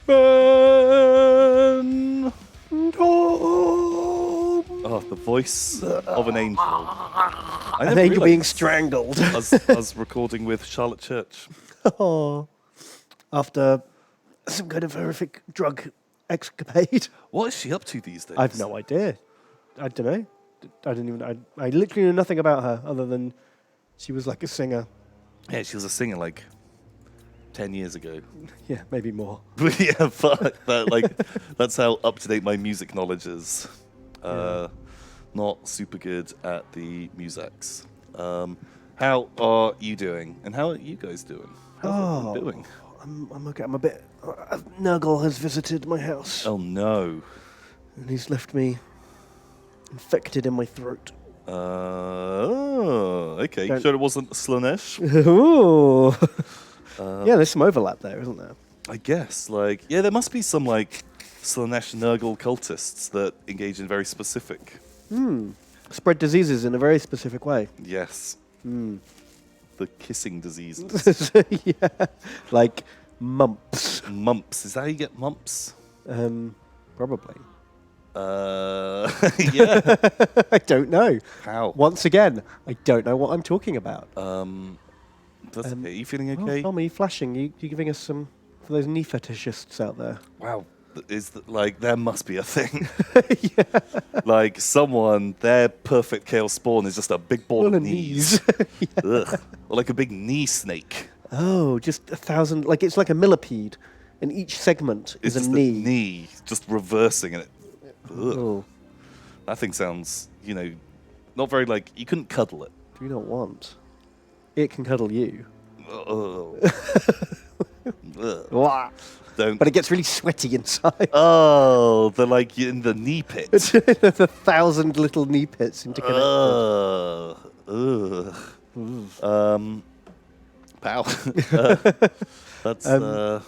Ben Tom. Oh, the voice of an angel. An angel being strangled. Us recording with Charlotte Church. Oh, after some kind of horrific drug escapade. What is she up to these days? I've no idea. I don't know. I literally know nothing about her other than she was like a singer. Yeah, she was a singer like 10 years ago. Yeah, maybe more. Yeah, fuck that. Like, that's how up to date my music knowledge is. Not super good at the musics. How are you doing? And how are you guys doing? How's everyone doing? I'm okay. I'm a bit. Nurgle has visited my house. Oh no. And he's left me infected in my throat. Okay. Sure it wasn't Slanesh? Ooh. Yeah, there's some overlap there, isn't there? I guess. Like, yeah, there must be some, like, Slanesh Nurgle cultists that engage in very specific... Spread diseases in a very specific way. Yes. The kissing diseases. Yeah. Like mumps. Mumps. Is that how you get mumps? Probably. Yeah. I don't know. How? Once again, I don't know what I'm talking about. That's okay. Are you feeling okay? Oh, Tommy, you flashing. You giving us some for those knee fetishists out there. Wow. Like, there must be a thing. Yeah. Like, someone, their perfect chaos spawn is just a big ball of knees. Yeah. Ugh. Or like a big knee snake. Oh, just 1,000. Like, it's like a millipede. And each segment is It's a just knee. a knee, just reversing it. Ugh. Oh, That thing sounds, not very, like, you couldn't cuddle it. do you not want? It can cuddle you. Ugh. Ugh. Wah. Don't. But it gets really sweaty inside. Oh, they're like in the knee pit. It's 1,000 little knee pits interconnected. Ugh. Pow. That's So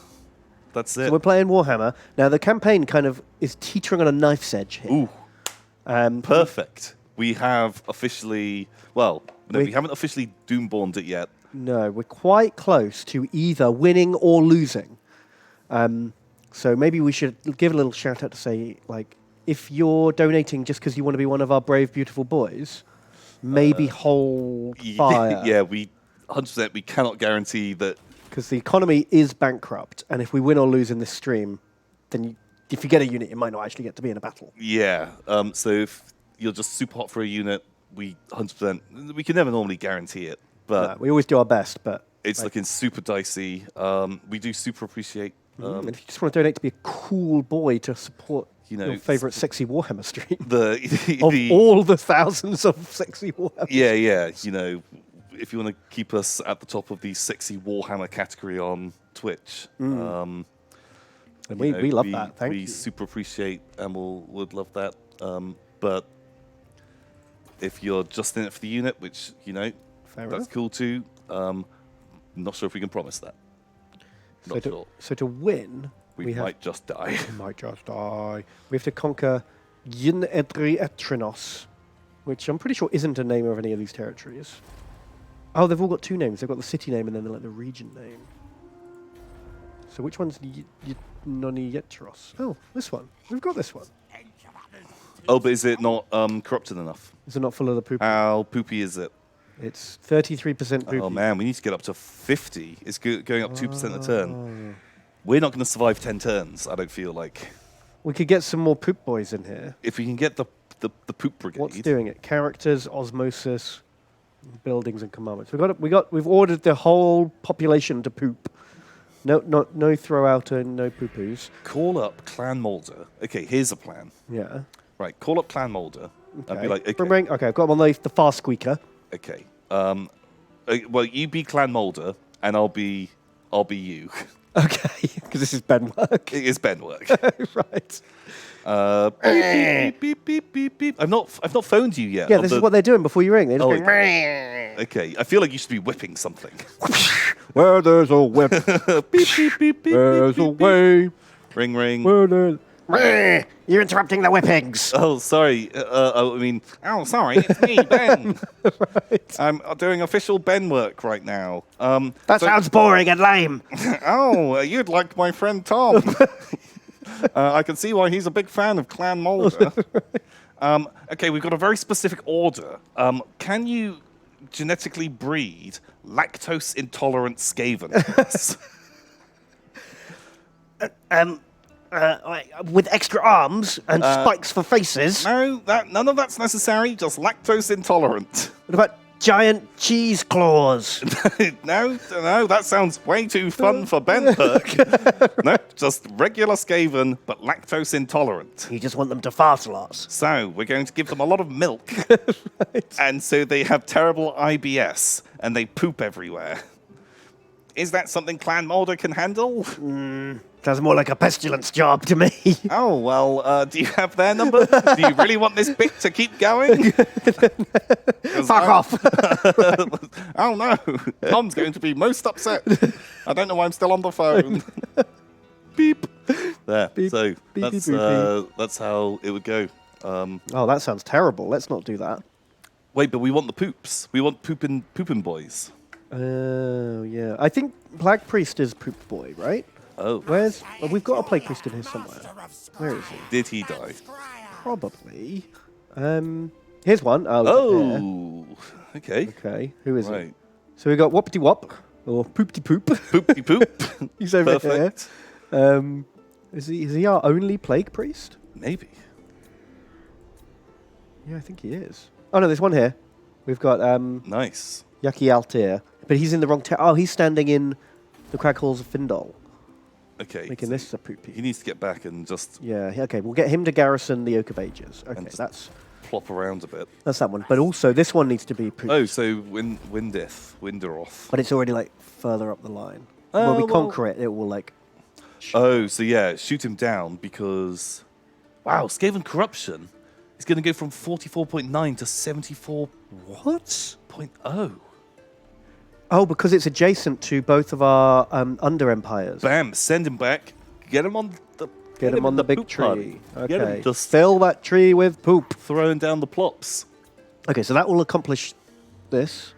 it. we're playing Warhammer. Now, the campaign kind of is teetering on a knife's edge here. Ooh. Perfect. We have officially, we haven't officially Doomborned it yet. No, we're quite close to either winning or losing. So maybe we should give a little shout out to say, like, if you're donating just because you want to be one of our brave, beautiful boys, maybe hold fire. Yeah, 100%, we cannot guarantee that. Because the economy is bankrupt, and if we win or lose in this stream, then if you get a unit, you might not actually get to be in a battle. Yeah. So if you're just super hot for a unit, we 100%, we can never normally guarantee it, but No, we always do our best, but it's looking super dicey. We do super appreciate. and if you just want to donate to be a cool boy to support your favourite sexy Warhammer stream of all the thousands of sexy Warhammer Yeah. If you want to keep us at the top of the sexy Warhammer category on Twitch, and we love that. Thank you. We super appreciate and would love that. But if you're just in it for the unit, which Fair that's enough. cool too. Not sure if we can promise that. Not sure. So to win, We might just die. We might just die. We have to conquer Yin Edri Etrinos, which I'm pretty sure isn't a name of any of these territories. Oh, they've all got two names. They've got the city name and then the region name. So which one's Noni Yetros? Oh, this one. We've got this one. Oh, but is it not corrupted enough? Is it not full of the poop? How poopy is it? It's 33% poopy. Oh man, we need to get up to 50. It's going up 2% a turn. We're not going to survive 10 turns, I don't feel like. We could get some more poop boys in here. If we can get the poop brigade. What's doing it? Characters, osmosis, buildings, and commandments. We've ordered the whole population to poop. No throw out and no poo poos. Call up Clan Mulder. Okay, here's a plan. Yeah. Right, call up Clan Mulder. Okay. And be like, okay. Okay, I've got them on the fast squeaker. Okay. Well, you be Clan Mulder, and I'll be you. Okay, because this is Ben work. It is Ben work. Right. Beep, beep, beep, beep, beep. I've not phoned you yet. Yeah, this is what they're doing before you ring. They're just going, Okay, I feel like you should be whipping something. Where there's a whip, Beep, beep, beep, beep, there's beep, a beep, way. beep. Ring, ring. Where there's... You're interrupting the whippings. Oh, sorry. Oh, sorry. It's me, Ben. Right. I'm doing official Ben work right now. That sounds boring and lame. Oh, you'd like my friend Tom. I can see why he's a big fan of Clan Mulder. Okay, we've got a very specific order. Can you genetically breed lactose-intolerant Skaven? With extra arms and spikes for faces. No, none of that's necessary. Just lactose-intolerant. What about giant cheese claws? No, that sounds way too fun for Ben Perk. No, just regular Skaven, but lactose intolerant. You just want them to fart lots. So we're going to give them a lot of milk, and so they have terrible IBS, and they poop everywhere. Is that something Clan Mulder can handle? Sounds more like a pestilence job to me. Oh, well, do you have their number? Do you really want this bit to keep going? Fuck off. Oh, no. Tom's going to be most upset. I don't know why I'm still on the phone. Beep. There. Beep, So beep, that's, beep, beep. that's how it would go. Oh, that sounds terrible. Let's not do that. Wait, but we want the poops. We want poopin' boys. Oh, yeah. I think Black Priest is Poop Boy, right? Oh. Where's... Well, we've got a Plague Priest in here somewhere. Where is he? Did he die? Probably. Here's one. Oh. Oh. Okay. Okay. Who is Right. it? So we got Whoopity Wop, or Poopty Poop. Poopy poop. He's over Perfect. here. Is he our only Plague Priest? Maybe. Yeah, I think he is. Oh, no, there's one here. We've got Nice. Yaki Altair. But he's in the wrong... Oh, he's standing in the Crag Halls of Findol. Okay. Making so this a poopy. He needs to get back and just Yeah, okay. We'll get him to garrison the Oak of Ages. Okay, just- that's plop around a bit. that one. But also, this one needs to be pooped. Oh, so Winderoth. But it's already, like, further up the line. Oh, when we well- conquer it, it will, like... Oh, so yeah, shoot him down because... Wow, Skaven Corruption is going to go from 44.9 to 74.0. What? Oh. Oh, because it's adjacent to both of our under empires. Bam, send him back. Get him on the... Get him on the big poop party. tree. Get him Okay. just Fill that tree with poop. throwing down the plops. Okay, so that will accomplish this.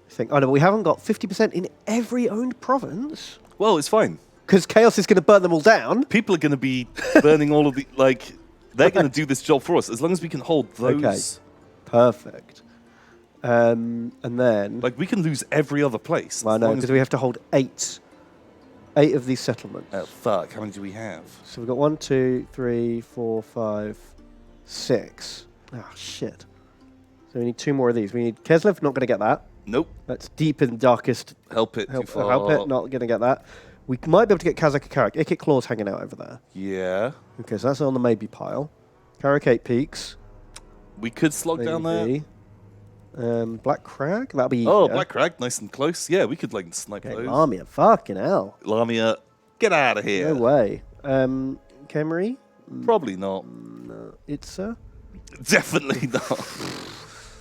I think. Oh, no, but we haven't got 50% in every owned province. Well, it's fine. Because Chaos is going to burn them all down. People are going to be burning all of the... Like, they're going to do this job for us as long as we can hold those... Okay. Perfect. And then... Like, we can lose every other place. Well, as no, long as- because we have to hold 8 of these settlements. Oh, fuck. How many do we have? So we've got 1, 2, 3, 4, 5, 6. Oh, shit. So we need 2 more of these. We need Keslev, not going to get that. Nope. That's deep in the darkest. Help it too far. Help it, not going to get that. We might be able to get Kazakh Karak. Ikit Claw's hanging out over there. Yeah. Okay, so that's on the maybe pile. Karakate Peaks. We could slog down there. Maybe. Black Crag? That'll be easier. Oh, Black Crag, nice and close. Yeah, we could like snipe Okay, those. Lamia, fucking hell. Lamia, get out of here. No way. Khemri? Probably not. No. Itza? Definitely not.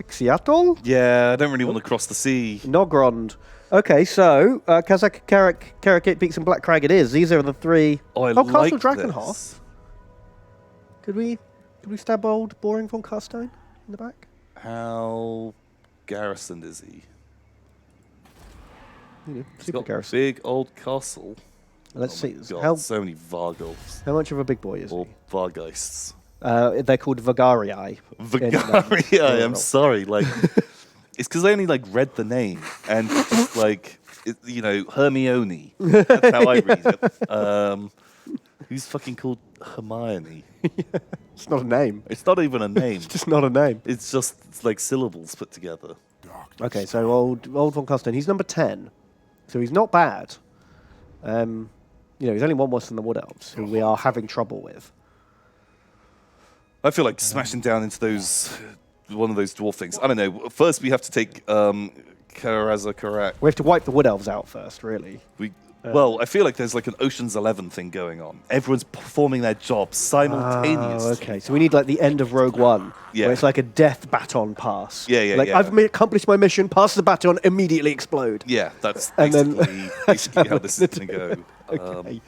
Seattle? Yeah, I don't really want to cross the sea. Nogrond. Okay, so Kazakh, Karakate Peaks, and Black Crag it is. These are the 3. Oh, I Castle like Drakenhof. this. Could we stab old Boring von Carstein in the back? How garrisoned is he? You know, He's super got garrison. big old castle. Let's Oh see. my God, How, so many Vargulfs. how much of a big boy is Or he? Vargeists. They're called Vagarii. Vagaria, I'm sorry. Like, it's because I only like read the name and just, like, Hermione. That's how I read it. Who's fucking called Hermione? It's not a name. It's not even a name. It's just not a name. It's just like syllables put together. Okay, so old von Carstein. He's number 10. So he's not bad. He's only one worse than the Wood Elves, who we are having trouble with. I feel like smashing down into one of those dwarf things. I don't know. First, we have to take Karaza Karak. We have to wipe the Wood Elves out first, really. Well, I feel like there's like an Ocean's 11 thing going on. Everyone's performing their job simultaneously. Oh, okay. So we need like the end of Rogue One, Yeah. where it's like a death baton pass. Yeah, Like yeah. I've accomplished my mission, pass the baton, immediately explode. Yeah, that's And then- basically how this is going to go. Okay.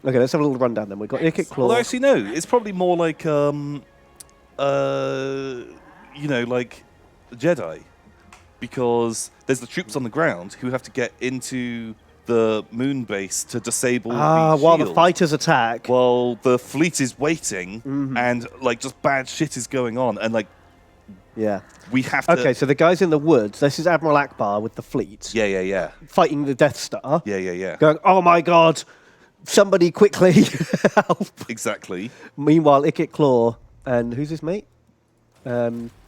Okay, let's have a little rundown then. We've got Ikit Claw. Although actually no, it's probably more like like Jedi, because there's the troops on the ground who have to get into the moon base to disable the while the shield, fighters attack. while the fleet is waiting, and like just bad shit is going on, and like Yeah. we have to. Okay, so the guys in the woods, this is Admiral Akbar with the fleet. Yeah. Fighting the Death Star. Yeah. Going, oh my god, somebody quickly help. Exactly. Meanwhile, Ikit Claw and who's his mate?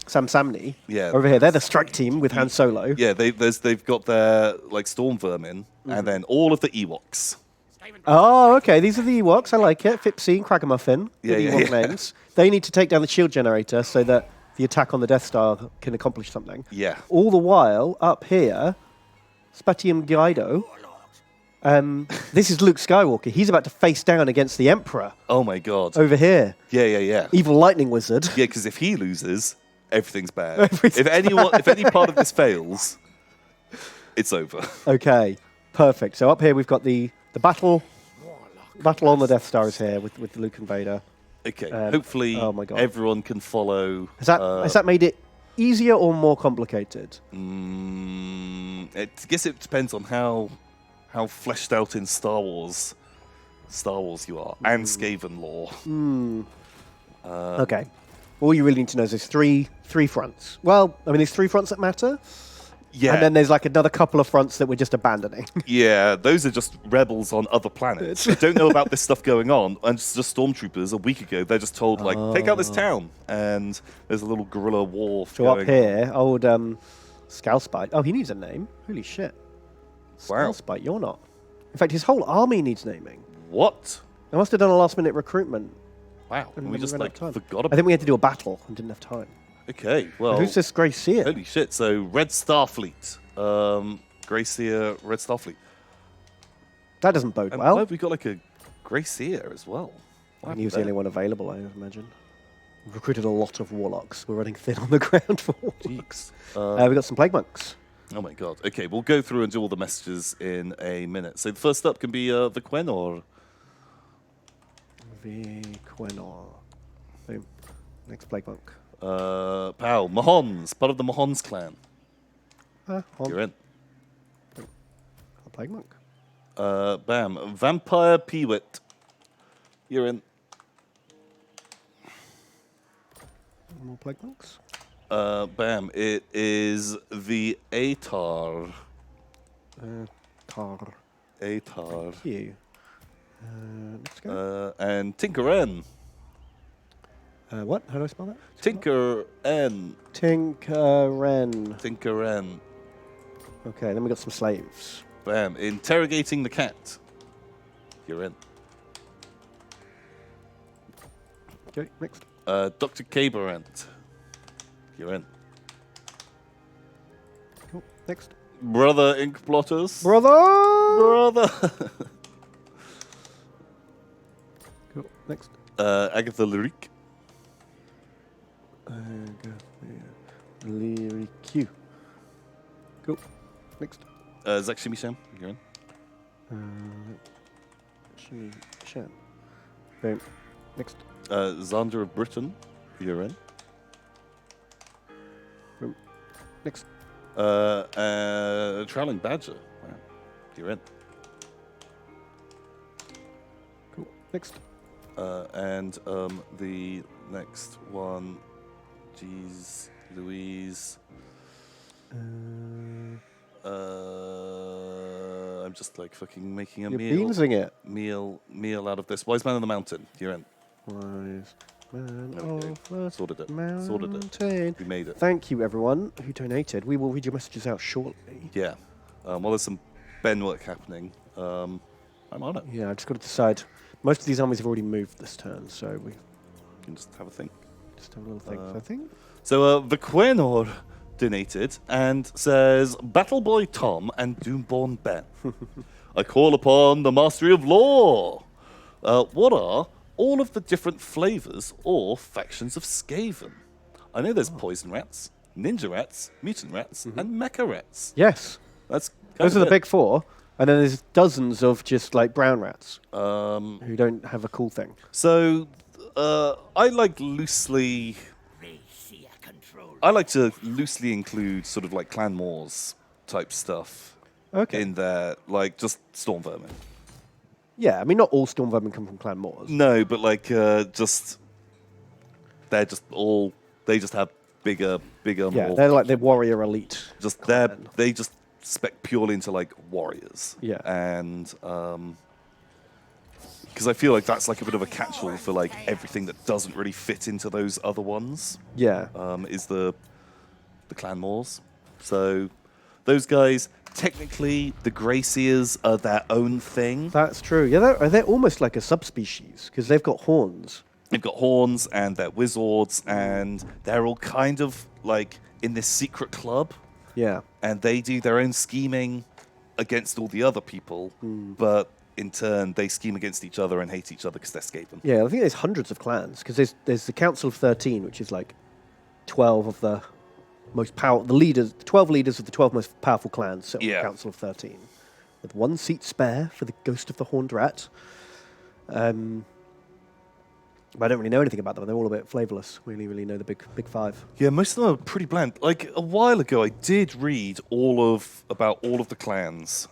Sam Samney. Yeah. Over here, they're the strike team with Han Solo. Yeah, they've got their like storm vermin, and then all of the Ewoks. Oh, okay. These are the Ewoks. I like it. Fipsy and Cragamuffin. Yeah, Good Ewok names. They need to take down the shield generator so that the attack on the Death Star can accomplish something. Yeah. All the while, up here, Spatium Guido. This is Luke Skywalker. He's about to face down against the Emperor. Oh my god. Over here. Yeah. Evil Lightning Wizard. Yeah, because if he loses, everything's bad. If any part of this fails, it's over. Okay, perfect. So up here we've got the battle on the Death Star is here with the Luke and Vader. Okay, hopefully oh my God. everyone can follow. Has that made it easier or more complicated? I guess it depends on how fleshed out in Star Wars you are, and Skaven lore. Okay. All you really need to know is there's three fronts. Well, I mean, there's 3 fronts that matter. Yeah. And then there's like another couple of fronts that we're just abandoning. Yeah, those are just rebels on other planets. They don't know about this stuff going on, and it's just stormtroopers. A week ago, they're just told, like, take out this town, and there's a little guerrilla war So going up here, old Scalspite. Oh, he needs a name. Holy shit. Wow. Scalspite, you're not. In fact, his whole army needs naming. What? I must have done a last-minute recruitment. Wow, And we never just, ran out like, of time. forgot I about think we had to do a battle and didn't have time. Okay, well... Who's this Grey Seer? Holy shit, so Red Starfleet. Grey Seer, Red Starfleet. That doesn't bode And well. why have we got, like, a Grey Seer as well? And he was the only one available, I imagine. We've recruited a lot of warlocks. We're running thin on the ground for warlocks. We've got some plague monks. Oh my god. Okay, we'll go through and do all the messages in a minute. So the first up can be the Quenor. Quenor. Boom. Next plague monk. Pow, Mahons, part of the Mahons clan. You're in. A plague monk. Bam, Vampire Peewit. You're in. More plague monks. Bam, it is the Atar. Tar. Atar. You. Let's go. And Tinker-N. What? How do I spell that? Tinker-N. Tinker-Ren. Tinker-N. Okay, then we got some slaves. Bam, Interrogating the Cat. You're in. Okay, next. Dr. Caberant. You're in. Cool. Next. Brother Ink Blotters. Brother! Cool. Next. Agatha Lyric. Lyric Q. Cool. Next. Zach Shimisham. You're in. Sham. Boom. Next. Xander of Britain. You're in. Boom. Next. Trowling Badger. Wow. You're in. Cool. Next. And the next one, geez, Louise. I'm just like fucking making a You're meal. beansing it. Meal out of this. Wise Man on the Mountain. You're in. Wise man Okay. of the Sorted it. mountain. Sorted it. We made it. Thank you, everyone who donated. We will read your messages out shortly. Yeah. While there's some Ben work happening, I'm on it. Yeah, I've just got to decide. Most of these armies have already moved this turn, so we You can just have a think. just have a little think. I think. So the Quenor donated and says, Battle Boy Tom and Doomborn Ben. I call upon the mastery of law. What are all of the different flavors or factions of Skaven? I know there's poison rats, ninja rats, mutant rats, and mecha rats. Yes. That's Those are the big 4. And then there's dozens of just like brown rats Um, who don't have a cool thing. so I like loosely. I like to loosely include sort of like clan wars type stuff Okay. in there, like just storm vermin. Yeah, I mean, not all storm vermin come from clan moors. No, but like just they're just all they just have bigger, Yeah, more. they're like the warrior elite. Just clan. they just spec purely into like warriors. Yeah. And because I feel like that's like a bit of a catch-all for like everything that doesn't really fit into those other ones. Yeah. Is the clan moors. So those guys, technically, the Greyseers are their own thing. That's true. Yeah, they're almost like a subspecies because they've got horns. They've got horns and they're wizards, and they're all kind of like in this secret club. Yeah. And they do their own scheming against all the other people, but in turn they scheme against each other and hate each other because they're Skaven. Yeah, I think there's hundreds of clans because there's the Council of 13, which is like 12 of the most powerful, the leaders, 12 leaders of the 12 most powerful clans sit on the Council of 13, with one seat spare for the Ghost of the Horned Rat. But I don't really know anything about them. They're all a bit flavorless. We only really know the big five. Yeah, most of them are pretty bland. Like a while ago, I did read about all of the clans,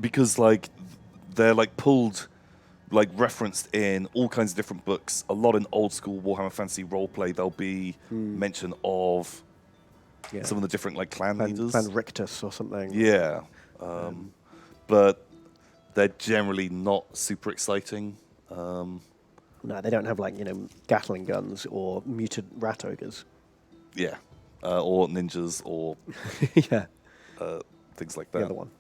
because like they're like pulled, like referenced in all kinds of different books. A lot in old school Warhammer Fantasy roleplay, there'll be mention of some of the different like clan leaders. Clan Rictus or something. Yeah, but they're generally not super exciting. No, they don't have like, Gatling guns or mutant rat ogres. Yeah, or ninjas or Yeah, things like that. the other one.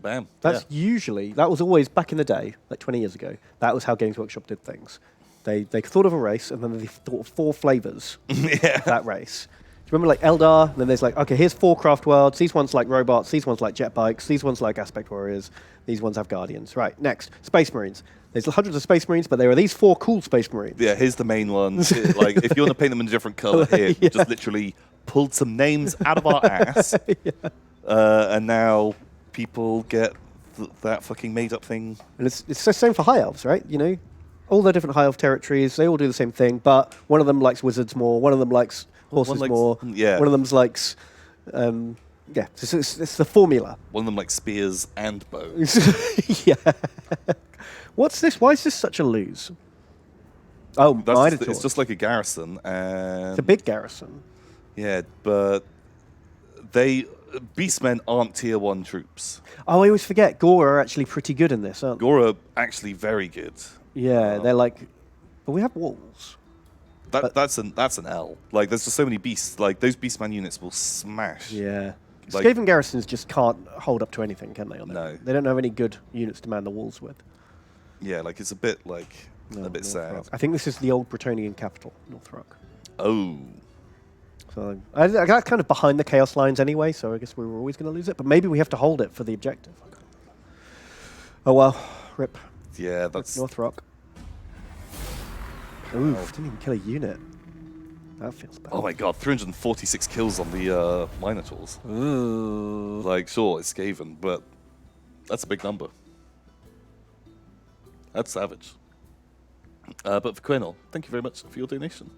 Bam. That's usually, that was always back in the day, like 20 years ago, that was how Games Workshop did things. They thought of a race and then they thought of 4 flavors of that race. Do you remember like Eldar? And then there's like, okay, here's 4 craft worlds. These ones like robots. These ones like jet bikes. These ones like aspect warriors. These ones have guardians. Right, next, Space Marines. There's hundreds of Space Marines, but there are these 4 cool Space Marines. Yeah, here's the main ones. Like, if you want to paint them in a different color, here, we just literally pulled some names out of our ass, and now people get that fucking made-up thing. And it's the same for High Elves, right? All the different High Elf territories, they all do the same thing, but one of them likes wizards more, one of them likes horses more, one of them likes... it's the formula. One of them like spears and bows. Yeah. What's this? Why is this such a lose? Oh, It's just like a garrison, and it's a big garrison. Yeah, but Beastmen aren't tier 1 troops. Oh, I always forget. Gore are actually pretty good in this, aren't they? Gore are actually very good. Yeah, they're like... But we have walls. That's an L. Like, there's just so many beasts. Like, those Beastman units will smash. Yeah. Like, Skaven garrisons just can't hold up to anything, can they? No. They don't have any good units to man the walls with. Yeah, like, it's a bit, like, a bit sad. I think this is the old Bretonian capital, North Rock. Oh. So I got kind of behind the chaos lines anyway, so I guess we were always going to lose it. But maybe we have to hold it for the objective. Oh, well. Rip. Yeah, that's... North Rock. Oof, didn't even kill a unit. That feels bad. Oh my god, 346 kills on the Minotaurs. Ooh. Like, sure, it's Skaven, but that's a big number. That's savage. But for Quenel, thank you very much for your donation.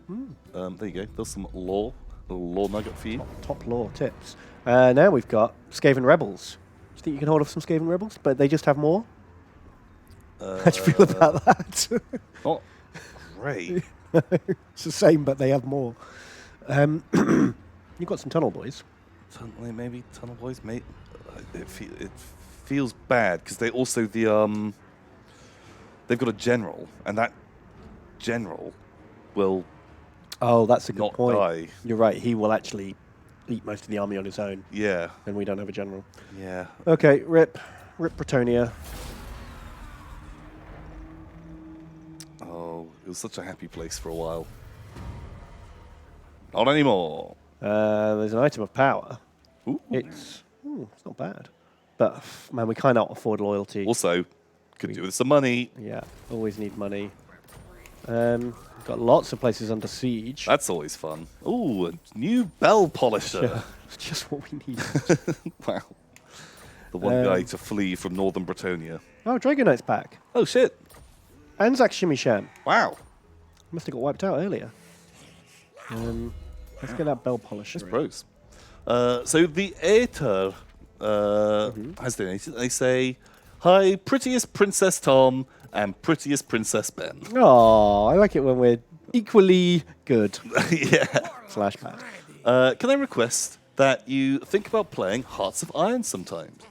There you go. There's some a little lore nugget for you. Top lore tips. Now we've got Skaven Rebels. Do you think you can hold off some Skaven Rebels? But they just have more? How do you feel about that? Not great. It's the same, but they have more. You've got some Tunnel Boys. Maybe Tunnel Boys, mate. It feels bad because they also they've got a general, and that general will that's a good not point. die. You're right. He will actually eat most of the army on his own. Yeah. And we don't have a general. Yeah. Okay, Rip Bretonia. Oh, it was such a happy place for a while. Not anymore. There's an item of power. Ooh. It's not bad. But, man, we cannot afford loyalty. Also, could do with some money. Yeah, always need money. Got lots of places under siege. That's always fun. Ooh, a new bell polisher. It's just what we need. Wow. The one guy to flee from Northern Bretonia. Oh, Dragonite's back. Oh, shit. And Zach Shimishan. Wow. Must have got wiped out earlier. Let's get that bell polisher. That's pros. So the Aether has donated. They say, "Hi, prettiest Princess Tom and prettiest Princess Ben." Oh, I like it when we're equally good. Yeah. Slash bad. Can I request that you think about playing Hearts of Iron sometimes?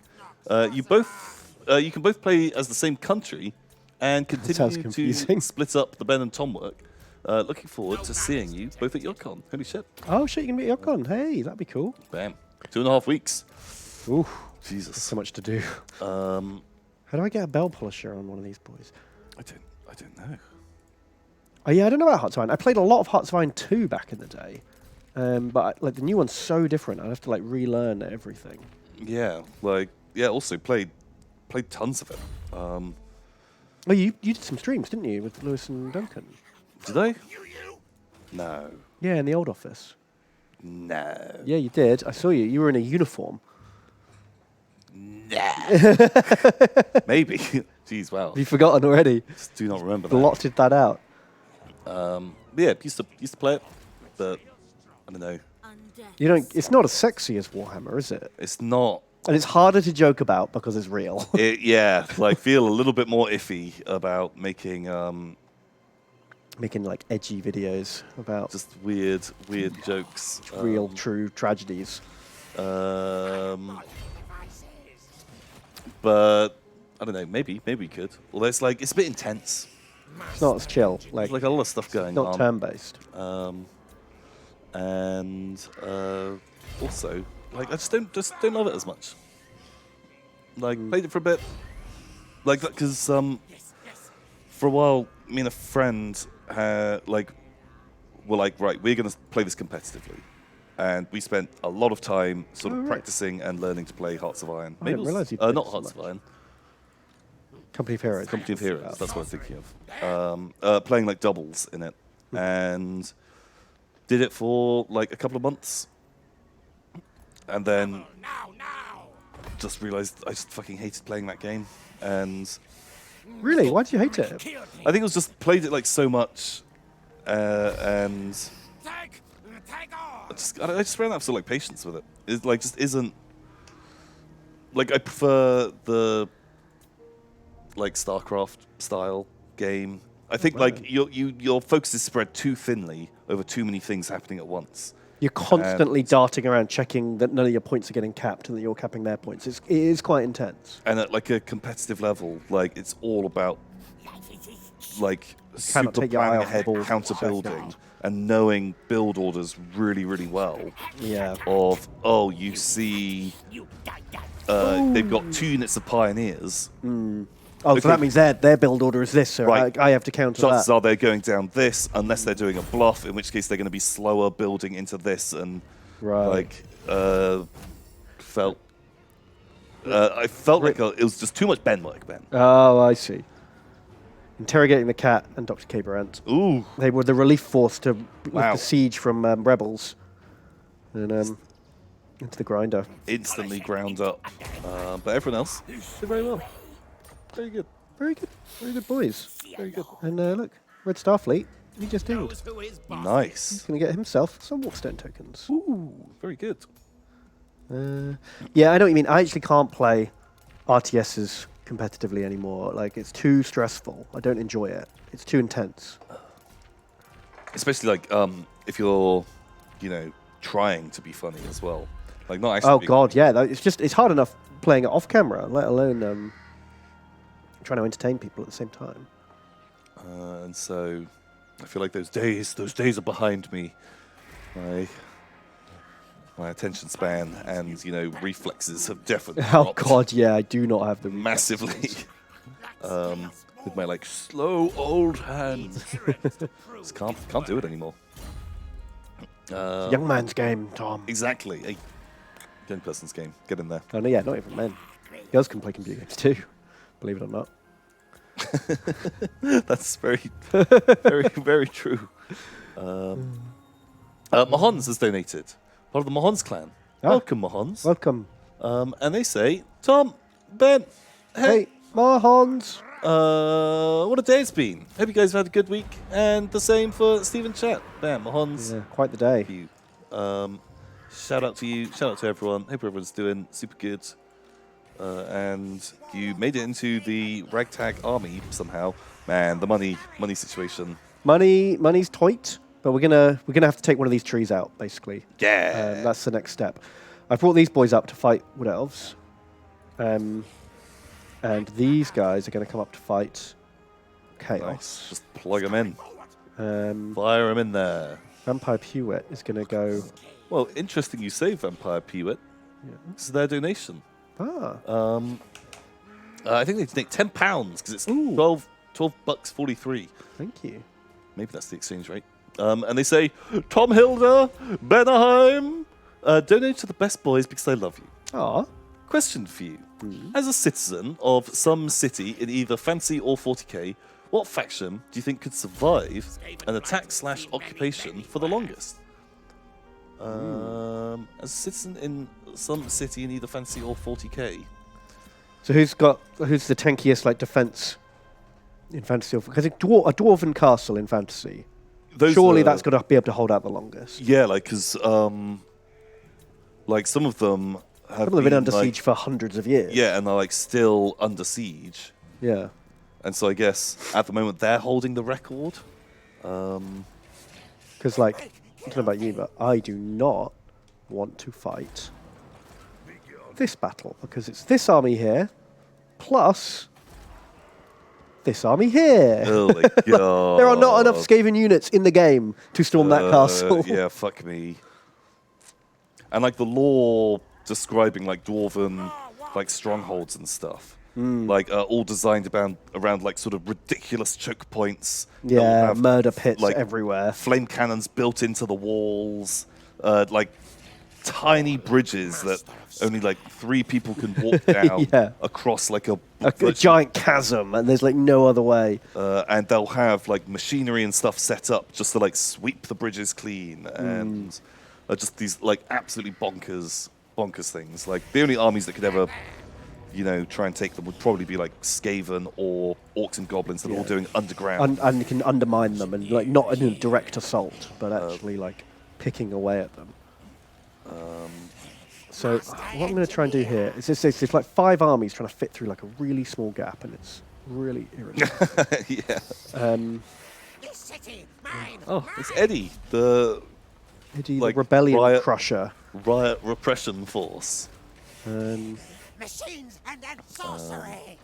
You can both play as the same country and sounds continue to confusing. split up the Ben and Tom work. Looking forward to seeing you both at YogCon. Holy shit. Oh shit, you can be at Yogcon. Hey, that'd be cool. Bam. 2.5 weeks. Ooh, Jesus. so much to do. How How do I get a bell polisher on one of these boys? I don't know. Oh yeah, I don't know about Hearts of Iron. I played a lot of Hearts of Iron 2 back in the day, but like the new one's so different. I'd have to like relearn everything. Yeah, also played tons of it. Oh, you did some streams, didn't you, with Lewis and Duncan? Did I? No. Yeah, in the old office. No. Yeah, you did. I saw you. You were in a uniform. Nah. Maybe. Jeez, wow. Have you forgotten already? Just do not remember that. Blotted that out. Yeah, used to play it, but I don't know. You don't. It's not as sexy as Warhammer, is it? It's not. And it's harder to joke about because it's real. Feel a little bit more iffy about making Making like edgy videos about just weird jokes. real, true tragedies. But I don't know. Maybe we could. Although it's a bit intense. It's not as chill. Like There's a lot of stuff going not on. turn-based. And also, I just don't love it as much. Played it for a bit, because for a while, me and a friend were right, we're gonna play this competitively, and we spent a lot of time sort of practicing and learning to play Hearts of Iron. I didn't realise you not played so Hearts of much. Iron. Company of Heroes. Company of Heroes. That's what I'm thinking of. Playing doubles in it, and did it for a couple of months, and then just realized I just fucking hated playing that game. And Really? Why did you hate it? I think it was just played it so much, and I just ran out of sort of patience with it. It just isn't I prefer the StarCraft style game. I think your focus is spread too thinly over too many things happening at once. You're constantly darting around checking that none of your points are getting capped and that you're capping their points. It is quite intense. And at a competitive level, it's all about super take your eye planning off the ahead, ball. counter building, and knowing build orders really, really well. Yeah. You see, they've got 2 units of pioneers. Oh, so that means their build order is this, so Right. I have to counter Chances that. are they're going down this, unless they're doing a bluff, in which case they're going to be slower building into this, and Right. I felt like it was just too much Ben work, Ben. Oh, I see. Interrogating the cat and Dr. Caberant. Ooh, They were the relief force to lift Wow. the siege from rebels. And into the grinder. instantly ground up. But everyone else did very well. Very good. Very good. Very good boys. Very good. And look, Red Starfleet, he just did. He's Nice. going to get himself some Warstone tokens. Ooh, very good. Yeah, I know what you mean. I actually can't play RTSs competitively anymore. It's too stressful. I don't enjoy it. It's too intense. Especially if you're, trying to be funny as well. Not actually. Oh being God, yeah. It's hard enough playing it off camera, let alone trying to entertain people at the same time. And so I feel like those days are behind me. My attention span and reflexes have definitely Oh dropped God, yeah. I do not have the massively. With my slow old hands, just can't do it anymore. young man's game, Tom. Exactly, a young person's game. Get in there. Oh no, yeah, not even men. Girls can play computer games too. Believe it or not. That's very, very, very true. Mahons has donated. Part of the Mahons clan. Welcome, Mahons. Welcome. And they say, Tom, Ben, Hey, Mahons. what a day it's been. Hope you guys have had a good week. And the same for Stephen Chat. Bam, Mahons. Yeah, quite the day. You. Shout out to you. Shout out to everyone. Hope everyone's doing super good. And you made it into the ragtag army somehow. Man, the money situation. Money's tight, but we're gonna have to take one of these trees out, basically. Yeah. That's the next step. I brought these boys up to fight wood elves, and these guys are going to come up to fight chaos. Nice. Just plug them in. Fire them in there. Vampire Pewit is going to go. Well, interesting you say Vampire Pewit. Yeah. This is their donation. Ah. I think they take £10 because it's Ooh. $12.43. Thank you. Maybe that's the exchange rate. And they say, Tom Hilda, Benaheim, donate to the best boys because I love you. Ah. Question for you. As a citizen of some city in either Fantasy or 40k, what faction do you think could survive an attack/occupation for the longest? As a citizen in some city in either Fantasy or 40k. So who's the tankiest like defense in fantasy? Because a dwarven castle in fantasy. Surely that's got to be able to hold out the longest. Yeah, like because like some of them have People have been under like, siege for hundreds of years. Yeah, and they're like still under siege. Yeah. And so I guess at the moment they're holding the record. Because like, I don't know about you, but I do not want to fight this battle because it's this army here plus this army here. Oh my god! There are not enough Skaven units in the game to storm that castle. Yeah, fuck me. And like the lore describing like dwarven like strongholds and stuff, like all designed around like sort of ridiculous choke points. that will Yeah, have, murder pits like, everywhere. flame cannons built into the walls, like tiny bridges that only like 3 people can walk down Yeah. across like a Giant chasm, and there's like no other way. and they'll have like machinery and stuff set up just to like sweep the bridges clean and just these like absolutely bonkers things. Like the only armies that could ever, try and take them would probably be like Skaven or Orcs and Goblins that are all doing underground. And you can undermine them, and like not in a direct assault, but actually like picking away at them. So what I'm going to try and do here is it's like 5 armies trying to fit through like a really small gap, and it's really irritating. Yeah. Oh, it's Eddie, the Eddie, like, the rebellion riot- crusher. riot repression force. Machines and then sorcery.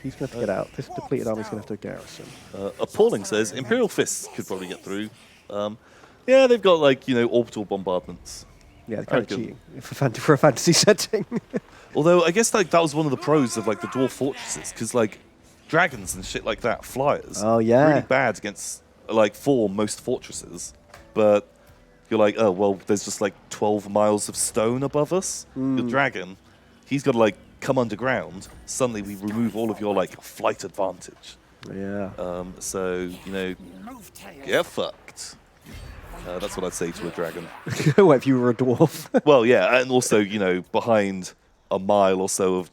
He's going to have to get out. This depleted army's going to have to garrison. Appalling says Imperial Fists could probably get through. Yeah, they've got like orbital bombardments. Yeah, they're I kind of reckon. cheating for a fantasy setting. Although I guess like that was one of the pros of like the dwarf fortresses because like dragons and shit like that, flyers. Oh, yeah. Really bad against like for most fortresses, but you're like, oh well, there's just like 12 miles of stone above us. The dragon, he's got to like come underground. Suddenly we remove all of your like flight advantage. Yeah. So get fucked. That's what I'd say to a dragon. What if you were a dwarf? Well, yeah, and also behind a mile or so of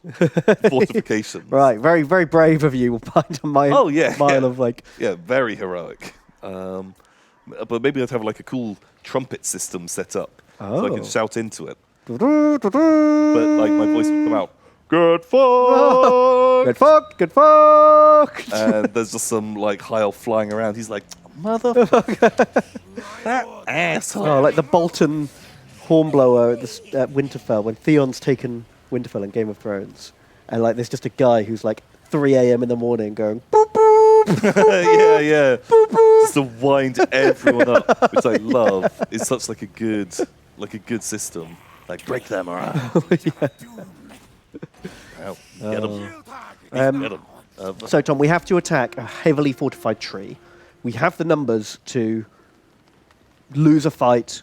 fortifications. Right, very, very brave of you. Behind a mile, Oh, yeah, mile yeah. of like. Yeah, very heroic. But maybe I'd have like a cool trumpet system set up so I Oh. could shout into it. But like my voice would come out, "Good fuck!" Good fuck, good fuck. And there's just some like high elf flying around. He's like, "Motherfucker, that asshole!" Oh, like the Bolton hornblower at Winterfell when Theon's taken Winterfell in Game of Thrones, and like there's just a guy who's like 3 a.m. in the morning going boop boop. Yeah. Just to wind everyone up, which I love. It's such like a good system. Like break them around. Ow, get them. Get 'em. So Tom, we have to attack a heavily fortified tree. We have the numbers to lose a fight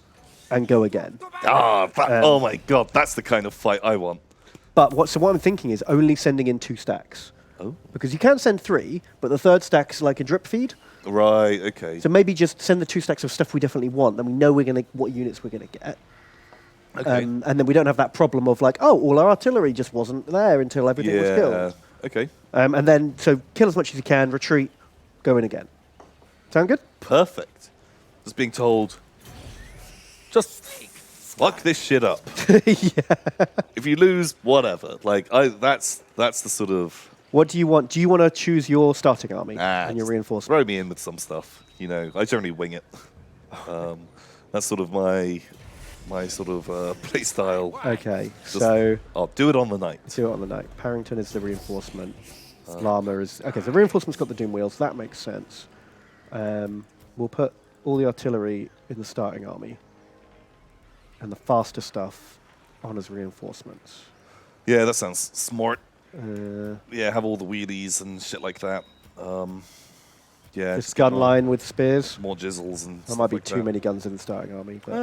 and go again. Oh my god, that's the kind of fight I want. But what I'm thinking is only sending in 2 stacks. Oh. Because you can send 3, but the 3rd stack's like a drip feed. Right, okay. So maybe just send the 2 stacks of stuff we definitely want, then we know what units we're gonna get. Okay. And then we don't have that problem of like, oh, all our artillery just wasn't there until everything was killed. Okay. And then, so kill as much as you can, retreat, go in again. Sound good? Perfect. Just being told, just fuck this shit up. Yeah. If you lose, whatever. Like, that's the sort of... What do you want? Do you want to choose your starting army Ah, and your just reinforcement? throw me in with some stuff. You know, I generally wing it. That's sort of my sort of play style. Okay, Just- so I'll do it on the night. do it on the night. Parrington is the reinforcement. Llama is... Okay, so the reinforcement's got the doom wheels. That makes sense. We'll put all the artillery in the starting army. And the faster stuff on as reinforcements. Yeah, that sounds smart. Uh, Yeah, have all the wheelies and shit like that. Yeah, this just gun get more- line with spears. more jizzles and There stuff might be like too that. many guns in the starting army. But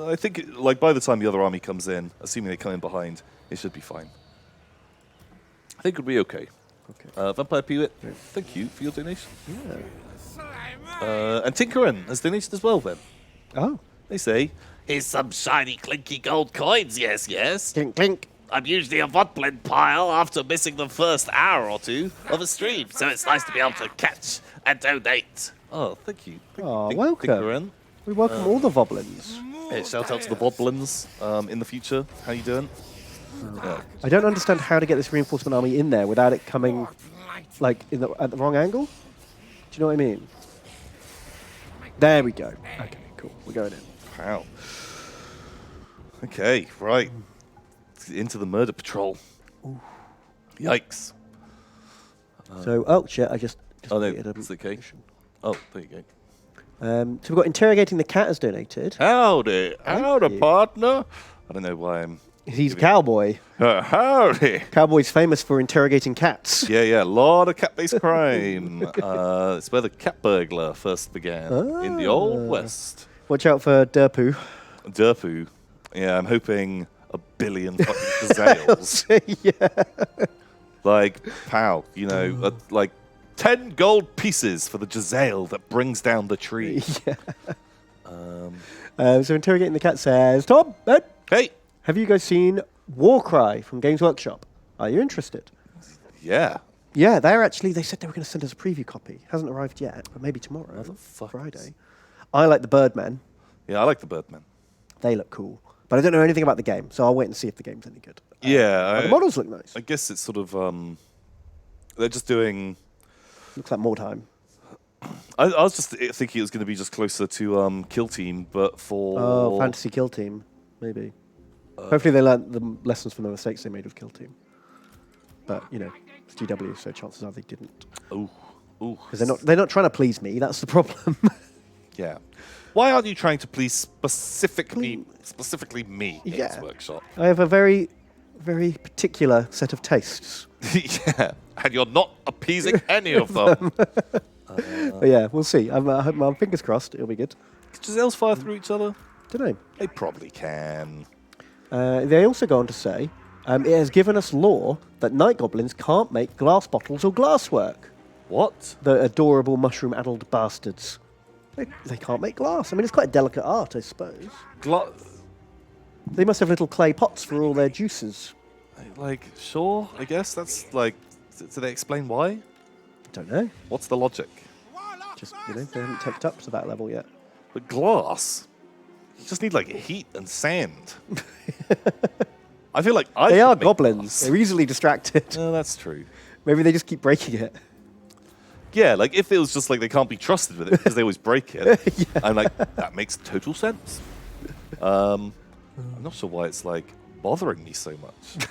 I think, like, by the time the other army comes in, assuming they come in behind, it should be fine. I think it'll be okay. okay. Vampire Peewit, thank you for your donation. Yeah. And Tinkerin has donated as well, then. Oh. They say, Here's some shiny, clinky gold coins. Yes, yes. Clink, clink. I'm usually a Votblin pile after missing the first hour or two of a stream, so it's nice to be able to catch and donate. oh, thank you. Oh, welcome. Tinkerin. We welcome all the Voblins. Hey, shout out to the Boblins in the future. How you doing? I don't understand how to get this reinforcement army in there without it coming, like, at the wrong angle. Do you know what I mean? There we go. Okay, cool. We're going in. Wow. Okay, right. Into the murder patrol. Yikes. So, oh shit! I just Oh, no, created a it's okay. mission. Oh, there you go. So we've got interrogating the cat has donated. Howdy. Howdy, you. partner. I don't know why I'm... He's a cowboy. Howdy. Cowboy's famous for interrogating cats. Yeah, a lot of cat-based crime. It's where the cat burglar first began, in the Old West. Watch out for Derpoo. Derpoo. Yeah, I'm hoping 1 billion fucking gazelles. Yeah. Like, pow, you know, like 10 gold pieces for the Giselle that brings down the tree. So interrogating the cat says, Tom, Ed, Hey, have you guys seen Warcry from Games Workshop? Are you interested? yeah. Yeah, they said they were going to send us a preview copy. Hasn't arrived yet, but maybe tomorrow, Friday. I like the Birdmen. Yeah, I like the Birdmen. They look cool. But I don't know anything about the game, so I'll wait and see if the game's any good. Yeah. But the models look nice. I guess it's sort of, they're just doing... Looks like more time. I was just thinking it was going to be just closer to Kill Team, but for... Oh, Fantasy Kill Team, maybe. Hopefully they learned the lessons from the mistakes they made with Kill Team. But, you know, it's GW, so chances are they didn't. Ooh. Because they're not trying to please me, that's the problem. Yeah. Why aren't you trying to please specifically me, Games Yeah. Workshop? I have a very, very particular set of tastes. Yeah, and you're not appeasing any of them. But yeah, we'll see. I'm fingers crossed, it'll be good. Can Giselles fire through each other? Don't know. They probably can. They also go on to say, it has given us law that night goblins can't make glass bottles or glasswork. What? The adorable mushroom-addled bastards. They can't make glass. I mean, it's quite a delicate art, I suppose. They must have little clay pots for all their juices. Like, sure, I guess. That's like, do they explain why? Don't know. What's the logic? Just, they haven't teched up to that level yet. But glass, you just need like heat and sand. I feel like They are could make goblins. glass. They're easily distracted. No, that's true. Maybe they just keep breaking it. Yeah, like if it was just like they can't be trusted with it because they always break it, I'm like, that makes total sense. I'm not sure why it's like bothering me so much.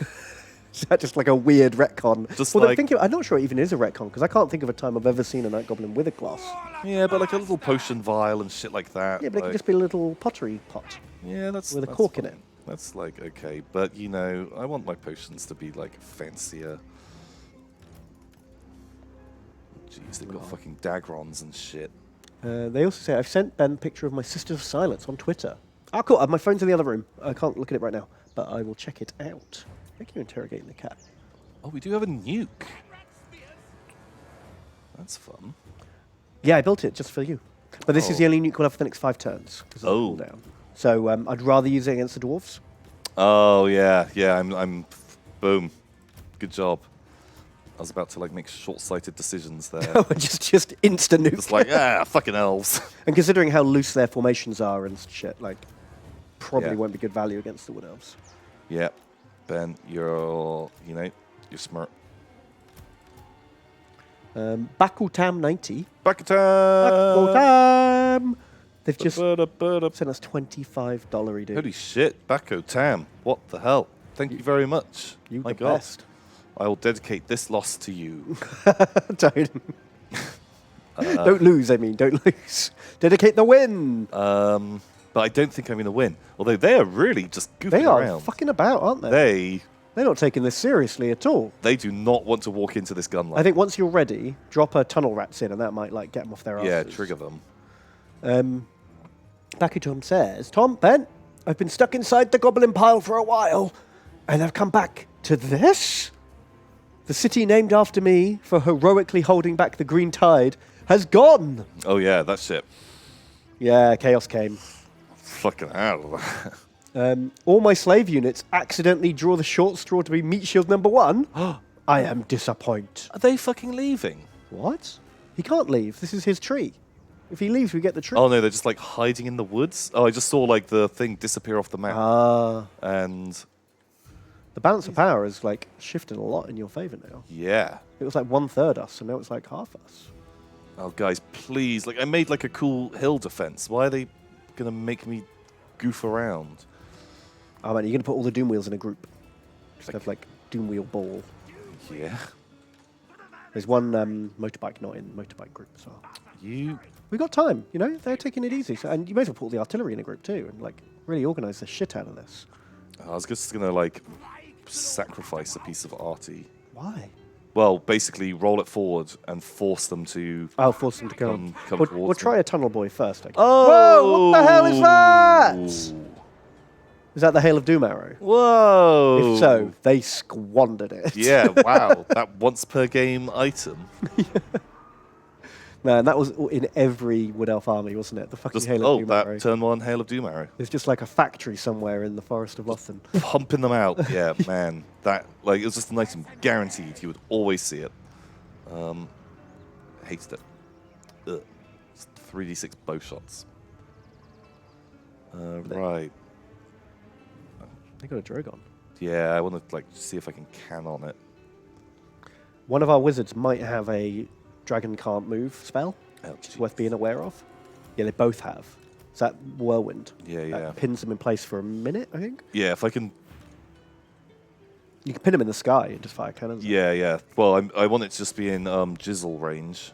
Is that just like a weird retcon? Just well, like- I'm not sure it even is a retcon, because I can't think of a time I've ever seen a night goblin with a glass. Yeah, but like a little potion vial and shit like that. Yeah, but it like, could just be a little pottery pot. yeah, that's with a that's cork in fine. it. That's like okay, but you know, I want my potions to be like fancier. Jeez, they've got fucking dagrons and shit. They also say, I've sent Ben a picture of my Sister of Silence on Twitter. Oh, cool. My phone's in the other room. I can't look at it right now, but I will check it out. Thank you, interrogating the cat. Oh, we do have a nuke. That's fun. Yeah, I built it just for you. But this is Oh. the only nuke we'll have for the next 5 turns. 'cause it's Oh. cooldown. So I'd rather use it against the dwarves. Oh yeah, yeah. I'm boom. Good job. I was about to like make short-sighted decisions there. just instant nuke. It's like fucking elves. And considering how loose their formations are and shit, like, probably Yeah. won't be good value against the wood elves. Yeah, Ben, you're smart. Bakutam 90. Bakutan! Bakutam! They've just sent Holy us $25 dude. shit, Bakutan. What the hell? Thank you very much. You My the God. best. I will dedicate this loss to you. Don't. Don't lose, I mean. Don't lose. Dedicate the win. But I don't think I'm going to win. Although they are really just goofing They are around. fucking about, aren't they? They're not taking this seriously at all. They do not want to walk into this gun line. I think once you're ready, drop a tunnel rats in, and that might like get them off their asses. Yeah, trigger them. Bakutom says, Tom, Ben, I've been stuck inside the goblin pile for a while, and I've come back to this. The city named after me for heroically holding back the green tide has gone. Oh yeah, that shit. Yeah, chaos came. Fucking hell. All my slave units accidentally draw the short straw to be meat shield number 1. I am disappointed. Are they fucking leaving? What? He can't leave. This is his tree. If he leaves, we get the tree. Oh no, they're just like hiding in the woods. Oh, I just saw like the thing disappear off the map. And The balance of power is like shifted a lot in your favor now. yeah. It was like 1/3 us, and now it's like half us. Oh guys, please. Like I made like a cool hill defense. Why are they gonna make me goof around? Oh man, you're gonna put all the Doom Wheels in a group. Just have like Doom Wheel Ball. Yeah. There's one motorbike not in motorbike group as well. You We got time, you know. They're taking it easy, so, and you may as well put all the artillery in a group too, and like really organize the shit out of this. I was just gonna like sacrifice a piece of arty. Why? Well, basically roll it forward and force them to I'll force them to come. come We'll towards try me. a tunnel boy first. I guess. Oh! Whoa! What the hell is that? Is that the Hail of Doom arrow? Whoa! If so, they squandered it. Yeah, wow. That once per game item. Man, that was in every Wood Elf army, wasn't it? The fucking Just, Hail of oh, Doom that arrow. turn 1 Hail of Doom arrow. There's just like a factory somewhere in the Forest of Lothan. Pumping them out. Yeah, man. That, like, it was just an item guaranteed. You would always see it. Hated it. Ugh. It's 3d6 bow shots. Right. They got a Drogon. Yeah, I want to, like, see if I can on it. One of our wizards might have a Dragon Can't Move spell, Oh, which is worth being aware of. Yeah, they both have. Is that Whirlwind? Yeah, That yeah. pins them in place for a minute, I think. Yeah, if I can... You can pin them in the sky and just fire cannons. Yeah, yeah. Well, I want it to just be in Jizzle range.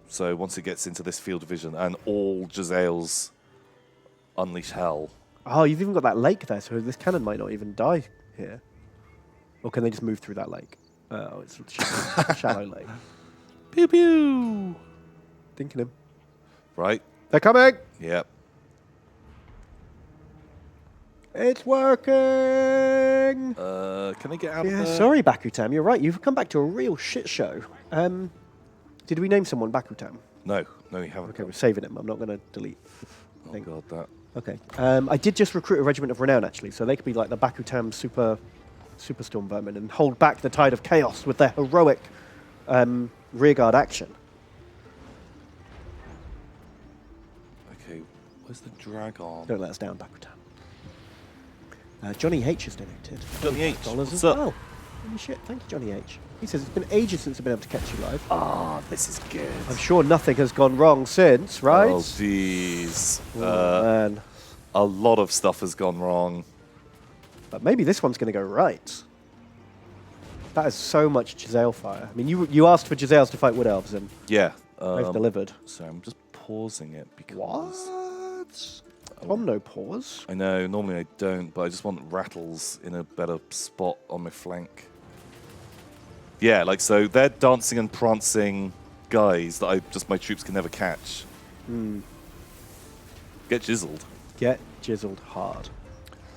So once it gets into this field of vision and all Jezzail's unleash hell. Oh, you've even got that lake there, so this cannon might not even die here. Or can they just move through that lake? Oh, it's a shallow lake. Pew pew! Thinking him. Right? They're coming! Yep. It's working! Can I get out of Yeah, there? sorry, Bakutam. You're right. You've come back to a real shit show. Did we name someone Bakutam? No, you haven't. Okay, we're saving him. I'm not going to delete. Oh god, that. Okay. I did just recruit a regiment of renown, actually, so they could be like the Bakutam Superstorm Vermin and hold back the tide of chaos with their heroic rearguard action. Okay, where's the dragon? Don't let us down, Bakutam. Johnny H has donated. Johnny H, Dollars what's as up? well. Holy shit, thank you, Johnny H. He says it's been ages since I've been able to catch you live. Oh, this is good. I'm sure nothing has gone wrong since, right? Oh, jeez. Oh, man. A lot of stuff has gone wrong. But maybe this one's going to go right. That is so much Jezzail fire. I mean, you asked for Jezzails to fight Wood Elves, and Yeah. they've delivered. So I'm just pausing it because... What? Tom, no pause. I know, normally I don't, but I just want rattles in a better spot on my flank. Yeah, like, so they're dancing and prancing guys that my troops can never catch. Get jizzled. Get jizzled hard.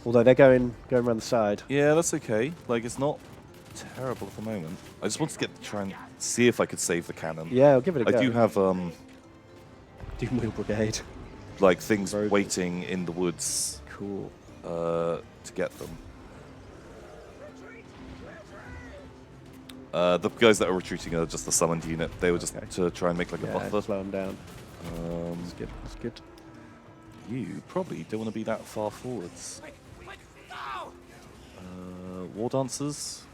Although they're going around the side. Yeah, that's okay. Like, it's not terrible at the moment. I just wanted to try and see if I could save the cannon. Yeah, I'll give it a go. I do have, Doom Wheel Brigade. like things Rogue. waiting in the woods Cool. to get them. The guys that are retreating are just the summoned unit. They were just Okay. to try and make like a Yeah, buffer. slow them down. That's good. That's good. You probably don't want to be that far forwards. War dancers.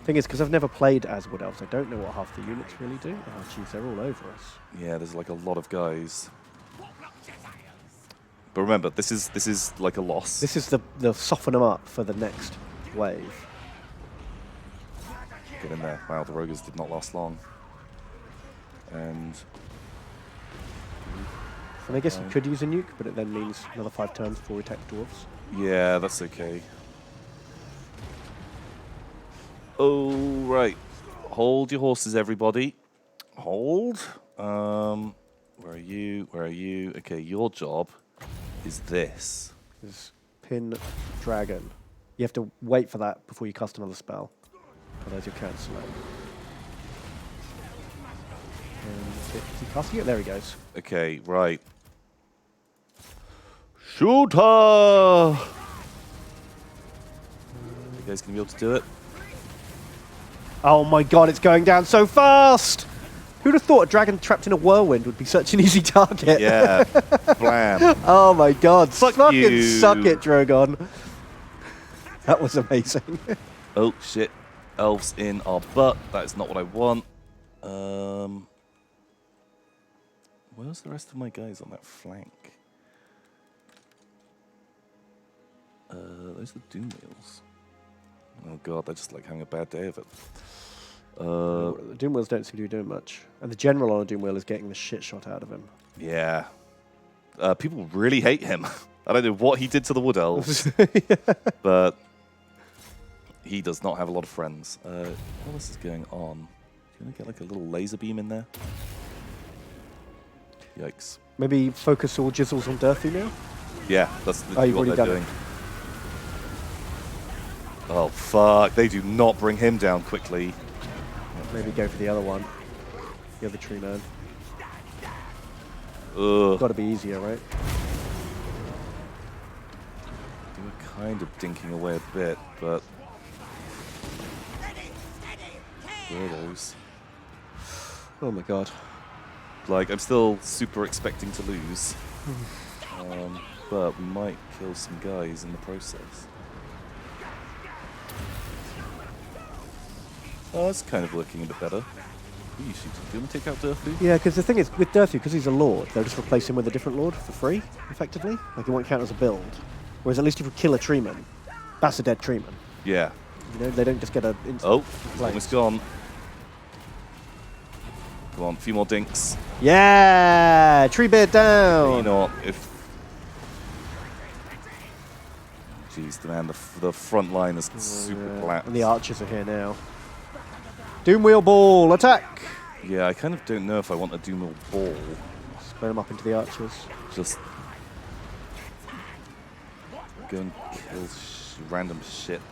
Thing is, because I've never played as Wood Elves, I don't know what half the units really do. Oh, jeez, they're all over us. Yeah, there's like a lot of guys. But remember, this is like a loss. This is the soften them up for the next wave. Get in there. Wow, the Rogers did not last long. And I guess you could use a nuke, but it then means another 5 turns before we attack dwarves. yeah, that's okay. Oh, right. Hold your horses, everybody. Hold. Where are you? Where are you? Okay, your job is this. Is pin dragon. You have to wait for that before you cast another spell. Otherwise you'll cancel it. And is he casting it? There he goes. Okay, right. Shoot her! You guys gonna be able to do it? Oh my god, it's going down so fast! Who'd have thought a dragon trapped in a whirlwind would be such an easy target? Yeah. Blam. Oh my god, fucking you. suck it, Drogon. That was amazing. Oh, shit. Elves in our butt. That is not what I want. Where's the rest of my guys on that flank? Those are Doom Wheels. Oh god, they're just like having a bad day of it. The Doom Wheels don't seem to be doing much. And the general on a Doom Wheel is getting the shit shot out of him. Yeah. People really hate him. I don't know what he did to the Wood Elves, but he does not have a lot of friends. What else is going on? Can I get like a little laser beam in there? Yikes. Maybe focus all jizzles on Durthu now? Yeah, that's Oh, you've what already they're done doing. Oh, fuck. They do not bring him down quickly. Maybe go for the other one. The other tree man. Ugh. Got to be easier, right? They were kind of dinking away a bit, but... Where are those? Oh my god. Like, I'm still super expecting to lose. But we might kill some guys in the process. Oh, that's kind of working a bit better. Who are you shooting? Do you want to take out Durthu? Yeah, because the thing is, with Durthu, because he's a lord, they'll just replace him with a different lord for free, effectively. Like, it won't count as a build. Whereas at least if you kill a treeman, that's a dead treeman. Yeah. You know, they don't just get a... Oh, it's almost gone. Come on, a few more dinks. Yeah! Tree beard down! You know what? If... Jeez, man, the front line is super flat. And the archers are here now. Doomwheel ball, attack! Yeah, I kind of don't know if I want a Doom ball. Spray them up into the archers. Just go and kill random shit.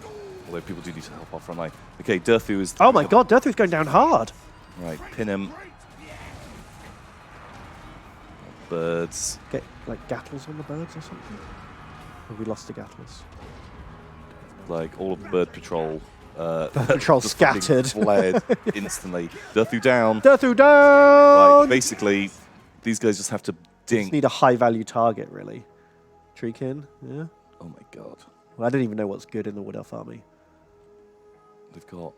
Although people do need to help our front line. Okay, Durthu is... Oh my god, Durthu's going down hard! Right, pin him. Birds. Get, like, gattles on the birds or something? Or we lost the gattles? Like, all of Bird Patrol... Patrol just fucking scattered. Fled instantly. Durthu down. Durthu down! Like, basically, these guys just have to ding. Just need a high-value target, really. Treekin, yeah? Oh my god. Well, I don't even know what's good in the Wood Elf army. They've got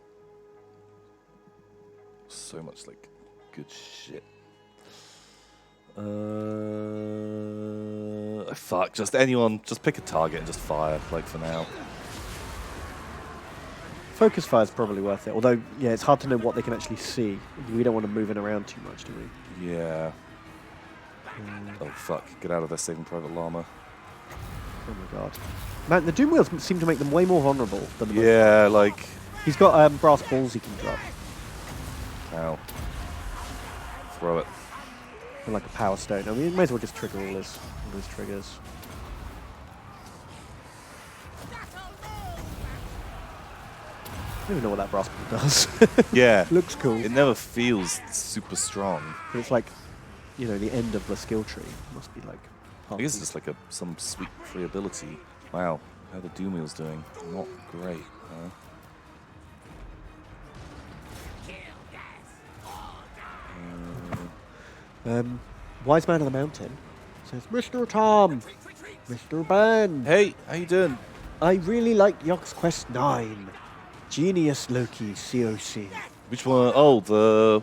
so much, like, good shit. Fuck, just anyone, just pick a target and just fire, like, for now. Focus fire is probably worth it. Although, yeah, it's hard to know what they can actually see. We don't want them moving around too much, do we? Yeah. Oh, fuck. Get out of there, Saving Private Llama. Oh my god. Man, the Doom Wheels seem to make them way more vulnerable than the Yeah, like... He's got brass balls he can drop. Ow. Throw it. And like a power stone. I mean, he may as well just trigger all his triggers. I don't even know what that brass ball does. Yeah. Looks cool. It never feels super strong. But it's like the end of the skill tree. Must be like. I guess it's just like some sweet free ability. Wow, how the Doom Wheel's doing? Not great. Wise Man of the Mountain says, Mr. Tom, Mr. Ben, Hey, how you doing? I really like Yogscast 9. Genius Loki COC. Which one? Oh, the.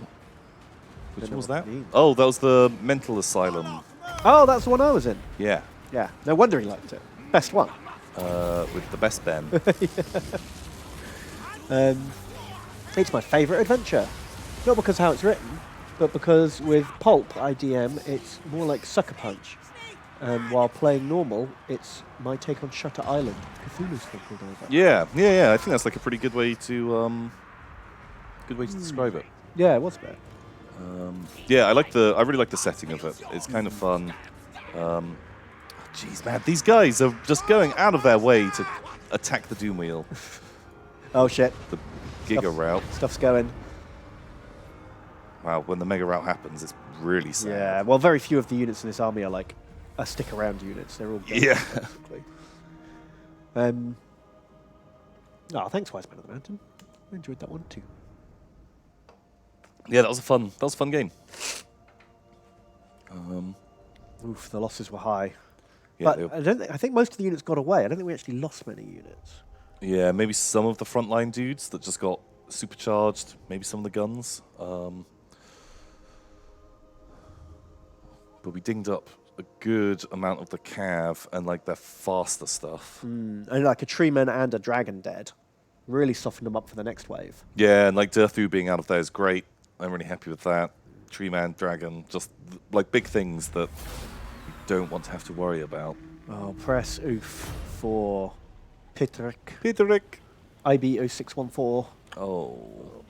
Which Don't one know was what that? it means. Oh, that was the mental asylum. Oh, that's the one I was in. Yeah, Yeah, no wonder he liked it. Best one. with the best Ben. It's my favourite adventure. Not because how it's written, but because with Pulp IDM, it's more like Sucker Punch. While playing normal, it's my take on Shutter Island. Cthulhu's sprinkled over. Yeah. I think that's like a pretty good way to describe it. Yeah, it was a bit. Yeah, I really like the setting of it. It's kind of fun. Jeez, man, these guys are just going out of their way to attack the Doom Wheel, Oh shit, the Giga Route. stuff's going. Wow, when the Mega Route happens, it's really sad. Yeah, well, very few of the units in this army are like stick around units. They're all guns, Yeah. basically. Oh, thanks, Wise Man of the Mountain. I enjoyed that one too. Yeah, that was a fun game. Oof, the losses were high. Yeah, But I think most of the units got away. I don't think we actually lost many units. yeah, maybe some of the frontline dudes that just got supercharged. Maybe some of the guns. But we dinged up a good amount of the cav and like their faster stuff. And like a Treeman and a Dragon dead. Really softened them up for the next wave. Yeah, and like Dirthu being out of there is great. I'm really happy with that. Tree Man, Dragon, just like big things that you don't want to have to worry about. Oh, press oof for Pitrick, Peterick. IB0614, Oh,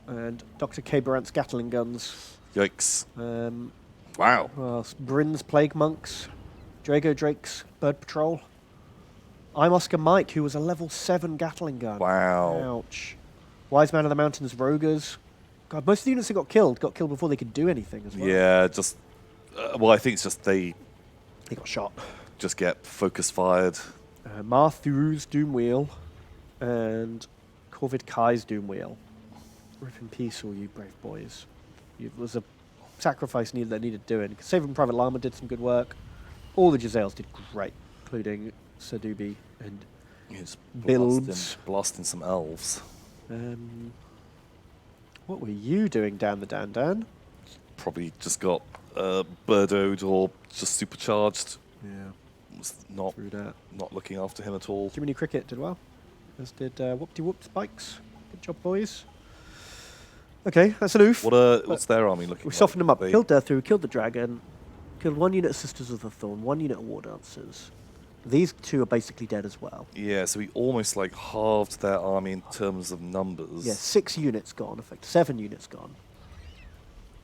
and Dr. K. Barant's Gatling guns. yikes. Well, Wow. Bryn's Plague Monks, Drago Drake's Bird Patrol. I'm Oscar Mike, who was a level 7 Gatling gun. Wow. Ouch. Wise Man of the Mountains Rogers. God, most of the units that got killed before they could do anything as well. Yeah, just. Well, I think it's just they They got shot. just get focus fired. Marthu's Doom Wheel and Corvid Kai's Doom Wheel. Rip in peace, all you brave boys. It was a sacrifice that needed doing. Saving Private Llama did some good work. All the Giselles did great, including Sadubi and Just Builds. blasting some elves. what were you doing down the Dan? Probably just got birdoed or just supercharged. Yeah, Was not through that. not looking after him at all. Jiminy Cricket did well, as did Whoop-de-Whoop Spikes. Good job, boys. Okay, that's an oof. What's their army looking We like? softened them up. They- Killed Deathrough, killed the Dragon, killed one unit of Sisters of the Thorn, one unit of War Dancers. These two are basically dead as well. Yeah, so we almost like halved their army in terms of numbers. Yeah, 6 units gone, in fact, 7 units gone.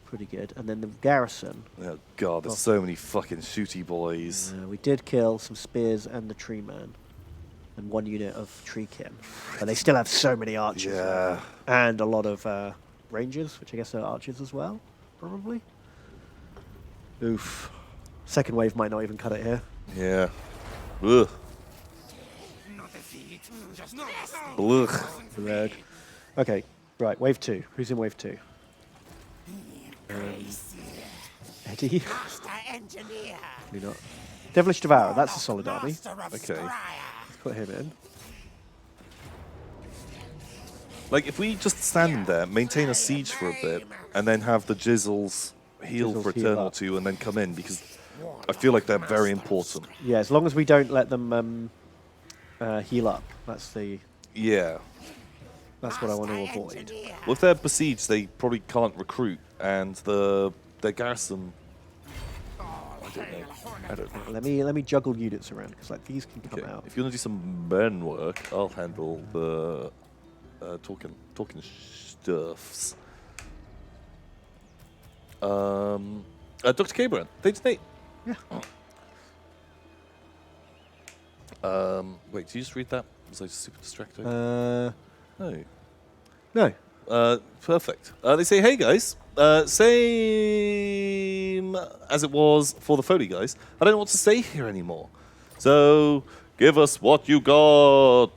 Pretty good. And then the garrison. Oh, God, there's so many fucking shooty boys. We did kill some spears and the tree man. And 1 unit of treekin. But they still have so many archers. Yeah. And a lot of rangers, which I guess are archers as well, probably. Oof. Second wave might not even cut it here. Yeah. Ugh. Ugh. Blurg. Okay, right, wave 2. Who's in wave 2? Eddie? Probably not. Devilish Devourer, that's a solid army. Okay. Let's put him in. Like, if we just stand there, maintain a siege for a bit, and then have the Jizzles heal Jizzles for a heal turn or up. two and then come in, because I feel like they're very important. Yeah, as long as we don't let them heal up. That's Yeah. what I want to avoid. Well, if they're besieged, they probably can't recruit, and their garrison. I don't know. Let me juggle units around because like these can come Okay. out. If you want to do some burn work, I'll handle the talking stuffs. Dr. Cabran, thanks, Nate. Yeah. Wait, did you just read that? Was I super distracted? No. No. No. Perfect. They say, hey guys, same as it was for the Foley guys. I don't know what to say here anymore. So give us what you got.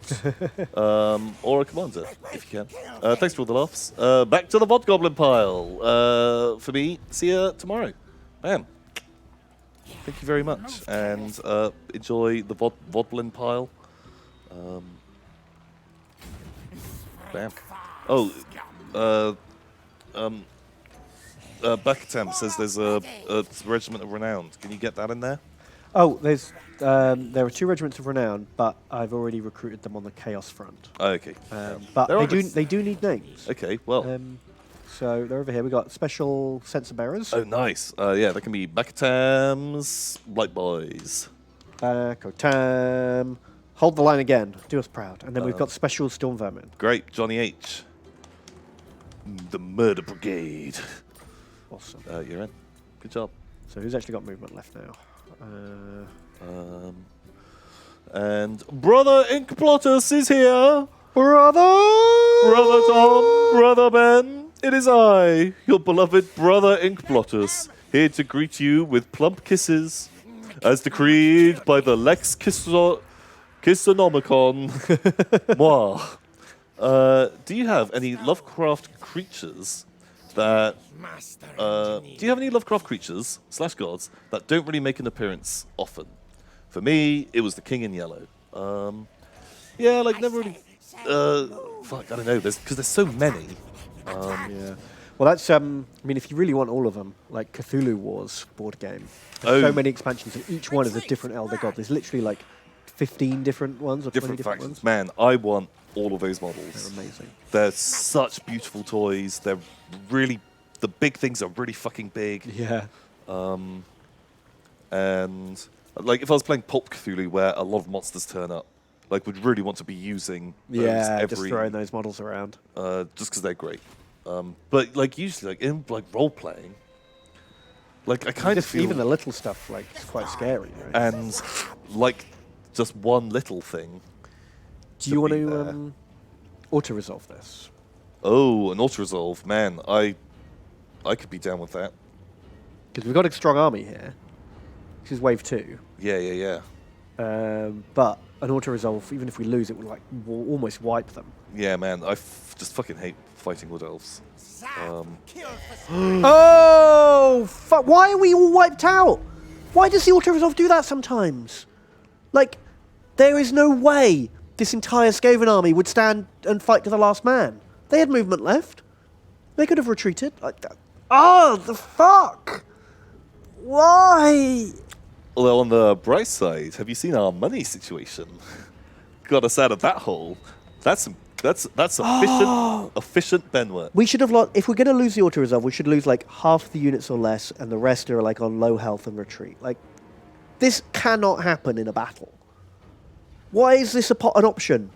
Or a commander, if you can. Thanks for all the laughs. Back to the VOD Goblin pile. For me, see you tomorrow. Bam. Thank you very much. And enjoy the Vodblin pile. Bam. Oh, Bakatam says there's a regiment of renown. Can you get that in there? Oh, there are 2 regiments of renown, but I've already recruited them on the chaos front. Oh, okay. But They're they do need names. Okay, well. So they're over here. We got special sensor bearers. Oh, nice. Yeah, that can be Bakatams, Light Boys. Bakotam. Hold the line again. Do us proud. And then we've got special storm vermin. Great, Johnny H. The Murder Brigade. Awesome. You're in. Good job. So who's actually got movement left now? And Brother Ink Plottus is here. Brother! Brother Tom, Brother Ben, it is I, your beloved Brother Ink Plottus, here to greet you with plump kisses, as decreed by the Lex Kissonomicon. Moi. Do you have any Lovecraft creatures that... do you have any Lovecraft creatures, / gods, that don't really make an appearance often? For me, it was the King in Yellow. Yeah, like never really... fuck, I don't know, because there's so many. Yeah. Well, that's, I mean, if you really want all of them, like Cthulhu Wars board game. There's so many expansions, and each one is a different Elder God. There's literally like 15 different ones or 20 different factions. ones. Man, I want all of those models. They're amazing. They're such beautiful toys. They're really... The big things are really fucking big. Yeah. And like if I was playing Pulp Cthulhu where a lot of monsters turn up, like would really want to be using those just throwing those models around. Just because they're great. But like usually like in like role playing, like I kind of feel even the little stuff like it's quite scary. Right? and like just one little thing. Do you want to auto resolve this? Oh, an auto resolve, man! I could be down with that. Because we've got a strong army here. This is wave 2. Yeah. But an auto resolve, even if we lose, it would like almost wipe them. Yeah, man. I just fucking hate fighting wood elves. Oh, fuck. Why are we all wiped out? Why does the auto resolve do that sometimes? Like, there is no way this entire Skaven army would stand and fight to the last man. They had movement left. They could have retreated like that. Oh, the fuck! Why? Although on the bright side, have you seen our money situation? Got us out of that hole. That's efficient Benworth. We should have lost. If we're going to lose the auto resolve, we should lose like half the units or less, and the rest are like on low health and retreat. Like, this cannot happen in a battle. Why is this an option?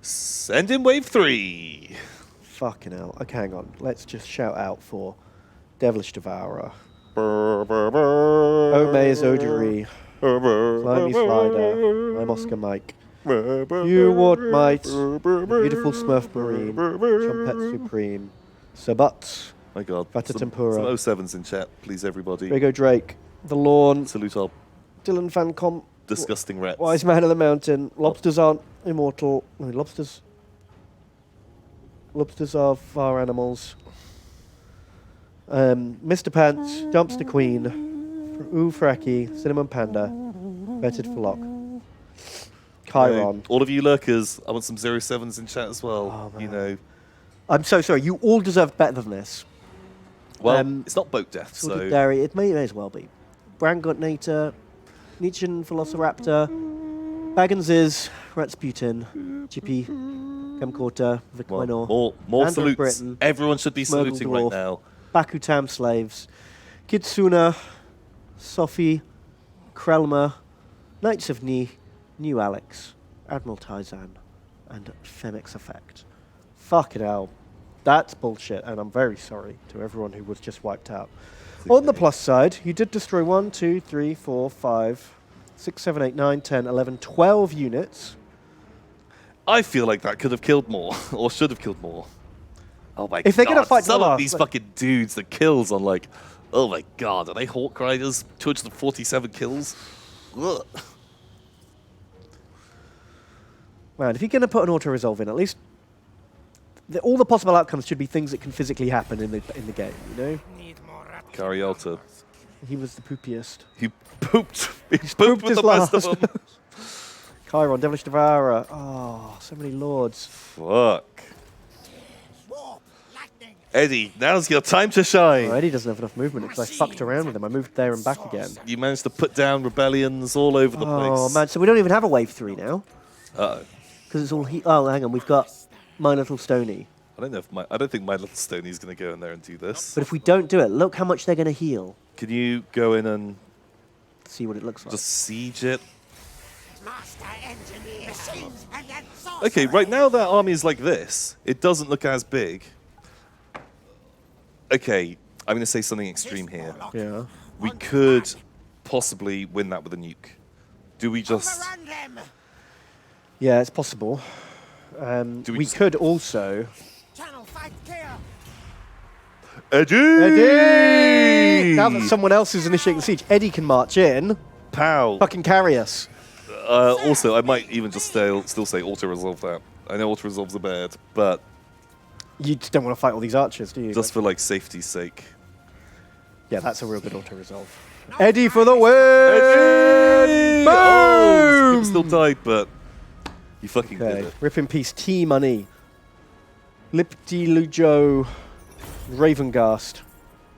Send in wave 3. Fucking hell. Okay, hang on. Let's just shout out for Devilish Devourer. Omaze Odery. Slimy Slider. I'm Oscar Mike. You want might. Beautiful Smurf Marine. Trumpet Supreme. Sabat. My God. Vata Some Tempura. 07s in chat, please, everybody. Drago Drake. The Lawn. Salute our Dylan Fancom. disgusting rats. Wise Man of the Mountain. Lobsters aren't immortal. I mean, lobsters are far animals. Mr. Pants, Dumpster Queen, Ooh Fracky, Cinnamon Panda, Vetted Flock, Chiron. All of you lurkers, I want some 07s in chat as well. Oh, you man. know. I'm so sorry. You all deserve better than this. Well, it's not boat death, Sort of so. Dairy. It may as well be. Brangotnator, Nietzschean Velociraptor, Baggins is Ratsputin, Chippy, Camcorta, Vicminor, More Andrew salutes. Britain, Everyone should be Smurgle saluting Dwarf, right now. Bakutam Slaves, Kitsuna, Sophie, Krelma, Knights of Ni, New Alex, Admiral Taizan, and Femix Effect. Fucking hell. That's bullshit, and I'm very sorry to everyone who was just wiped out. On the plus side, you did destroy 1, 2, 3, 4, 5, 6, 7, 8, 9, 10, 11, 12 units I feel like that could have killed more, or should have killed more. Oh my god. If they're gonna fight to some the of last, these like- fucking dudes, the kills on like, oh my god, are they Hawk Riders? 247 kills? Ugh. Man, if you're going to put an auto-resolve in, at least all the possible outcomes should be things that can physically happen in the game, you know? Cariota. He was the poopiest. He pooped. He pooped pooped with his the best of last. them. Chiron, Devilish Devourer. Oh, so many lords. Fuck. Eddie, now's your time to shine. Oh, Eddie doesn't have enough movement because I fucked around with him. I moved there and back again. You managed to put down rebellions all over the place. Oh, man, so we don't even have a wave 3 now. Uh-oh. Because it's all oh, hang on, we've got My Little Stony. I don't know if I don't think my little Stoney's going to go in there and do this. But if we don't do it, look how much they're going to heal. Can you go in and See what it looks like. just siege it? Okay, right now their army is like this. It doesn't look as big. Okay, I'm going to say something extreme here. Yeah. We could possibly win that with a nuke. Do we just... Yeah, it's possible. Do we We just- could also... Eddie! Eddie! Now that someone else is initiating the siege, Eddie can march in, Pow! fucking carry us. Also, I might even just still say auto-resolve that. I know auto-resolves are bad, but You just don't want to fight all these archers, do you? just for like safety's sake. Yeah, that's a real good auto-resolve. Eddie for the win! Eddie! Oh, Boom! he still died, but you fucking did Okay, it. rip in peace, T-Money. Lipti Lujo, Ravengast,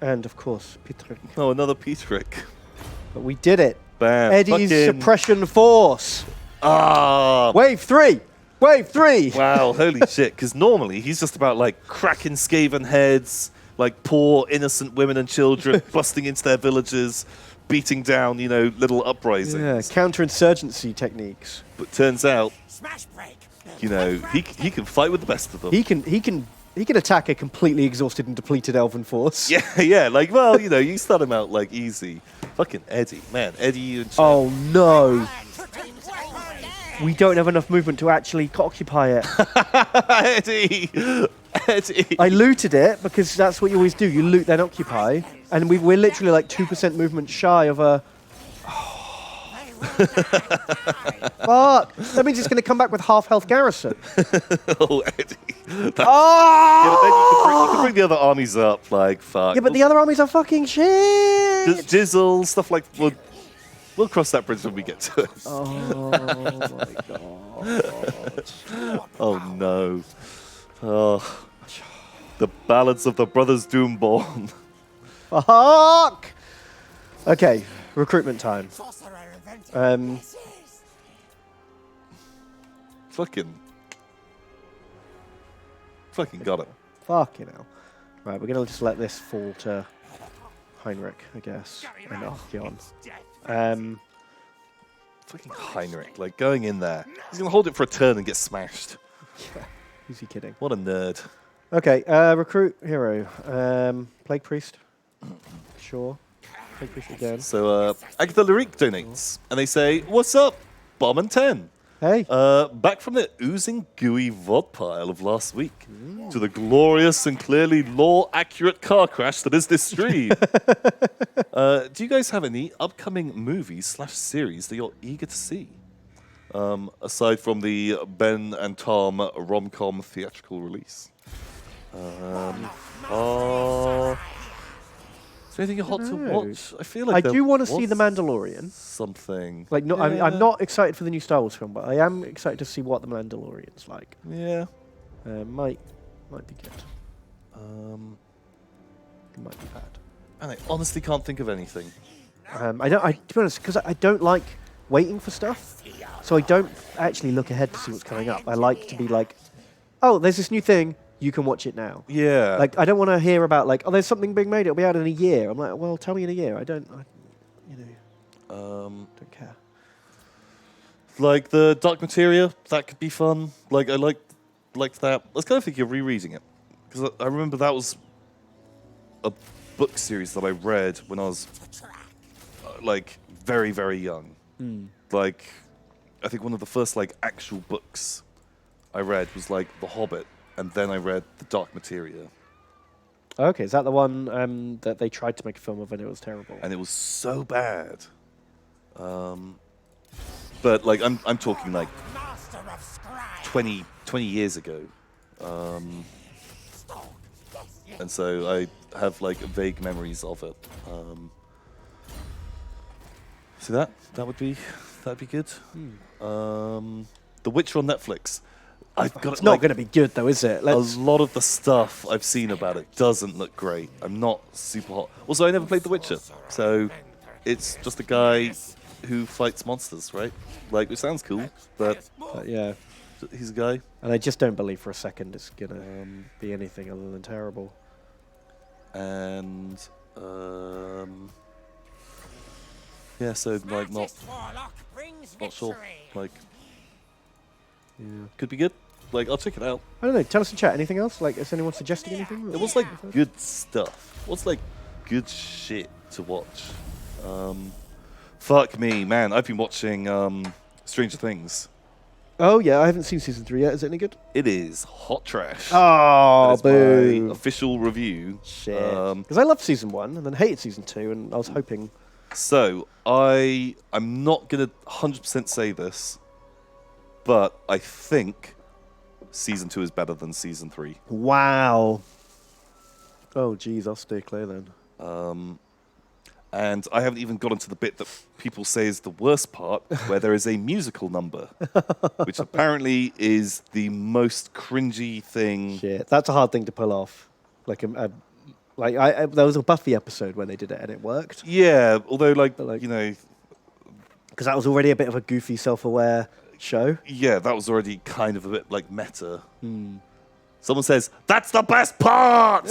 and of course, Pitrick. Oh, another Petrick. But we did it. Bam. Eddie's Fucking- suppression force. Ah! Wave 3! Wave 3! Wow, holy shit. Because normally he's just about like cracking Skaven heads, like poor innocent women and children busting into their villages, beating down, you know, little uprisings. Yeah, counterinsurgency techniques. But turns out, you know, he can fight with the best of them. He can attack a completely exhausted and depleted elven force. Yeah, yeah, like, well, you know, you start him out like easy. Fucking Eddie, man, Eddie and Oh no! We don't have enough movement to actually occupy it. Eddie, Eddie. I looted it because that's what you always do. You loot then occupy, and we're literally like 2% movement shy of a. Fuck! That means it's going to come back with half health garrison. Oh, Eddie. Oh! Yeah, but then you can bring the other armies up, like, fuck. Yeah, but the other armies are fucking shit. Jizzle, stuff like, we'll cross that bridge when we get to it. Oh my god! Oh no. Oh. The ballads of the brothers Doomborn. Fuck! Okay, recruitment time. Fucking got it. Fucking hell. Right, we're gonna just let this fall to Heinrich, I guess, and Archeon. Fucking Heinrich, like going in there. He's gonna hold it for a turn and get smashed. Yeah, who's he kidding? What a nerd. Okay, recruit hero. Plague Priest. Sure. Plague Priest again. So, Agatha Lyrique donates, and they say, "What's up, Bomb and 10? Hey. Back from the oozing, gooey VOD pile of last week to the glorious and clearly lore-accurate car crash that is this stream. Do you guys have any upcoming movies/series that you're eager to see? Aside from the Ben and Tom rom-com theatrical release. Is there anything hot to know. watch? I feel like I do want to see was The Mandalorian. something. Like, no, I'm not excited for the new Star Wars film, but I am excited to see what The Mandalorian's like. Yeah. Might be good. It might be bad. And I honestly can't think of anything. To be honest, because I don't like waiting for stuff, so I don't actually look ahead to see what's coming up. I like to be like, oh, there's this new thing, you can watch it now. Yeah. Like, I don't want to hear about like, oh, there's something being made, it'll be out in a year. I'm like, well, tell me in a year. I don't care. Like the Dark Materia, that could be fun. Like I liked that. I was kind of thinking of rereading it because I remember that was a book series that I read when I was like very, very young. Like I think one of the first like actual books I read was like The Hobbit, and then I read The Dark Materia, Okay, is that the one that they tried to make a film of and it was terrible? and it was so bad. But like I'm talking like 20 years ago, and so I have like vague memories of it. So that would be good. The Witcher on Netflix. I've got It's not going to be good though, is it? a lot of the stuff I've seen about it doesn't look great. I'm not super hot. Also, I never played The Witcher, so it's just a guy who fights monsters, right? Like, it sounds cool, but Yeah. he's a guy. And I just don't believe for a second it's going to be anything other than terrible. And yeah, so like not sure. Like, could be good. Like, I'll check it out. I don't know. Tell us in chat. Anything else? Like, is anyone suggesting anything? It was like good stuff. What's like good shit to watch? Fuck me, man. I've been watching Stranger Things. Oh, yeah. I haven't seen season 3 yet. Is it any good? It is hot trash. Oh, That is boo. my official review. Shit. Because I loved season 1 and then hated season 2, and I was hoping. So I'm not gonna 100% say this, but I think season 2 is better than season 3. Wow. Oh, geez. I'll stay clear then. And I haven't even gotten to the bit that people say is the worst part, where there is a musical number, which apparently is the most cringy thing. Shit. That's a hard thing to pull off. Like, there was a Buffy episode where they did it and it worked. Yeah, although like But, like- you know, Because that was already a bit of a goofy, self-aware show. yeah, that was already kind of a bit like meta. Someone says, "That's the best part!"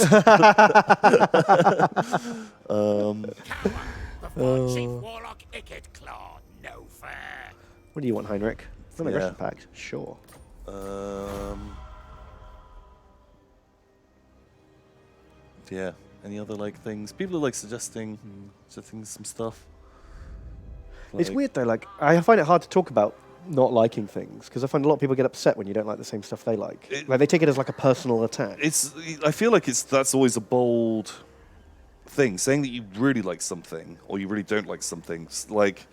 Before Chief Warlock Icked Claw, no fair. What do you want, Heinrich? An Yeah. aggression pact? Sure. Yeah. Any other like things? People are like suggesting some stuff. It's Like- weird though. Like, I find it hard to talk about not liking things because I find a lot of people get upset when you don't like the same stuff they like. Like they take it as like a personal attack. I feel like that's always a bold thing. Saying that you really like something or you really don't like something, like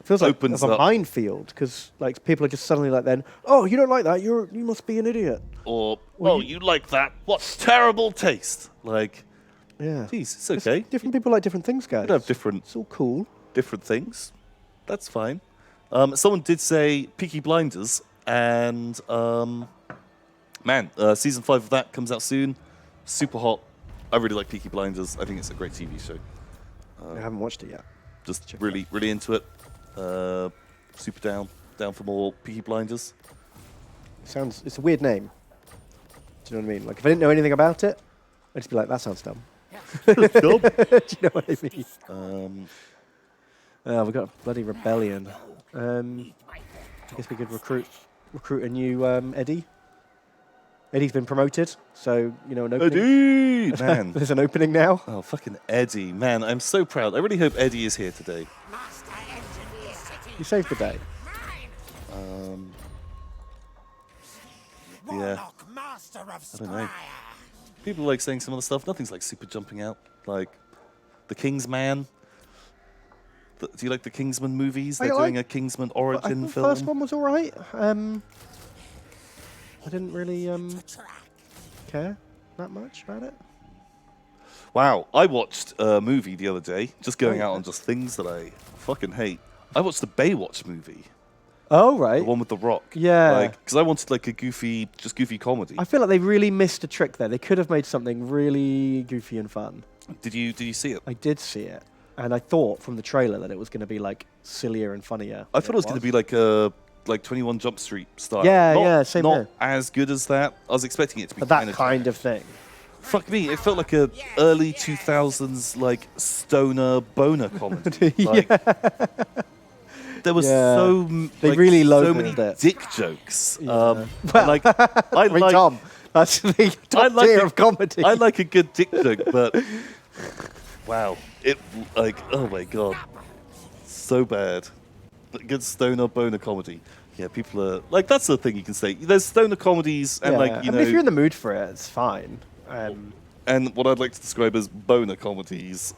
It feels like opens of a up- minefield because like people are just suddenly like, then, oh, you don't like that? You must be an idiot. or Well, oh, you like that? What terrible taste! Like, Yeah. geez, it's okay. Different people like different things, guys. You can have different It's all cool. things. That's fine. Someone did say Peaky Blinders, and man, season 5 of that comes out soon. Super hot. I really like Peaky Blinders. I think it's a great TV show. I haven't watched it yet. Just really into it. Super down for more Peaky Blinders. It's a weird name. Do you know what I mean? Like if I didn't know anything about it, I'd just be like, that sounds dumb. Do you know what I mean? We've got a bloody rebellion. I guess we could recruit a new Eddie. Eddie's been promoted, so you know an opening. Eddie, man. There's an opening now. Oh, fucking Eddie, man. I'm so proud. I really hope Eddie is here today. Master Engineer City. You saved the day. Mine. Yeah. Warlock Master of I don't know. Scryer. People like saying some other stuff. Nothing's like super jumping out. Like the Kingsman. Do you like the Kingsman movies? They're doing a Kingsman I origin thought the film. first one was all right. I didn't really care that much about it. Wow, I watched a movie the other day, just going Oh, out on just things that I fucking hate. I watched the Baywatch movie, Oh right. the one with The Rock. Yeah. Like, because I wanted like a goofy comedy. I feel like they really missed a trick there. They could have made something really goofy and fun. Did you see it? I did see it, and I thought from the trailer that it was going to be like sillier and funnier. I thought it was going to be like a 21 Jump Street style. Yeah, Not- yeah, same Not here. as good as that. I was expecting it to be But that kind of thing. Fuck me, it felt like a early 2000s like stoner boner comedy. Like, there was Yeah. they really so loaded many it. dick jokes. Well, Like I I mean, like Tom, that's the top like tier it- of comedy. I like a good dick joke, but wow, it like oh my god, so bad. Good stoner boner comedy. Yeah, people are like, that's the thing you can say. There's stoner comedies and like, you know, if you're in the mood for it, it's fine. and what I'd like to describe as boner comedies.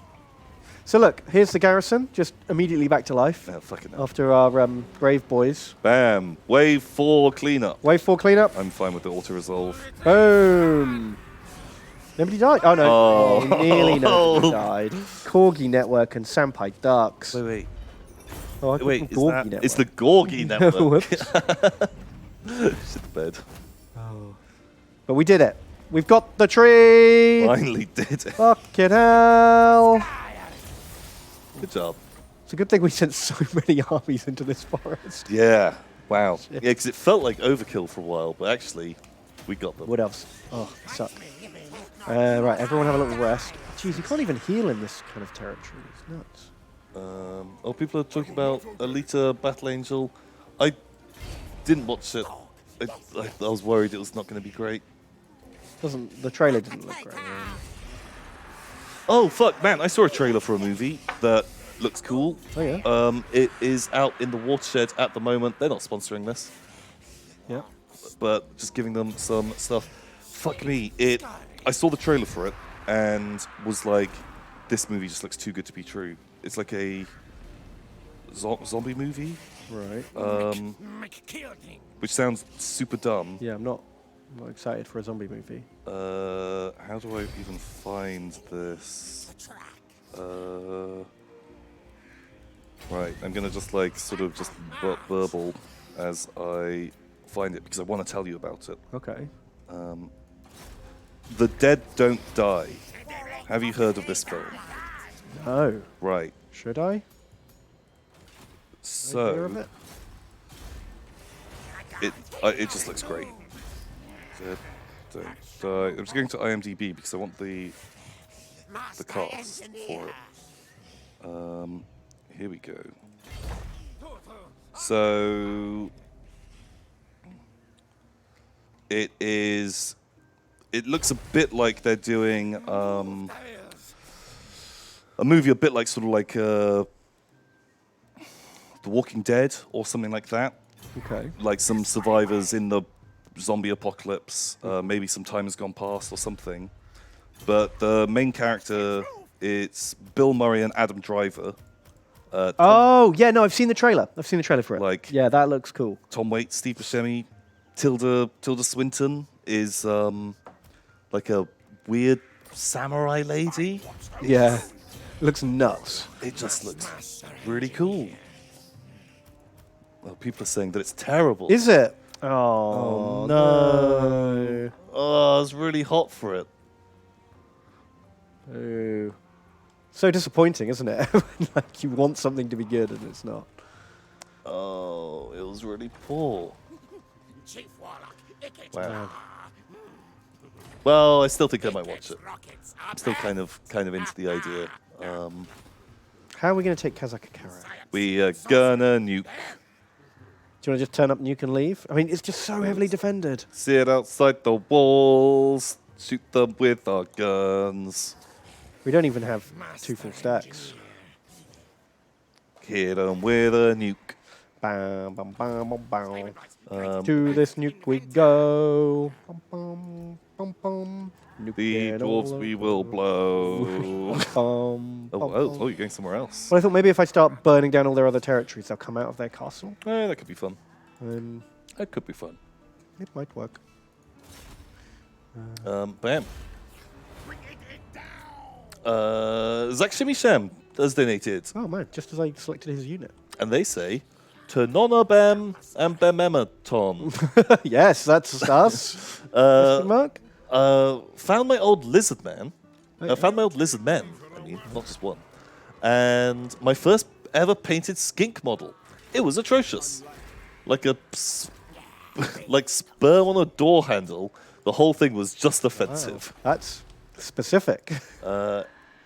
So look, here's the garrison, just immediately back to life Yeah, fucking hell. after our brave boys. Bam. Wave 4 cleanup. Wave 4 cleanup. I'm fine with the auto resolve. Boom. Nobody died. Oh no, Oh. nearly nobody died. Corgi Network and Sampai Ducks. Wait. Oh, I got Wait, the is Gorgie that? Network. It's the Gorgie network. Whoops. Shit the bed. But we did it. We've got the tree. Finally did it. Fucking hell. Good job. It's a good thing we sent so many armies into this forest. Yeah. Wow. Shit. Yeah, because it felt like overkill for a while, but actually, we got them. What else? Oh, suck. Right, everyone have a little rest. Jeez, you can't even heal in this kind of territory. It's nuts. People are talking about Alita Battle Angel. I didn't watch it. I was worried it was not going to be great. The trailer didn't look great. Oh, fuck, man. I saw a trailer for a movie that looks cool. Oh, yeah? It is out in the watershed at the moment. They're not sponsoring this, Yeah. but just giving them some stuff. Fuck me. I saw the trailer for it and was like, this movie just looks too good to be true. It's like a zombie movie, Right. which sounds super dumb. Yeah, I'm not excited for a zombie movie. How do I even find this? Right, I'm gonna just like sort of just burble as I find it because I want to tell you about it. Okay. The Dead Don't Die. Have you heard of this film? No. Right. Should I? Hear So of it? it just looks great. Dead Don't Die. I'm just going to IMDb because I want the cast for it. Here we go. So it is. It looks a bit like they're doing a movie, a bit like sort of like The Walking Dead or something like that. Okay. Like some survivors in the zombie apocalypse. Maybe some time has gone past or something. But the main character, it's Bill Murray and Adam Driver. Oh, yeah, no, I've seen the trailer. I've seen the trailer for it. Like- yeah, that looks cool. Tom Waits, Steve Buscemi, Tilda Swinton is like a weird samurai lady. Yeah. Looks nuts. It just looks really cool. Well, people are saying that it's terrible. Is it? Oh, no. Oh, I was really hot for it. Oh. So disappointing, isn't it? Like you want something to be good and it's not. Oh, it was really poor. Chief Warlock, Wow. Well, I still think I might watch it. I'm still kind of into the idea. How are we going to take Kazakakara? We are gonna nuke. Do you want to just turn up, nuke, and leave? I mean, it's just so heavily defended. Sit outside the walls. Shoot them with our guns. We don't even have 2 full stacks. Hit them with a nuke. Bam, bam, bam, bam, bam. To this nuke we go. Bum, bum, bum, bum. Nuke The it all dwarves we will blow. Bum, bum, Oh, bum. you're going somewhere else. Well, I thought maybe if I start burning down all their other territories, they'll come out of their castle. That could be fun. And That could be fun. it might work. Bam. Zach Shimmy has donated. Oh man, just as I selected his unit. And they say, Turnona Bam and Bemematon. Yes, that's us. Question mark? Found my old lizard man. Found my old lizard men. I mean, not just one. And my first ever painted skink model. It was atrocious. Like like sperm on a door handle. The whole thing was just offensive. That's specific.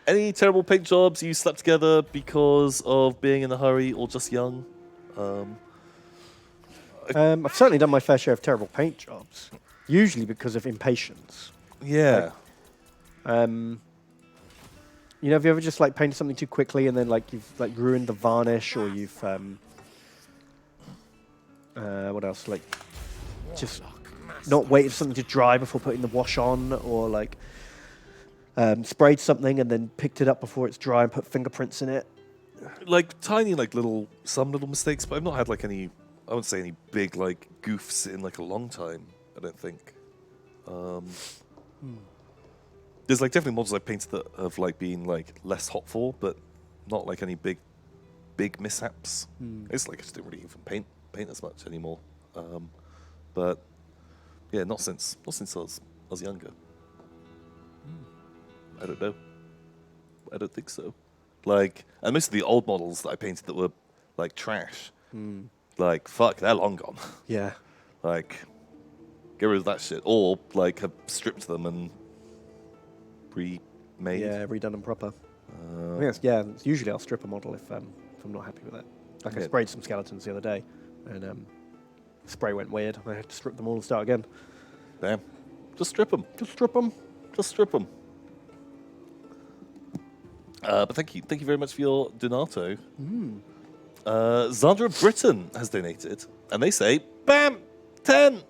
Any terrible paint jobs you slapped together because of being in a hurry or just young? I've certainly done my fair share of terrible paint jobs, usually because of impatience. Yeah. You know, have you ever just like painted something too quickly and then like you've like ruined the varnish or you've What else? Like, just not waiting for something to dry before putting the wash on, or like sprayed something and then picked it up before it's dry and put fingerprints in it. Like tiny, like some little mistakes, but I've not had like any. I wouldn't say any big like goofs in like a long time. I don't think. There's like definitely models I painted that have like been like less hot for, but not like any big mishaps. It's like I just don't really even paint as much anymore. But yeah, not since I was younger. I don't know. I don't think so. Like, and most of the old models that I painted that were like trash, like fuck, they're long gone. Yeah. Like, get rid of that shit, or like have stripped them and remade. Yeah, redone them proper. Usually I'll strip a model if I'm not happy with it. Like I Yeah. sprayed some skeletons the other day, and spray went weird. I had to strip them all and start again. Damn. Just strip them. Just strip them. Just strip them. But thank you very much for your donato. Zandra Britain has donated, and they say, "Bam, 10.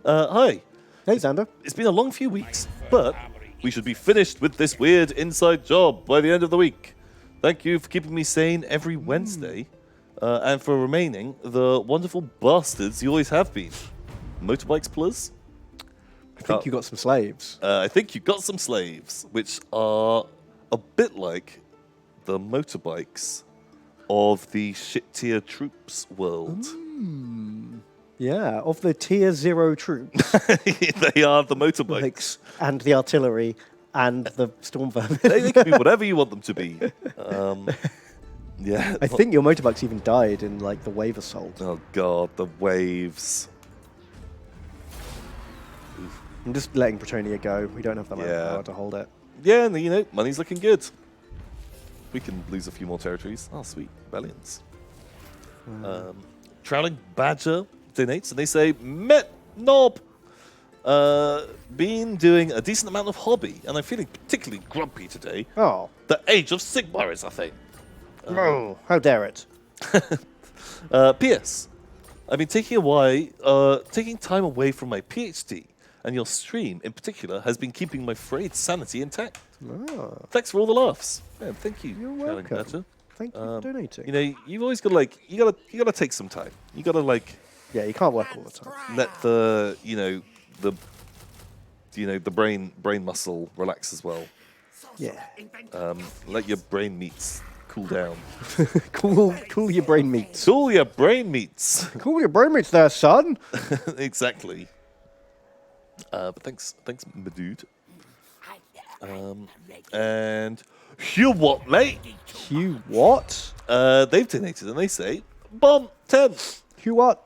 Hi. Hey, Xander. It's been a long few weeks, but we should be finished with this weird inside job by the end of the week. Thank you for keeping me sane every Wednesday, and for remaining the wonderful bastards you always have been. Motorbikes Plus? I think you got some slaves. I think you got some slaves, which are a bit like the motorbikes of the shit tier troops world. Yeah, of the tier 0 troops. They are the motorbikes. Like, and the artillery and the storm vermin. They can be whatever you want them to be. Yeah. I think your motorbikes even died in like the wave assault. Oh god, the waves. I'm just letting Bretonia go. We don't have the manpower to hold it. Yeah, and you know, money's looking good. We can lose a few more territories. Oh, sweet. Rebellions. Troweling Badger donates, and they say, Met Knob! Been doing a decent amount of hobby, and I'm feeling particularly grumpy today. Oh. The age of Sigmar is a thing. Oh, how dare it. P.S. I've been taking time away from my PhD, and your stream in particular has been keeping my frayed sanity intact. Oh, Thanks for all the laughs. Yeah, thank you. you're Troweling welcome. Badger. Thank you for donating. You know, you've always got to like, you gotta take some time. You gotta like Yeah, you can't work all the time. let the the brain muscle relax as well. Yeah. Let your brain meats cool down. Cool your brain meats. Cool your brain meats. Cool your brain meats there, son. Exactly. But thanks, my dude. And Hugh, what, mate? Hugh what? They've donated and they say, Bomb 10. Hugh what?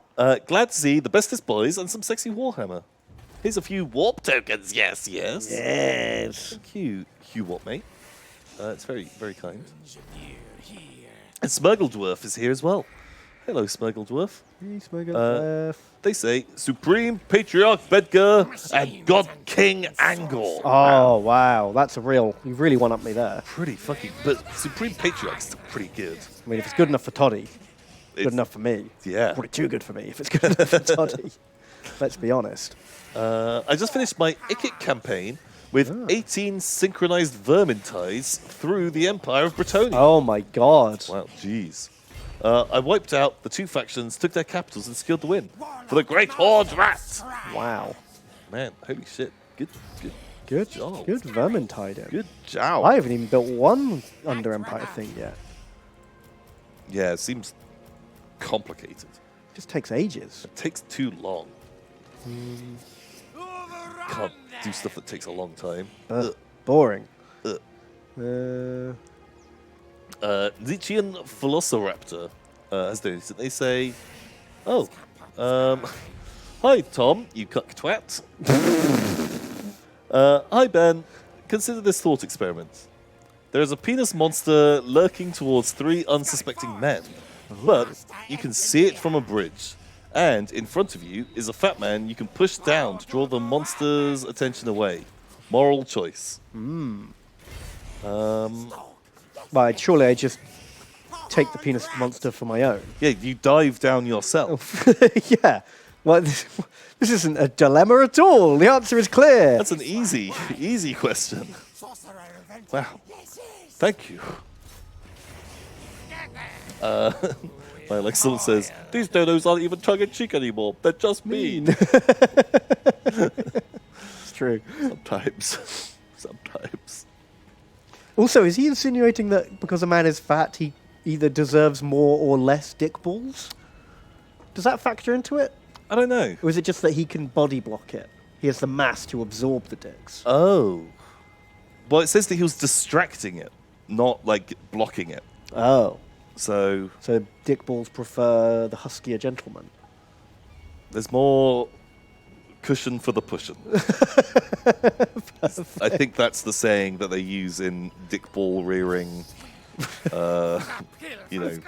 Glad to see the bestest boys and some sexy Warhammer. Here's a few warp tokens. Yes. Yes. Thank you, Hugh, what, mate? It's very, very kind. And Smurgledwarf is here as well. Hello, Smurgledwarf. Hey, Smuggle. They say Supreme Patriarch Bedgar and God King Angor. Oh, wow. That's a real... You've really one-upped me there. Pretty fucking... But Supreme Patriarch's still pretty good. I mean, if it's good enough for Toddy, good It's- enough for me. Yeah. Probably too good for me if it's good enough for Toddy. Let's be honest. I just finished my Ikit campaign with 18 synchronized Vermintides through the Empire of Bretonia. Oh, my God. Wow, jeez. I wiped out the two factions, took their capitals, and secured the win. For the Great Horde Rat! Wow. Man, holy shit. Good Good job. Good Vermintide in. Good job. I haven't even built one Under Empire thing yet. Yeah, it seems complicated. It just takes ages. It takes too long. Can't do stuff that takes a long time. Boring. Ugh. Uh, Nietzschean Velociraptor has donated. They say, hi Tom, you cuck twat. Hi Ben, consider this thought experiment. There is a penis monster lurking towards 3 unsuspecting men, but you can see it from a bridge. And in front of you is a fat man you can push down to draw the monster's attention away. Moral choice. Right, surely I just take the penis monster for my own. Yeah, you dive down yourself. Yeah. Well, this isn't a dilemma at all. The answer is clear. That's an easy question. Sorcerer event. Wow. Yes, yes. Thank you. My like someone says, these dodos aren't even tongue-in-cheek anymore. They're just mean. It's true. Sometimes. Sometimes. Also, is he insinuating that because a man is fat, he either deserves more or less dick balls? Does that factor into it? I don't know. Or is it just that he can body block it? He has the mass to absorb the dicks. Oh. Well, it says that he was distracting it, not like blocking it. Oh. So So dick balls prefer the huskier gentleman. there's more cushion for the pushin'. I think that's the saying that they use in dick ball rearing, you know,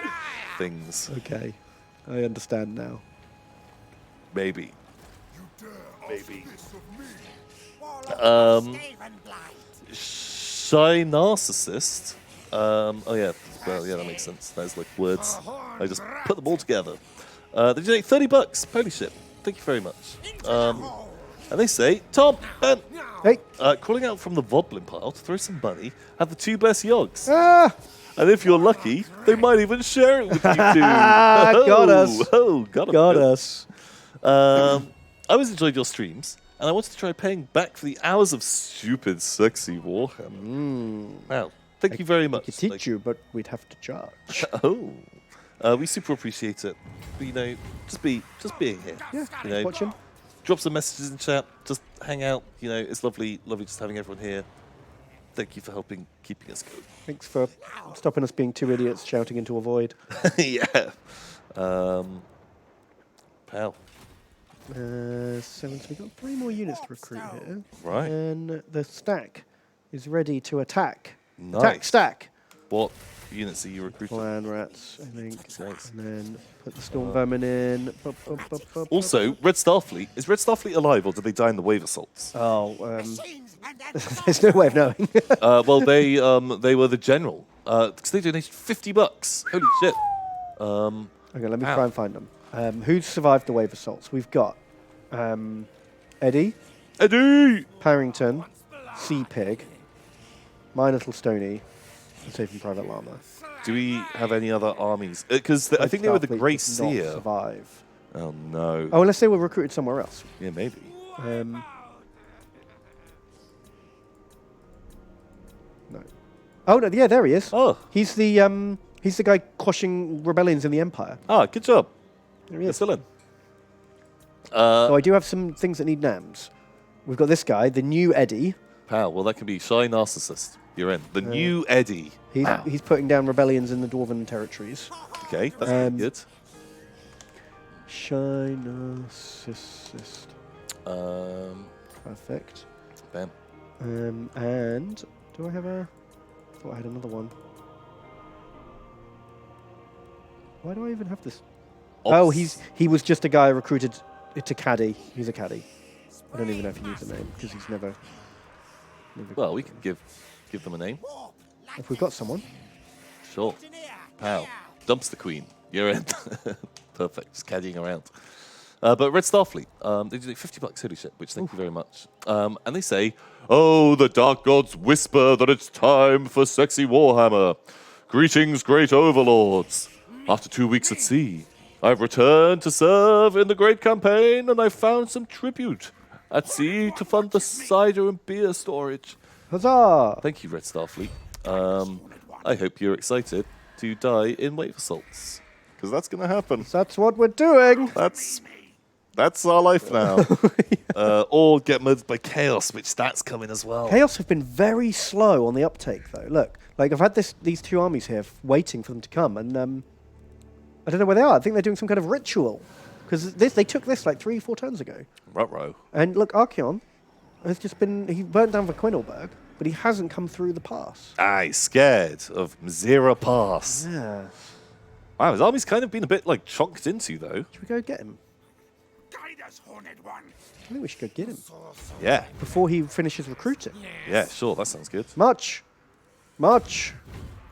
things. Okay. I understand now. Maybe. Maybe. Shy narcissist. Oh yeah. Well, yeah, that makes sense. That's like words. I just put them all together. They donate $30. Holy shit. Thank you very much. And they say, Tom, Ben, Hey! crawling out from the voblin pile to throw some money have the 2 best yogs. Ah! And if you're lucky, they might even share it with you too. Got us. Oh, got us. I always enjoyed your streams, and I wanted to try paying back for the hours of stupid, sexy Warhammer. Wow, thank you very much. I could teach you, but we'd have to charge. Oh, we super appreciate it. But, you know, just being here. Yeah, You know, watching. drop some messages in chat. Just hang out. You know, it's lovely just having everyone here. Thank you for keeping us going. Thanks for stopping us being 2 idiots shouting into a void. Yeah. Pal. So we've got 3 more units to recruit here. Right. And the stack is ready to attack. Nice. Attack stack. What units are you recruiting? Clan rats, I think. Nice. And then put the storm vermin in. Also, Red Starfleet. Is Red Starfleet alive, or did they die in the wave assaults? Oh, there's no way of knowing. Well, they were the general. Because they donated $50. Holy shit. Okay, let me Ow. try and find them. Who's survived the wave assaults? We've got Eddie, Parrington, Sea Pig, My Little Stony, and Saving Private Llama. Do we have any other armies? Because I think they were the Starfleet Grey did not Seer. survive. Oh no. Oh, unless they were recruited somewhere else. Yeah, maybe. No. Oh no, yeah, there he is. Oh. He's the guy quashing rebellions in the Empire. Ah, good job. There he You're is. still in. So I do have some things that need names. We've got this guy, the new Eddie. Pal, well, that can be Shy Narcissist. You're in. The new Eddie. He's putting down rebellions in the Dwarven territories. Okay, that's pretty good. Shy Narcissist. Perfect. Bam. And do I have a? I thought I had another one. Why do I even have this? Oh, he was just a guy recruited to caddy. He's a caddy. I don't even know if he needs a name because he's never. Well, we can give them a name. If we've got someone. Sure. Pal. Dumpster Queen. You're in. Perfect. Just caddying around. But Red Starfleet, they do $50, holy shit, which thank you very much. And they say, oh, the dark gods whisper that it's time for sexy Warhammer. Greetings, great overlords. After 2 weeks at sea, I've returned to serve in the great campaign, and I've found some tribute at sea to fund the cider and beer storage. Huzzah! Thank you, Red Starfleet. I hope you're excited to die in wave assaults, because that's going to happen. That's what we're doing. That's our life now. Or get murdered by Chaos, which that's coming as well. Chaos have been very slow on the uptake, though. Look, like I've had these 2 armies here waiting for them to come, and I don't know where they are. I think they're doing some kind of ritual because they took this like 3-4 turns ago. Ruh-roh. And look, Archeon has just he burnt down for Quinelberg, but he hasn't come through the pass. Aye, scared of Mzira Pass. Yeah. Wow, his army's kind of been a bit like chonked into though. Should we go get him? Guide us, Horned One. I think we should go get him Yeah, before he finishes recruiting. yeah, sure, that sounds good. March.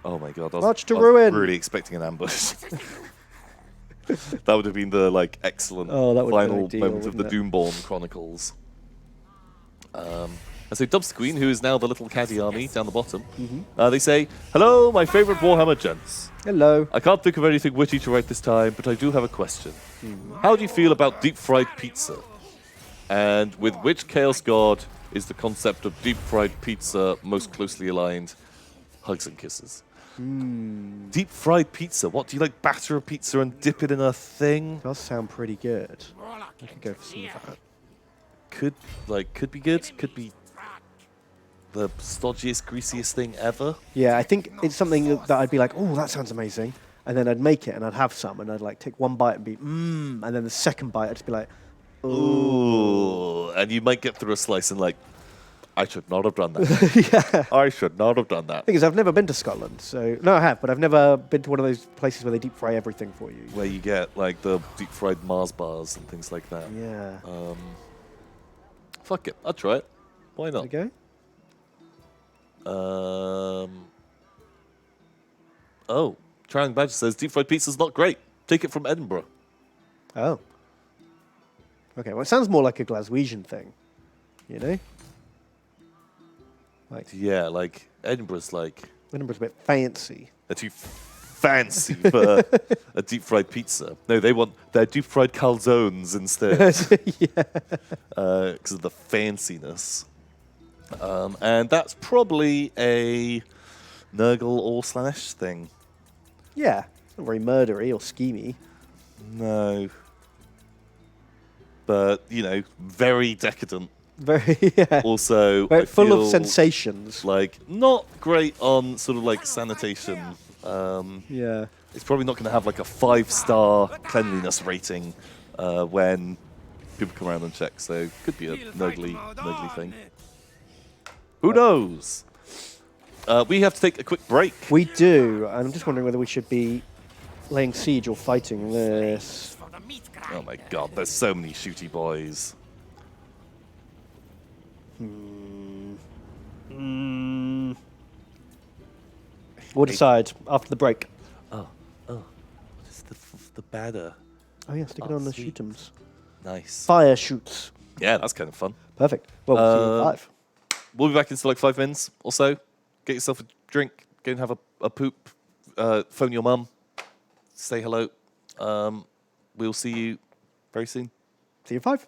Oh my god! March to I was ruin. really expecting an ambush. That would have been the excellent Oh, that would have been final ideal, moment of the wouldn't Doomborn Chronicles. And so Dubs the Queen, who is now the little caddy army down the bottom, they say, "Hello, my favorite Warhammer gents. Hello. I can't think of anything witty to write this time, but I do have a question. How do you feel about deep-fried pizza? And with which Chaos God is the concept of deep-fried pizza most closely aligned? Hugs and kisses." Deep-fried pizza. What, do you like batter a pizza and dip it in a thing? Does sound pretty good. I could go for some of that. Could be good. Could be the stodgiest, greasiest thing ever. Yeah, I think it's something that I'd be like, oh, that sounds amazing. And then I'd make it and I'd have some and I'd like take one bite and be, and then the second bite I'd just be like, Ooh. And you might get through a slice and I should not have done that. yeah. I should not have done that. Thing is, I've never been to Scotland, so no, I have, but I've never been to one of those places where they deep fry everything for you. Where you get the deep-fried Mars bars and things like that. Yeah. Fuck it, I'll try it. Why not? Okay. Oh, Trying Badger says deep-fried pizza's not great. Take it from Edinburgh. Oh. Okay, well, it sounds more like a Glaswegian thing, you know? Yeah, Edinburgh's Edinburgh's a bit fancy. they're too fancy for a deep-fried pizza. No, they want their deep-fried calzones instead. Yeah. Because of the fanciness. And that's probably a Nurgle or Slanesh thing. Yeah. Not very murdery or schemy. No. But, very decadent. Very, yeah. Also, Very I full of feel sensations. not great on sort of sanitation. Yeah. It's probably not going to have a 5-star cleanliness rating when people come around and check. So could be a nurgly thing. Who knows? We have to take a quick break. We do. And I'm just wondering whether we should be laying siege or fighting this. For the meat Oh my god, there's so many shooty boys. We'll decide after the break. Oh, what is the batter? Oh, yeah, stick it Oh, on the sweet. shoot'ems. Nice. Fire shoots. Yeah, that's kind of fun. Perfect. Well, we'll see you in 5. We'll be back in 5 minutes or so. Get yourself a drink. Go and have a poop. Phone your mum. Say hello. We'll see you very soon. See you in 5.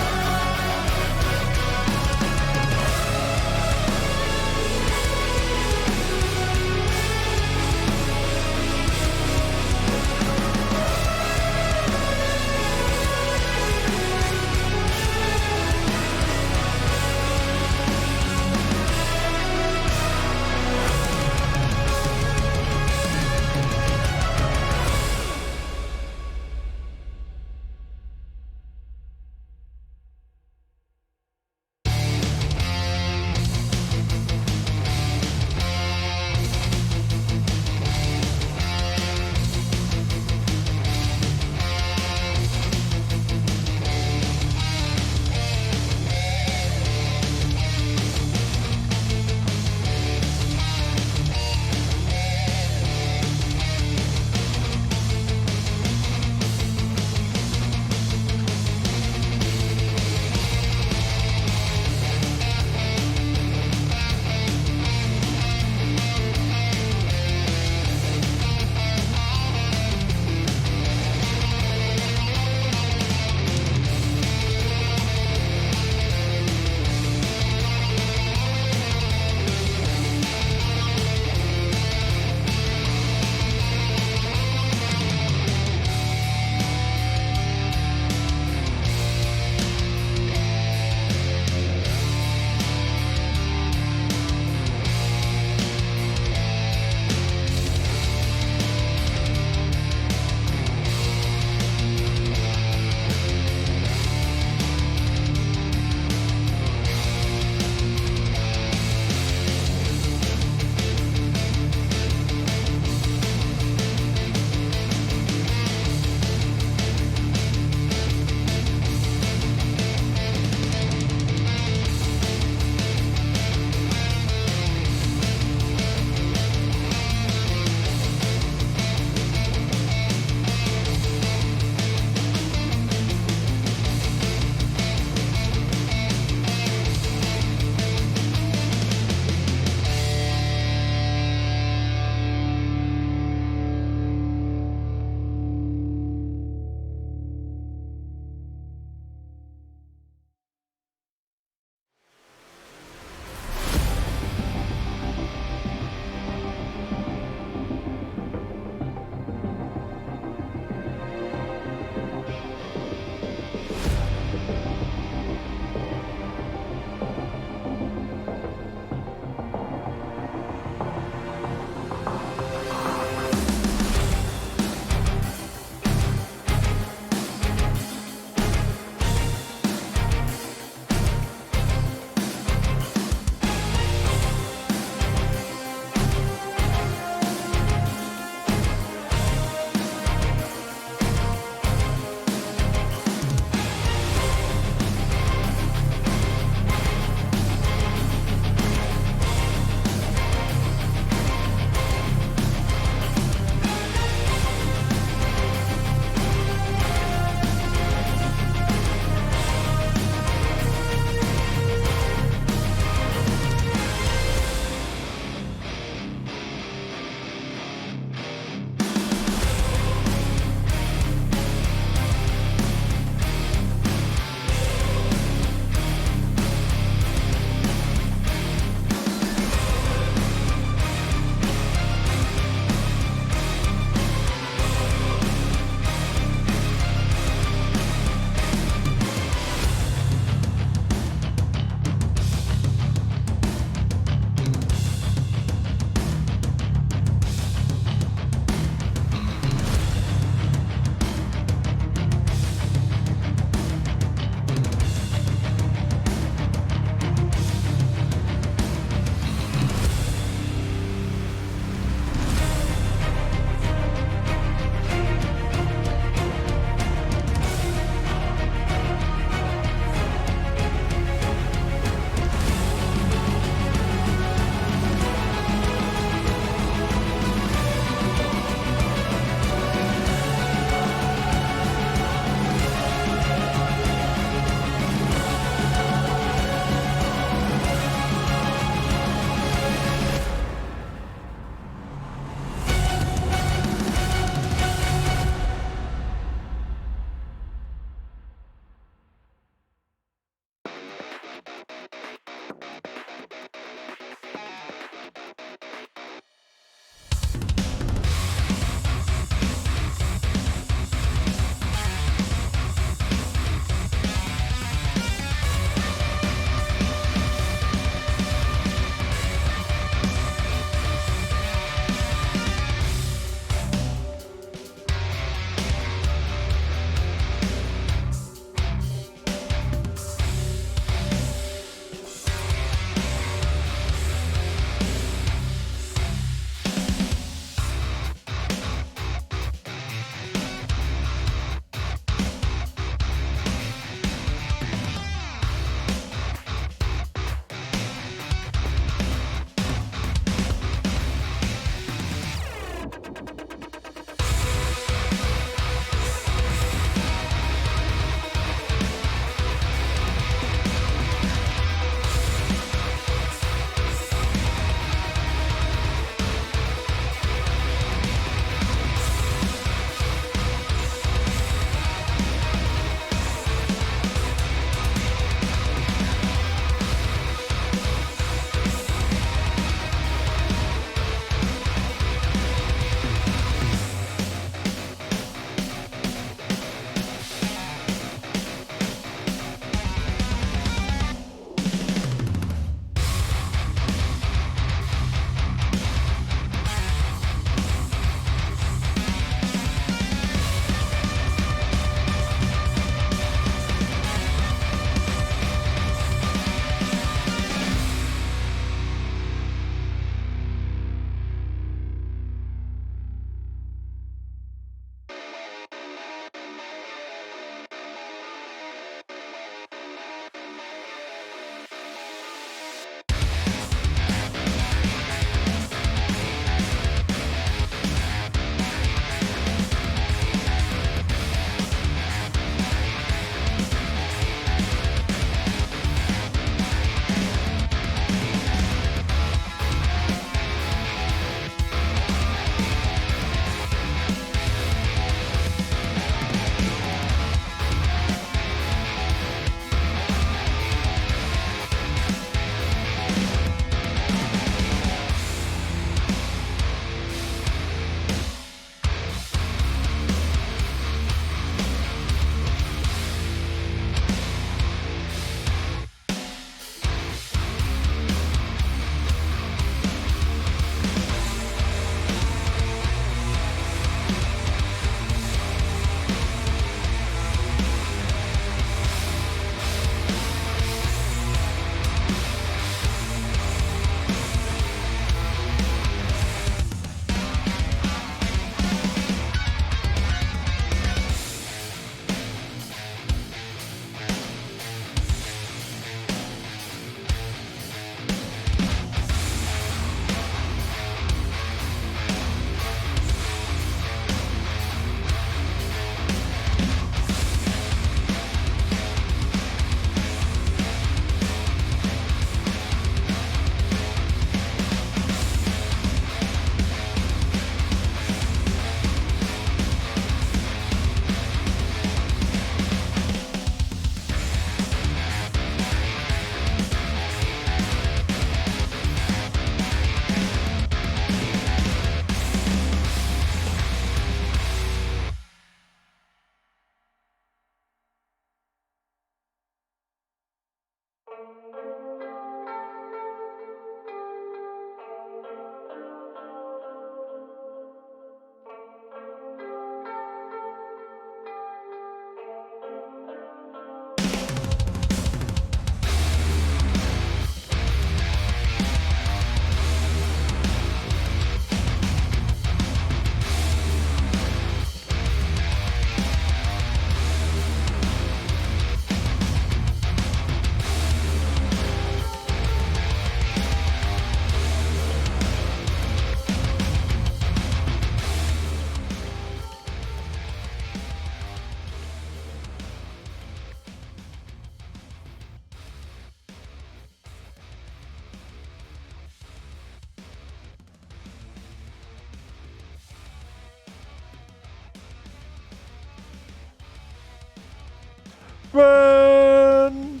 Run!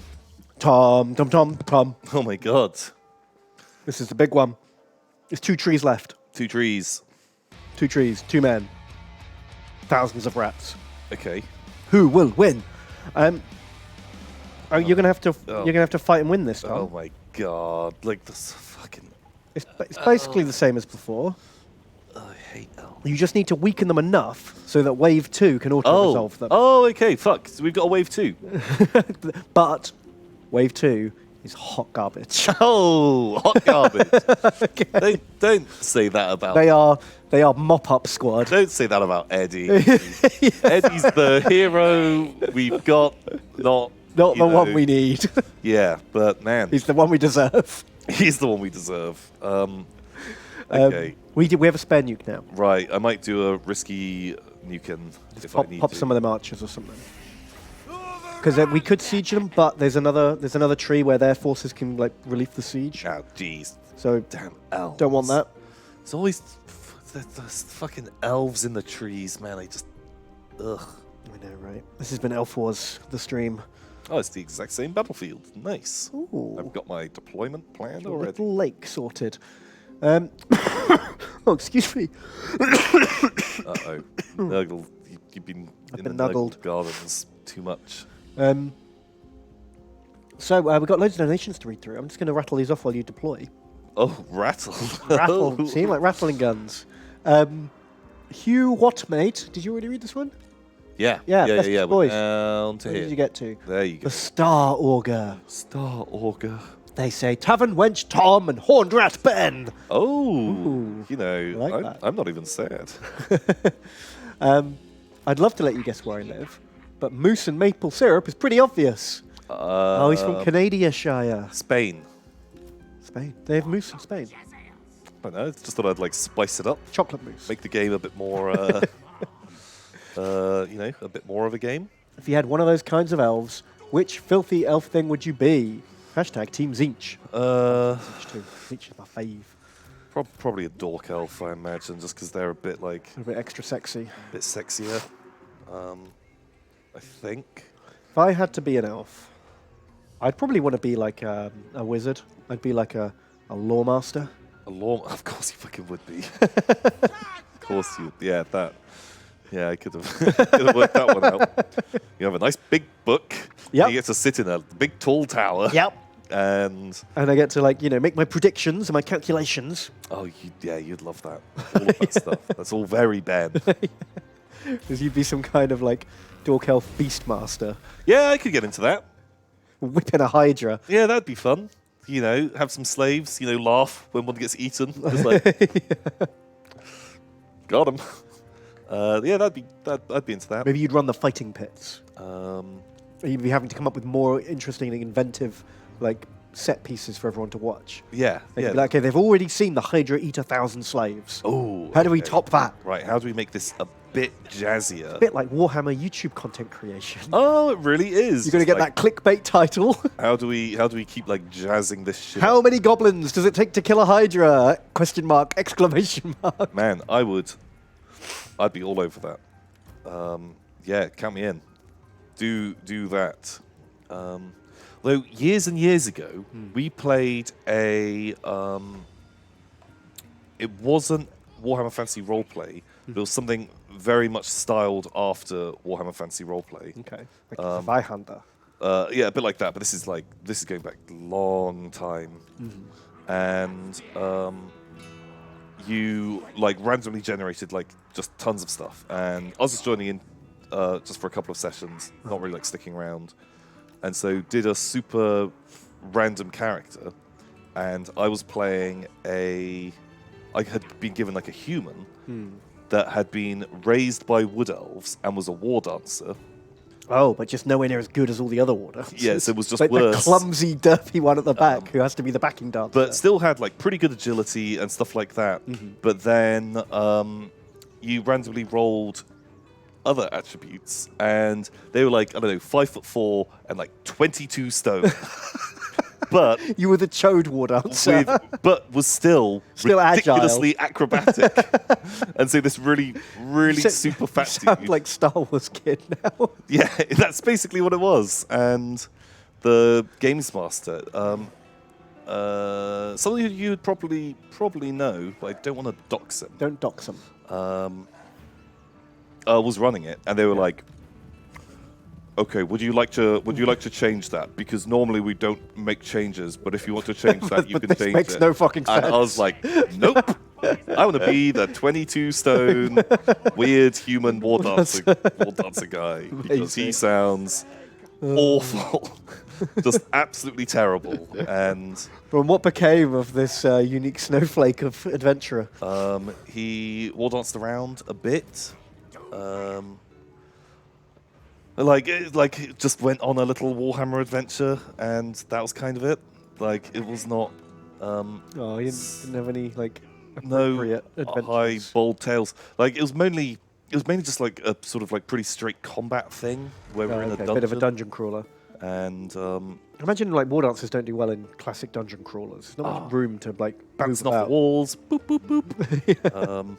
Tom, Tom, Tom, Tom. Oh my god. This is the big one. There's 2 trees left. 2 trees. 2 trees, 2 men. Thousands of rats. Okay. Who will win? You're gonna have to. You're gonna have to fight and win this, Tom. Oh my god. Like this fucking. It's basically the same as before. I hate elves. You just need to weaken them enough so that wave 2 can auto-resolve them. Oh, okay. Fuck. So we've got a wave 2. But wave 2 is hot garbage. Oh, hot garbage. Don't say that about. They are mop-up squad. Don't say that about Eddie. Eddie's the hero we've got, not Not you the one know. we need. Yeah, but man, He's the one we deserve. he's the one we deserve. Okay, We have a spare nuke now. right. I might do a risky nuking if I need Pop to. some of them archers or something. Because we could siege them, but there's another tree where their forces can like relieve the siege. Oh, jeez. So Damn elves. don't want that. It's always the fucking elves in the trees, man. I just. Ugh. I know, right? This has been Elf Wars, the stream. Oh, it's the exact same battlefield. Nice. Ooh. I've got my deployment planned A already. little lake sorted. Oh, excuse me. Uh-oh. Nuggle, you've been in been the nuggled. Nuggle Gardens too much. So we've got loads of donations to read through. I'm just going to rattle these off while you deploy. Oh, rattle. Rattle. See, like rattling guns. Hugh Whatmate. Did you already read this one? Yeah. Yeah, Yeah, best yeah. boys. Down to Where here. did you get to? There you go. The Star Augur. Star Augur. They say Tavern Wench Tom and Horned Rat Ben. Oh, Ooh, you know, I like that. I'm not even sad. I'd love to let you guess where I live, but mousse and maple syrup is pretty obvious. Oh, he's from Canadiashire. Spain. Spain. They have mousse in Spain. I don't know. Just thought I'd like spice it up, Chocolate mousse. make the game a bit more, you know, a bit more of a game. If you had one of those kinds of elves, which filthy elf thing would you be? Hashtag Team Zinch. Zinch too. Zinch is my fave. Probably a dork elf, I imagine, just because they're a bit like A bit extra sexy. a bit sexier. I think. If I had to be an elf, I'd probably want to be like a wizard. I'd be like a lawmaster. A law. Of course, you fucking would be. Of course, you. Yeah, that. Yeah, I could have worked that one out. You have a nice big book. Yep. You get to sit in a big tall tower. Yep. And And I get to make my predictions and my calculations. oh, you'd love that. All of that stuff. That's all very Ben. Because you'd be some kind of like dork elf beastmaster, Yeah, I could get into that. whipping a hydra. Yeah, that'd be fun. You know, have some slaves. You know, laugh when one gets eaten. Just like, got him. Yeah, I'd be into that. Maybe you'd run the fighting pits. Um, You'd be having to come up with more interesting and inventive like set pieces for everyone to watch. yeah, They'd yeah. be like, okay, they've already seen the Hydra eat 1,000 slaves. Oh, How do we okay. top that? Right, how do we make this a bit jazzier? A bit like Warhammer YouTube content creation. Oh, it really is. You're going to get Like, that clickbait title. How do we keep like jazzing this shit? How many goblins does it take to kill a Hydra? Question mark, exclamation mark. Man, I'd be all over that. Yeah, count me in. Do that. Though years and years ago, we played a. It wasn't Warhammer Fantasy Roleplay, but it was something very much styled after Warhammer Fantasy Roleplay. Okay. Like Vihunter. Yeah, a bit like that, but this is going back a long time, and you like randomly generated like just tons of stuff, and I was just joining in just for a couple of sessions, not really like sticking around, and so did a super random character, and I was playing I had been given like a human that had been raised by wood elves and was a war dancer. Oh, but just nowhere near as good as all the other war dancers. Yes, it was just like worse. the clumsy, derpy one at the back who has to be the backing dancer. But still had like pretty good agility and stuff like that. But then you randomly rolled other attributes, and they were like, I don't know, 5'4" and like 22 stone. but You were the chode war dancer. but was still agile. ridiculously acrobatic. And so this really super fat sound dude. like Star Wars kid now. Yeah, that's basically what it was. And the games master, somebody who you would probably know, but I don't want to dox him. Don't dox them. Was running it, and they were like, "Okay, would you like to change that? Because normally we don't make changes, but if you want to change that, you But can this change makes it." no fucking And I sense. was like, "Nope, I want to be the 22 stone weird human war dancer guy because he Amazing. sounds awful, just absolutely terrible." And From what became of this unique snowflake of adventurer? he war danced around a bit. Like just went on a little Warhammer adventure, and that was kind of it. Like it was not Oh, he didn't have any like no appropriate high adventures. bold tales. Like it was mainly just like a sort of like pretty straight combat thing where we're in a Okay, dungeon. bit of a dungeon crawler. And Imagine like war dancers don't do well in classic dungeon crawlers. There's not much room to like bouncing move off about. the walls. Boop boop boop.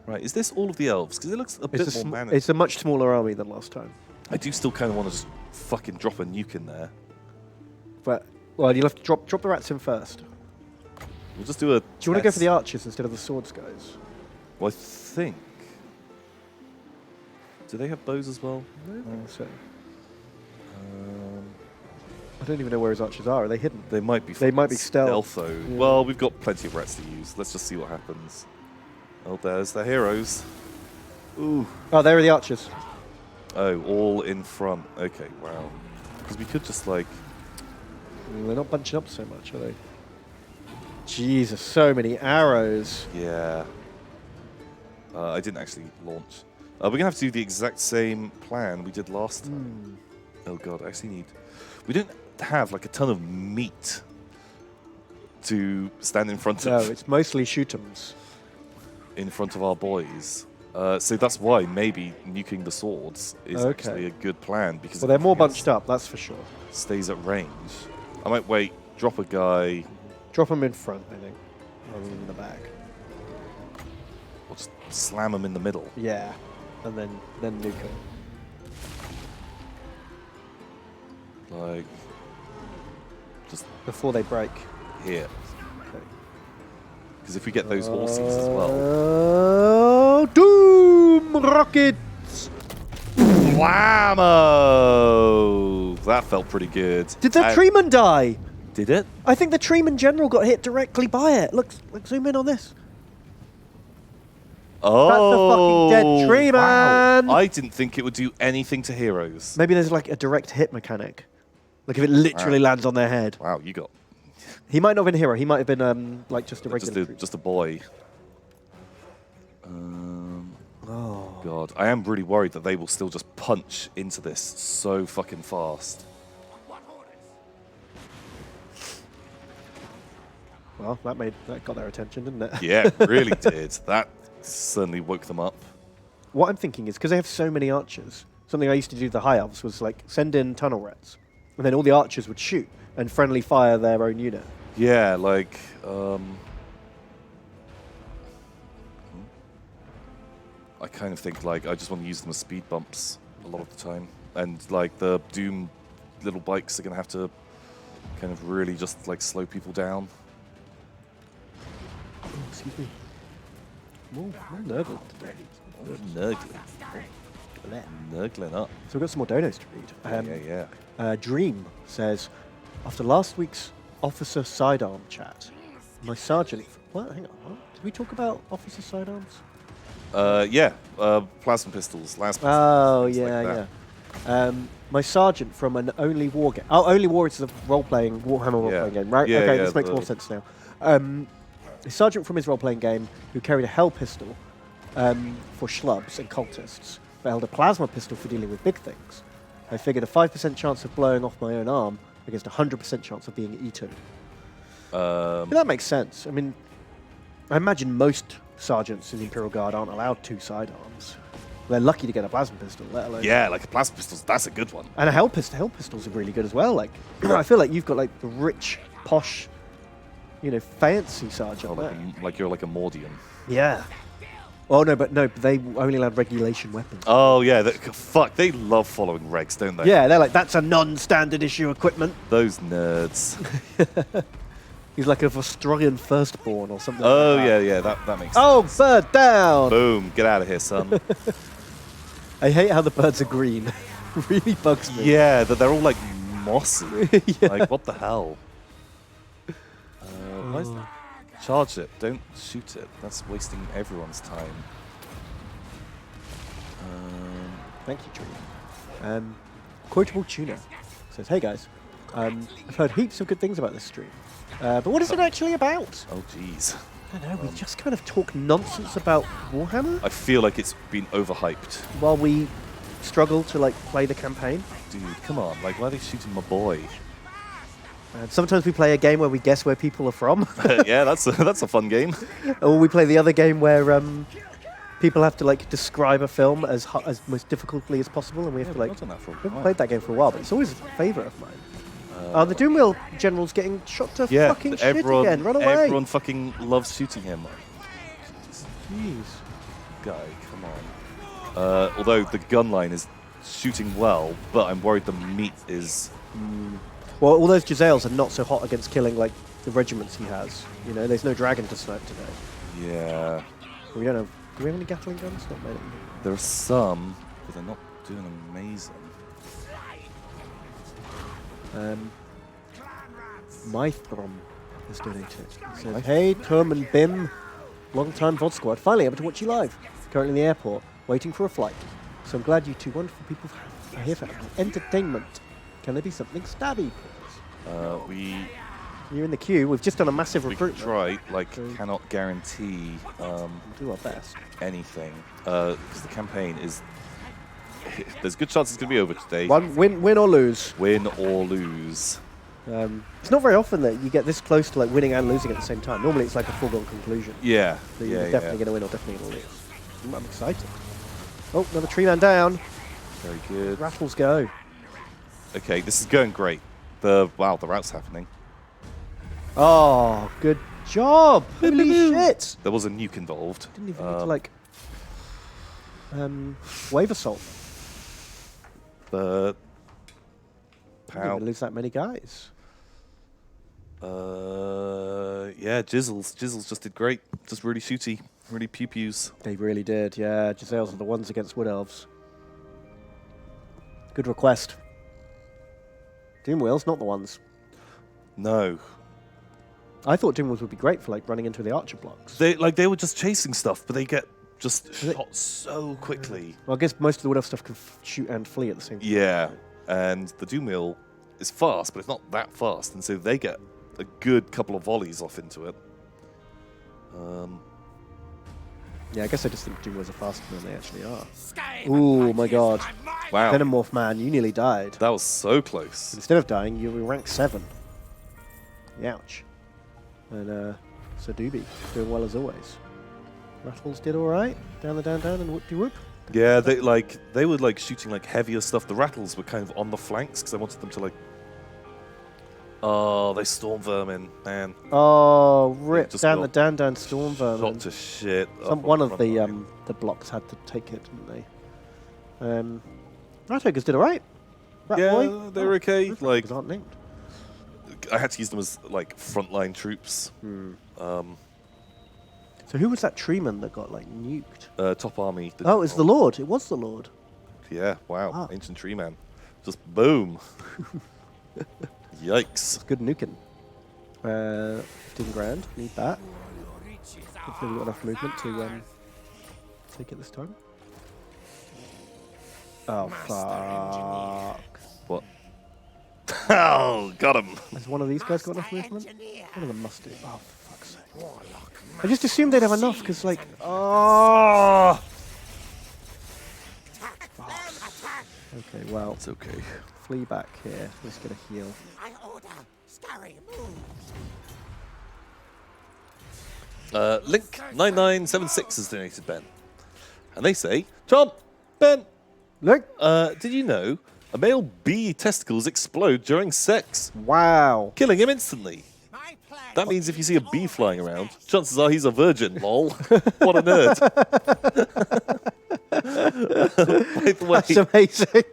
Right, is this all of the elves? Because it looks a bit It's more a, managed. it's a much smaller army than last time. I do still kind of want to just fucking drop a nuke in there. But well, you'll have to drop the rats in first. We'll just do a. Do you want to go for the archers instead of the swords guys? Well, I think. Do they have bows as well? So I don't even know where his archers are. Are they hidden? They might be. They might be stealth. Though. Yeah. Well, we've got plenty of rats to use. Let's just see what happens. Oh, there's the heroes. Ooh. Oh, there are the archers. Oh, all in front. Okay, wow. Because we could just like. They're not bunching up so much, are they? Jesus, so many arrows. Yeah. I didn't actually launch. We're gonna have to do the exact same plan we did last time. Oh god, I actually need. We don't have like a ton of meat to stand in front No, of it's mostly shoot'ems. in front of our boys. So that's why maybe nuking the swords is Okay. actually a good plan because Well, they're more everything else bunched up, that's for sure. stays at range. I might wait, drop a guy, Drop them in front, I think, rather than in the back. or just slam them in the middle. Yeah, and then nuke them. Like, just Before they break. here. Okay. Because if we get those horses as well. Doom rockets! Whammo! That felt pretty good. Did the treeman die? Did it? I think the treeman general got hit directly by it. Look, zoom in on this. Oh, fucking dead tree, wow. man. I didn't think it would do anything to heroes. Maybe there's like a direct hit mechanic. Like if it literally lands on their head. Wow, you got He might not have been a hero. He might have been like just a regular. just a boy. Oh. God, I am really worried that they will still just punch into this so fucking fast. Well, that got their attention, didn't it? Yeah, it really did. That certainly woke them up. What I'm thinking is because they have so many archers. Something I used to do to the high elves was like send in tunnel rats, and then all the archers would shoot and friendly fire their own unit. Yeah, like, I kind of think like I just want to use them as speed bumps a lot of the time, and like the Doom little bikes are gonna have to kind of really just like slow people down. Oh, excuse me. More nervous today. Nurgling up. So we've got some more donos to read. Yeah. Dream says, after last week's officer sidearm chat, my sergeant. What? Hang on. What? Did we talk about officer sidearms? Yeah. Plasma pistols. Last. Oh, things yeah, like that. yeah. My sergeant from an Only War game. Oh, Only War is the role-playing Warhammer role-playing game, right? Yeah, okay, yeah, this makes more sense now. A sergeant from his role-playing game who carried a hell pistol for schlubs and cultists, but held a plasma pistol for dealing with big things. I figured a 5% chance of blowing off my own arm against a 100% chance of being eaten. That makes sense. I mean, I imagine most sergeants in the Imperial Guard aren't allowed 2 sidearms. They're lucky to get a plasma pistol, let alone. Yeah, like a plasma pistol, that's a good one. And a hell pistol. Hell pistols are really good as well. Like, I feel like you've got like the rich, posh, fancy sergeant. Oh, there. like you're like a Mordian. Yeah. Oh no, but they only allowed regulation weapons. Oh yeah, fuck, they love following regs, don't they? Yeah, they're like, that's a non-standard issue equipment. Those nerds. He's like an Australian firstborn or something. Oh like that. yeah, that makes sense. Oh, bird down! Boom, get out of here, son. I hate how the birds are green. Really bugs me. Yeah, they're all like mossy. Yeah. Like, what the hell? Why is that? Charge it, don't shoot it. That's wasting everyone's time. Thank you, Tree. Quotable Tuna says, hey guys, I've heard heaps of good things about this stream. But what is it actually about? Oh jeez. I don't know, we just kind of talk nonsense about Warhammer I feel like it's been overhyped. while we struggle to like play the campaign. Dude, come on, like why are they shooting my boy? And sometimes we play a game where we guess where people are from. Yeah, that's a fun game. Or we play the other game where people have to like describe a film as most difficultly as possible, and we have to like. I've done that for a We haven't while. played that game for a while, but it's always a favourite of mine. The Doomwheel General's getting shot to Yeah, fucking shit everyone, again. Run away! everyone fucking loves shooting him. Jeez. Guy, come on. Although the gun line is shooting well, but I'm worried the meat is. Well, all those Giselles are not so hot against killing like the regiments he has. There's no dragon to snipe today. Yeah. We don't have. Do we have any Gatling guns? Not many. There are some, but they're not doing amazing. Mythrom has donated. He says, hey, Tom and Bim, long-time VOD squad, finally able to watch you live. Currently in the airport, waiting for a flight. So I'm glad you two wonderful people are here for entertainment. Can there be something stabby, please? You're in the queue. We've just done a massive We can recruitment. try, cannot guarantee We'll do our best. anything, because the campaign is. There's a good chance it's going to be over today. Win or lose. Win or lose. It's not very often that you get this close to like winning and losing at the same time. Normally it's like a foregone conclusion. Yeah. So yeah, you're definitely going to win or definitely going to lose. I'm excited. Oh, another tree man down. Very good. Rattles go. Okay, this is going great. The route's happening. Oh, good job. Holy shit. There was a nuke involved. Didn't even need to like wave assault. But Didn't even lose that many guys. yeah, Jizzles just did great. Just really shooty, really pew-pews. They really did, yeah. Giselles are the ones against Wood Elves. Good request. Doomwheels, not the ones. No, I thought Doomwheels would be great for like running into the archer blocks. they were just chasing stuff, but they get just shot so quickly. Well, I guess most of the Wood Elf stuff can shoot and flee at the same time. Yeah, and the Doomwheel is fast, but it's not that fast, and so they get a good couple of volleys off into it. Yeah, I guess I just think Doomwheels are faster than they actually are. Stay Ooh, like my this, God. mind. Wow, Xenomorph man, you nearly died. that was so close. Instead of dying, you were rank 7. Ouch. And Sir Doobie doing well as always. Rattles did all right. Down the down and whoop-de-whoop. Yeah, they were like shooting like heavier stuff. The Rattles were kind of on the flanks because I wanted them to like. Oh, they storm vermin, man. Oh, rip Just down got the down storm vermin. Shot to shit. One of the blocks had to take it, didn't they? Ratokers did all right. Rat Yeah, boy. they were okay. Ratokers Like aren't named. I had to use them as like frontline troops. So who was that treeman that got like nuked? Top army. Oh, it's the Lord. It was the Lord. Yeah, wow. Ah. Ancient tree man. Just boom. Yikes. Good nuking. 15 grand. Need that. Hopefully we've got enough movement to take it this time. Oh, fuck. What? Oh, got him. Has one of these guys got enough movement? One of them must do. Oh, for fuck's sake. I just assumed they'd have enough, because, like... Oh! Okay, well, It's okay. flee back here. Let's get a heal. I order. Scurry, move. Link9976 has donated Ben. And they say, Tom, Ben, Look. did you know a male bee testicles explode during sex, Wow. killing him instantly? My plan That means if you see a bee flying around, chances are he's a virgin, lol. What a nerd. By the way, That's amazing.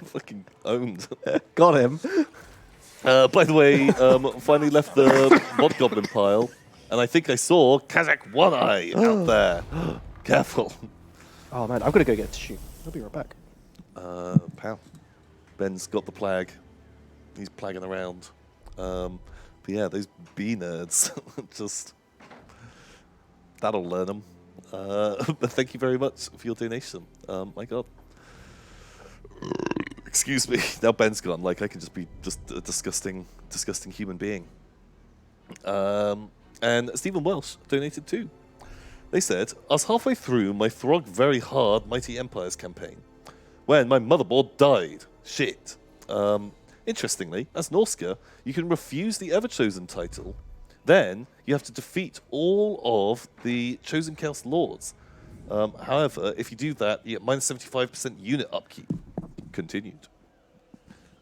fucking owned. Got him. By the way, finally left the mod goblin pile, and I think I saw Kazakh One Eye out there. Careful. Oh man, I've got to go get a tissue. I'll be right back. Pal. Ben's got the plague. He's plaguing around. But yeah, those bee nerds, just that'll learn them. But thank you very much for your donation. My God. Excuse me. Now Ben's gone. Like I can just be just a disgusting human being. And Stephen Welsh donated too. They said, I was halfway through my Throg Very Hard Mighty Empires campaign when my motherboard died. Shit. Interestingly, as Norska, you can refuse the Ever-Chosen title. Then you have to defeat all of the Chosen Chaos Lords. However, if you do that, you get minus 75% unit upkeep. Continued.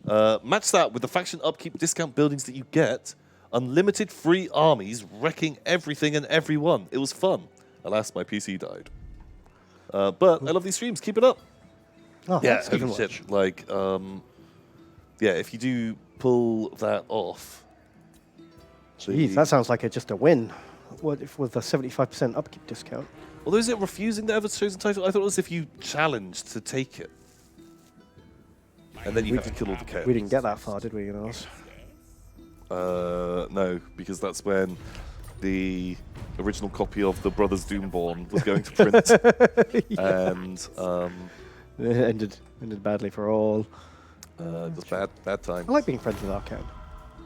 Match that with the faction upkeep discount buildings that you get. Unlimited free armies wrecking everything and everyone. It was fun. Alas, my PC died. But I love these streams. Keep it up. Oh, Yeah, thanks, Stephen holy Welch. shit. Like, yeah, if you do pull that off. Jeez, that sounds like just a win. What if with a 75% upkeep discount? Although, is it refusing the Ever-Chosen title? I thought it was if you challenged to take it. And then you have to kill all the chaos. We didn't get that far, did we, in ours? No, because that's when the original copy of the Brothers Doomborn was going to print. And It ended badly for all. just bad time. I like being friends with Arcane.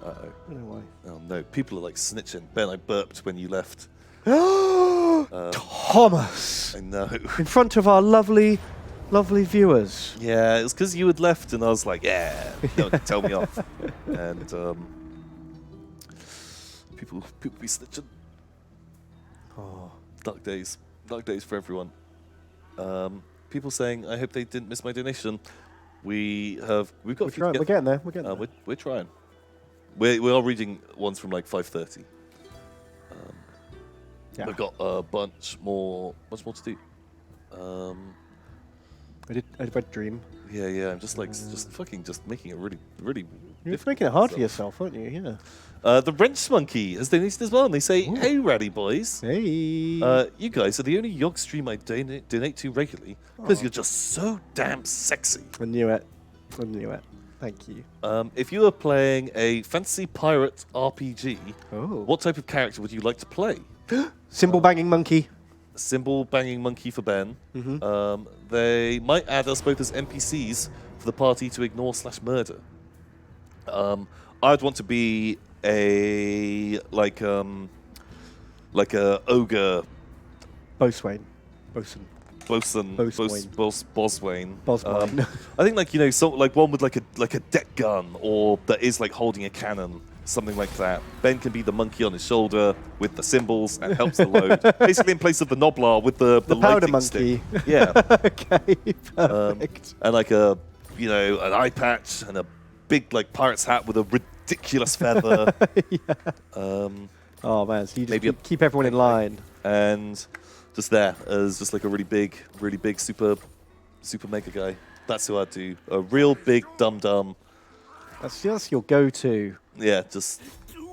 Uh-oh. I don't know why. Oh no, people are like snitching. Ben, I burped when you left. Thomas! I know. In front of our lovely viewers. Yeah, it was because you had left, and I was like, yeah, no one can tell me off. And people be snitching. Oh. Dark days for everyone. People saying, I hope they didn't miss my donation. We've got. We're getting there. We're getting there. We're trying. We are reading ones from like 5:30. Yeah. We've got a much more to do. I read Dream. Yeah. I'm just making it really. You're making it hard for yourself, aren't you? Yeah. The Wrench Monkey has donated as well, and they say, "Hey, Ratty boys, Hey. you guys are the only Yog stream I donate to regularly because you're just so damn sexy." I knew it. Thank you. If you were playing a fantasy pirate RPG, Oh. what type of character would you like to play? Symbol banging monkey. Symbol banging monkey for Ben. Mm-hmm. They might add us both as NPCs for the party to ignore/murder. I'd want to be a ogre Boswain. Boswain. Boswain. I think so like one with like a deck gun or that is like holding a cannon, something like that. Ben can be the monkey on his shoulder with the symbols and helps the load. Basically in place of the Noblar with the powder lighting monkey. stick. Yeah. Okay, perfect. And like an eye patch and a big like pirate's hat with a ridiculous feather. Oh man, so you just Maybe keep everyone in line. And just there as just like a really big super mega guy. That's who I'd do. A real big dum-dum. That's your go-to. Yeah, just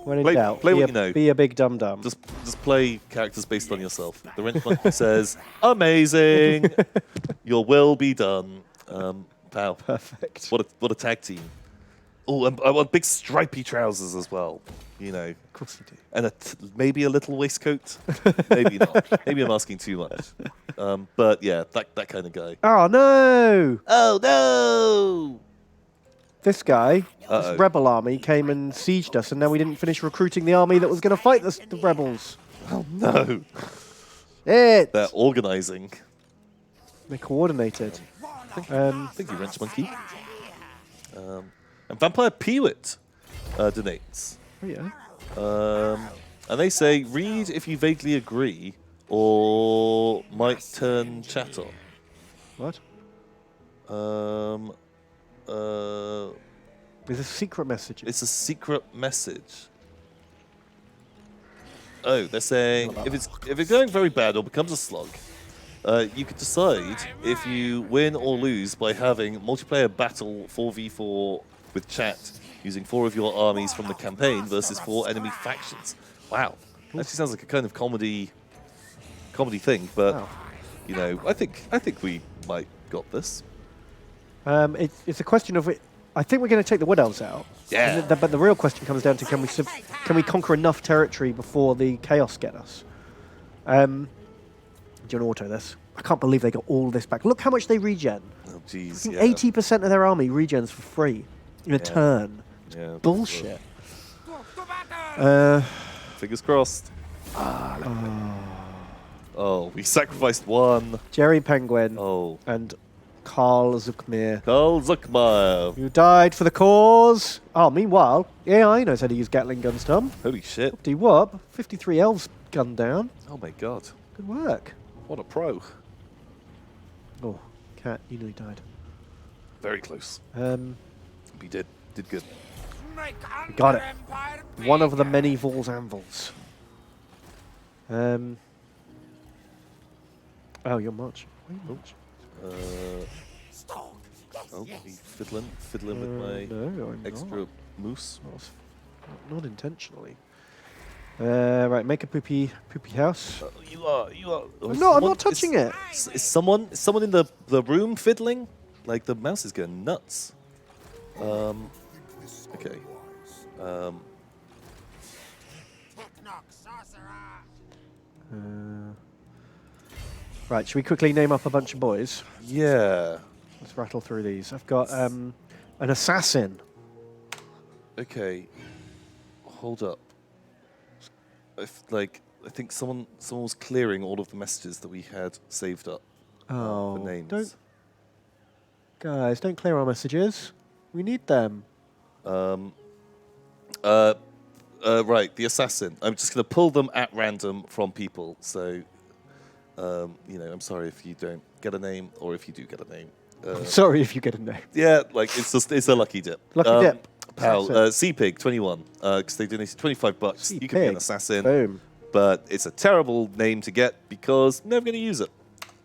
When in Play- doubt, play be, what a, you know. be a big dum-dum. just play characters based on yourself. The Wrench Monkey says, amazing, your will be done. Pal. Perfect. What a tag team. Oh, and I want big stripy trousers as well. Of course you do. And maybe a little waistcoat. Maybe not. Maybe I'm asking too much. But yeah, that kind of guy. Oh no! Oh no! This guy, Uh-oh. this rebel army, came and sieged us, and now we didn't finish recruiting the army that was going to fight the rebels. Oh no! It. They're organizing. They coordinated. Thank you, Wrench Monkey. And Vampire Peewit donates. Oh yeah. And they say, read if you vaguely agree or might turn chat on. What? There's a secret message. It's a secret message. Oh, they're saying if it's going very bad or becomes a slug, you could decide if you win or lose by having multiplayer battle 4v4 with chat using 4 of your armies from the campaign versus 4 enemy factions. Wow, actually sounds like a kind of comedy thing, but Wow. you know, I think we might got this. It's a question of it. I think we're going to take the Wood Elves out. Yeah. But the real question comes down to can we conquer enough territory before the Chaos get us? Do you want to auto this? I can't believe they got all this back. Look how much they regen. Oh jeez. 80% of their army regens for free in a turn. Yeah. Bullshit. Fingers crossed. Oh, we sacrificed one. Jerry Penguin Oh. and Karl Zuckmir. Karl Zuckmeyer. You died for the cause. Oh, meanwhile, AI knows how to use Gatling guns, Tom. Holy shit. D-Wub, 53 elves gunned down. Oh my god. Good work. What a pro. Oh, Cat, you nearly died. Very close. We did good. Got it. One of the many Vols Anvils. Oh, you're March. Oh, he's fiddling with my No, I'm extra not. moose. Not intentionally. Right, make a poopy house. You are. Oh, No, I'm not touching it. Is someone in the room fiddling? Like the mouse is going nuts. Okay. Right, should we quickly name up a bunch of boys? Yeah. Let's rattle through these. I've got an assassin. Okay. Hold up. I think someone was clearing all of the messages that we had saved up. Oh, the names. Don't clear our messages. We need them. Right, the assassin. I'm just going to pull them at random from people. So, you know, I'm sorry if you don't get a name, or if you do get a name. Sorry if you get a name. Yeah, like it's a lucky dip. Lucky dip. Pal, Assassin. Seapig 21, because they donated $25. You can be an Seapig. assassin. Boom. But it's a terrible name to get because I'm never going to use it.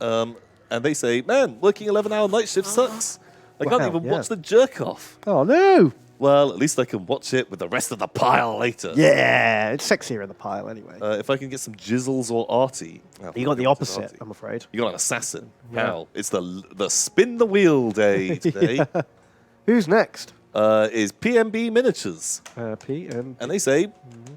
And they say, man, working 11-hour night shift sucks. I can't Wow, even yeah. watch the jerk off. Oh, no. Well, at least I can watch it with the rest of the pile later. Yeah, it's sexier in the pile anyway. If I can get some Jizzles or Artie. Oh, You got the I wanted opposite, Artie. I'm afraid. You got an assassin. Yeah. How? It's the spin the wheel day today. Yeah. Who's next? Is PMB Miniatures. PM. And they say,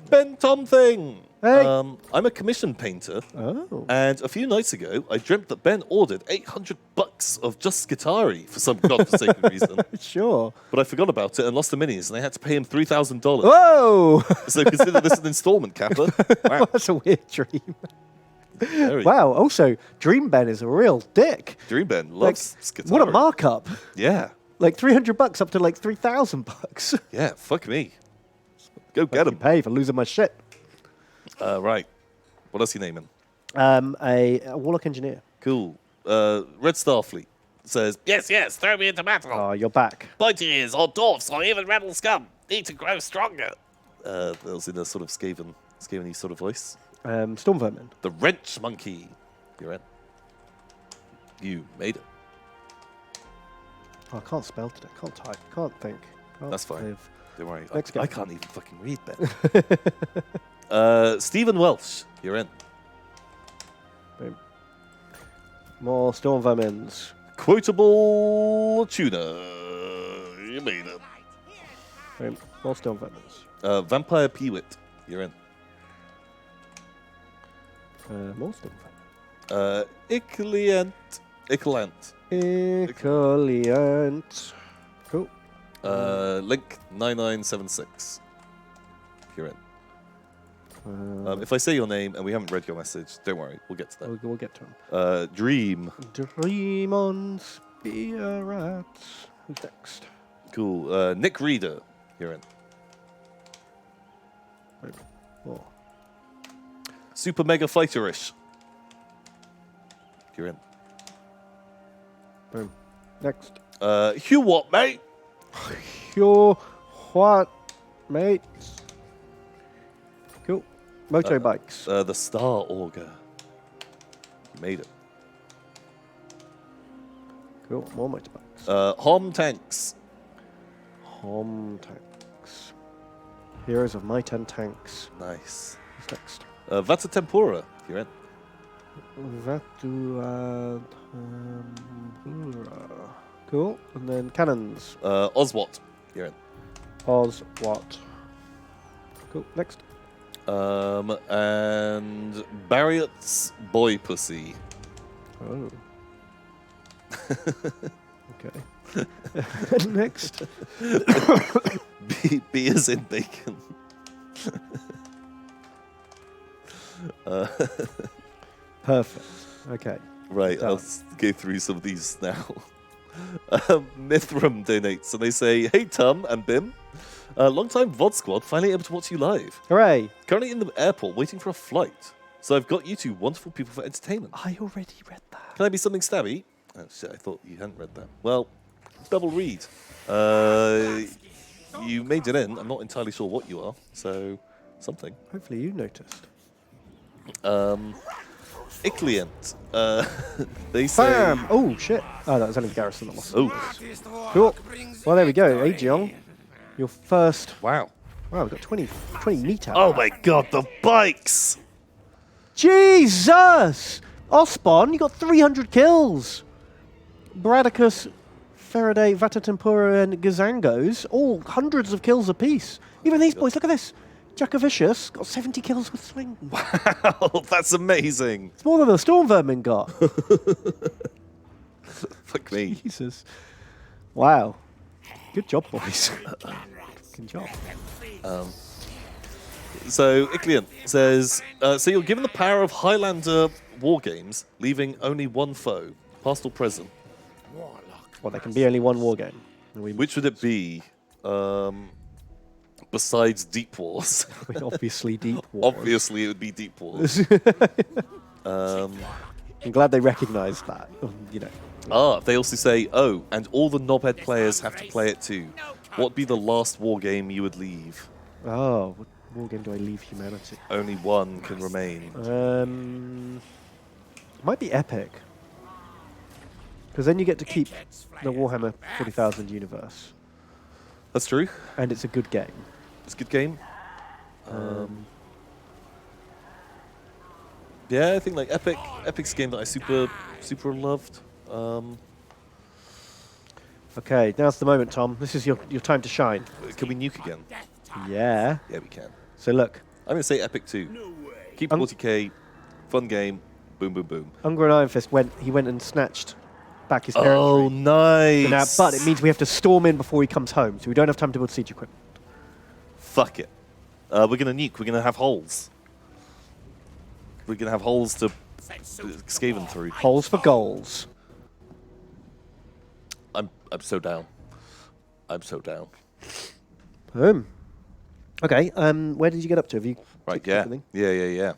Ben Tom Thing. Hey. I'm a commission painter. Oh. And a few nights ago, I dreamt that Ben ordered $800 of Just Guitari for some godforsaken reason. Sure. But I forgot about it and lost the minis, and I had to pay him $3,000. Whoa! So consider this an installment, Kappa. Wow. That's a weird dream. Very- Wow. Also, Dream Ben is a real dick. Dream Ben Like, loves Guitari. what a markup! Yeah. Like $300 up to like $3,000. Yeah, fuck me. Go get him. Pay for losing my shit. Right. What else are you naming? A Warlock Engineer. Cool. Red Starfleet says, Yes, throw me into battle. Oh, you're back. Pointy ears, or dwarfs, or even rebel scum. Need to grow stronger. that was in a sort of Skaven-y sort of voice. Storm Vermin. The Wrench Monkey. You're in. You made it. Oh, I can't spell today. Can't type. Can't think. Can't That's fine. live. Don't worry. Next guy. I can't even fucking read, Ben. Stephen Welsh. You're in. Boom. More Storm Vermins. Quotable Tuna. You made it. Boom. More Storm Vermins. Vampire Peewit. You're in. More Storm Vermins. Icliant. Ecoliant. Cool. Link 9976. You're in. If I say your name and we haven't read your message, don't worry, we'll get to that. We'll get to him. Dream. Dream on Spear Rats. Who's next? Cool. Nick Reader. You're in. More. Super Mega Fighterish. You're in. Boom. Next. Hugh what, mate? Your what, mate? Cool. Moto bikes. The Star Auger. You made it. Cool. More motorbikes. Hom tanks. Hom tanks. Heroes of my 10 tanks. Nice. Who's next? Vata Tempura. You're in. Vatu. Cool. And then cannons. Oswat. You're in. Oz what? Cool. Next. And Barriot's Boy Pussy. Oh. Okay. Next. B is in bacon. Perfect. Okay. Right, Done. I'll go through some of these now. Mithram donates, and they say, "Hey Tum and Bim, long-time VOD squad, finally able to watch you live. Hooray! Currently in the airport waiting for a flight. So I've got you two wonderful people for entertainment. I already read that. Can I be something stabby?" Oh shit, I thought you hadn't read that. Well, double read. You made it in. I'm not entirely sure what you are, so something. Hopefully you noticed. Icliant. They say. Bam! Oh shit! Oh, that was only the garrison that lost. Oh, Cool. Well, there we go. Aegeon, your first. wow. Wow, we've got 20 meter. Oh my god, the bikes! Jesus! Ospon, you got 300 kills. Bradicus, Faraday, Vata Tempura, and Gazangos, all hundreds of kills apiece. Even these boys, look at this. Jacovicius got 70 kills with Sling. Wow, that's amazing. It's more than the Storm Vermin got. Fuck me. Jesus. Wow. Good job, boys. Good job. So, Icliant says, so you're given the power of Highlander war games, leaving only one foe, past or present. Well, there can be only one war game. Which would it be, besides Deep Wars? Obviously, Deep Wars. Obviously, it would be Deep Wars. I'm glad they recognised that. You know. They also say, oh, and all the knobhead players have to play it too. What would be the last war game you would leave? Oh, what war game do I leave humanity? Only one can remain. Might be Epic. Because then you get to keep the Warhammer 40,000 universe. That's true. And it's a good game. It's a good game. Yeah, I think like Epic's a game that I super loved. Okay, now's the moment, Tom. This is your time to shine. Can we nuke again? Yeah. Yeah, we can. So look, I'm gonna say Epic 2. Keep 40k, fun game, boom, boom, boom. Unger and Iron Fist went and snatched back his territory. Oh, nice. So now, but it means we have to storm in before he comes home, so we don't have time to build siege equipment. Fuck it. We're gonna nuke. We're gonna have holes. We're gonna have holes to Skaven through. Holes for goals. I'm so down. I'm so down. Boom. Okay, where did you get up to? Have you Right, ticked yeah. everything? Yeah.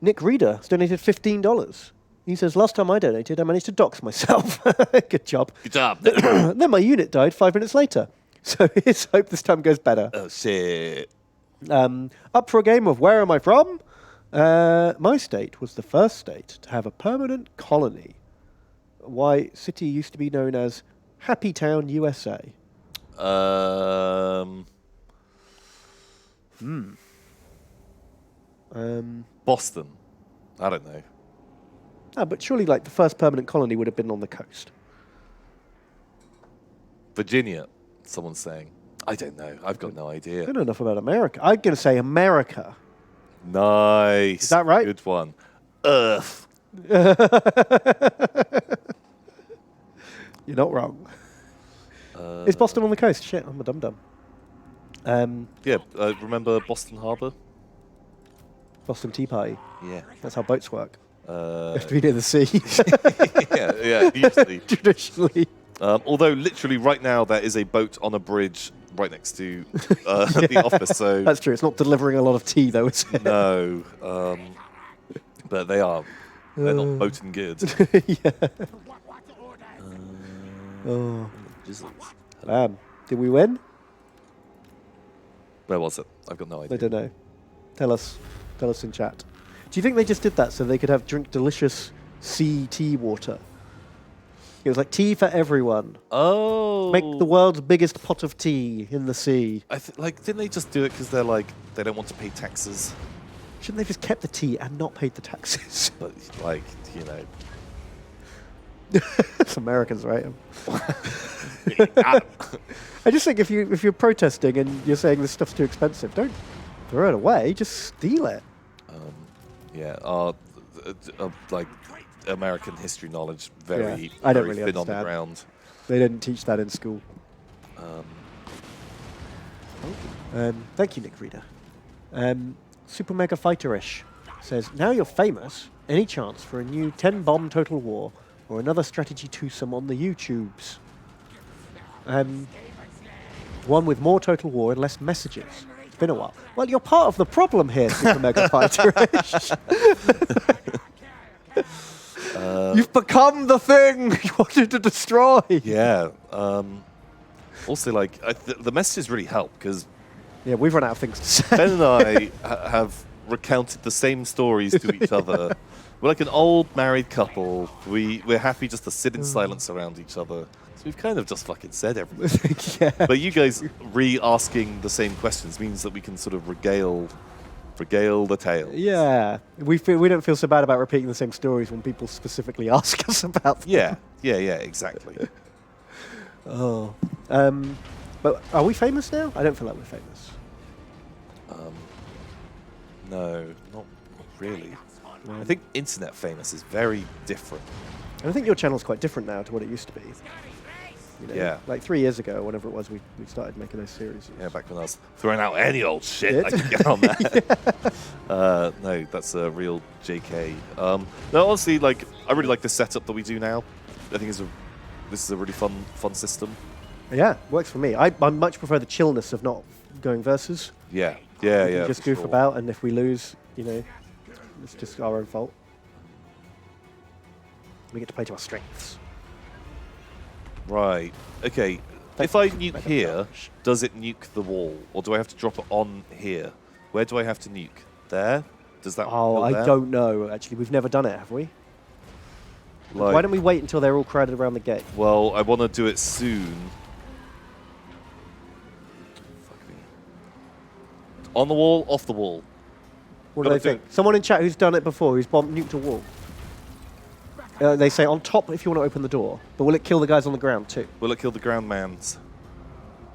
Nick Reeder has donated $15. He says, last time I donated, I managed to dox myself. Good job. Good job. Then my unit died 5 minutes later. So here's hope this time goes better. Oh, shit. Up for a game of Where Am I From? My state was the first state to have a permanent colony. Why city used to be known as Happy Town, USA. Boston. I don't know. But surely like the first permanent colony would have been on the coast. Virginia, someone's saying. I don't know. I've got no I idea. don't know enough about America. I'm going to say America. Nice. Is that right? Good one. Earth. You're not wrong. Is Boston on the coast? Shit, I'm a dum-dum. Yeah, remember Boston Harbor? Boston Tea Party. Yeah. That's how boats work. You Uh, have to be near the sea. yeah, usually. Traditionally. Although literally right now there is a boat on a bridge right next to the office, so That's true. It's not delivering a lot of tea, though, is it? no. But they are. They're not boating good. Yeah. Oh, Jesus. did we win? Where was it? I've got no I idea. don't know. Tell us in chat. Do you think they just did that so they could drink delicious sea tea water? It was like tea for everyone. Oh. Make the world's biggest pot of tea in the sea. Didn't they just do it because they're like, they don't want to pay taxes? Shouldn't they just kept the tea and not paid the taxes? But, like, you know. It's Americans, right? I just think if you're protesting and you're saying this stuff's too expensive, don't throw it away. Just steal it. Yeah, like American history knowledge, very, I don't very really thin on the understand. ground. They didn't teach that in school. Thank you, Nick Reader. Super Mega Fighterish says, now you're famous, any chance for a new 10-bomb Total War or another strategy twosome on the YouTubes? One with more Total War and less messages. It's been a while. Well, you're part of the problem here, Super Mega Fighterish. You've become the thing you wanted to destroy. Yeah. Also, like, the messages really help because Yeah, we've run out of things to say. Ben and I have recounted the same stories to each other. We're like an old married couple. We're happy just to sit in silence around each other. So we've kind of just fucking said everything. Yeah. But you guys re-asking the same questions means that we can sort of regale the tale. Yeah, we don't feel so bad about repeating the same stories when people specifically ask us about them. Yeah, exactly. Oh. But are we famous now? I don't feel like we're famous. No, not really. I think internet famous is very different. And I think your channel's quite different now to what it used to be. You know, Yeah. Like 3 years ago, or whenever it was, we started making those series. Yeah, back when I was throwing out any old shit, Shit. I could get on that. No, that's a real JK. No, honestly, like I really like the setup that we do now. I think this is a really fun system. Yeah, works for me. I much prefer the chillness of not going versus. Yeah, We yeah. can just for goof sure. about, and if we lose, you know, it's just our own fault. We get to play to our strengths. Right. Okay. If I nuke here, does it nuke the wall, or do I have to drop it on here? Where do I have to nuke? There? Does that? Oh, go I there? don't know. Actually, we've never done it, have we? Like, Why don't we wait until they're all crowded around the gate? Well, I want to do it soon. Fuck me. On the wall, off the wall. What do Gotta they do think? Someone in chat who's done it before, who's nuked a wall. They say on top if you want to open the door, but will it kill the guys on the ground too? Will it kill the ground mans?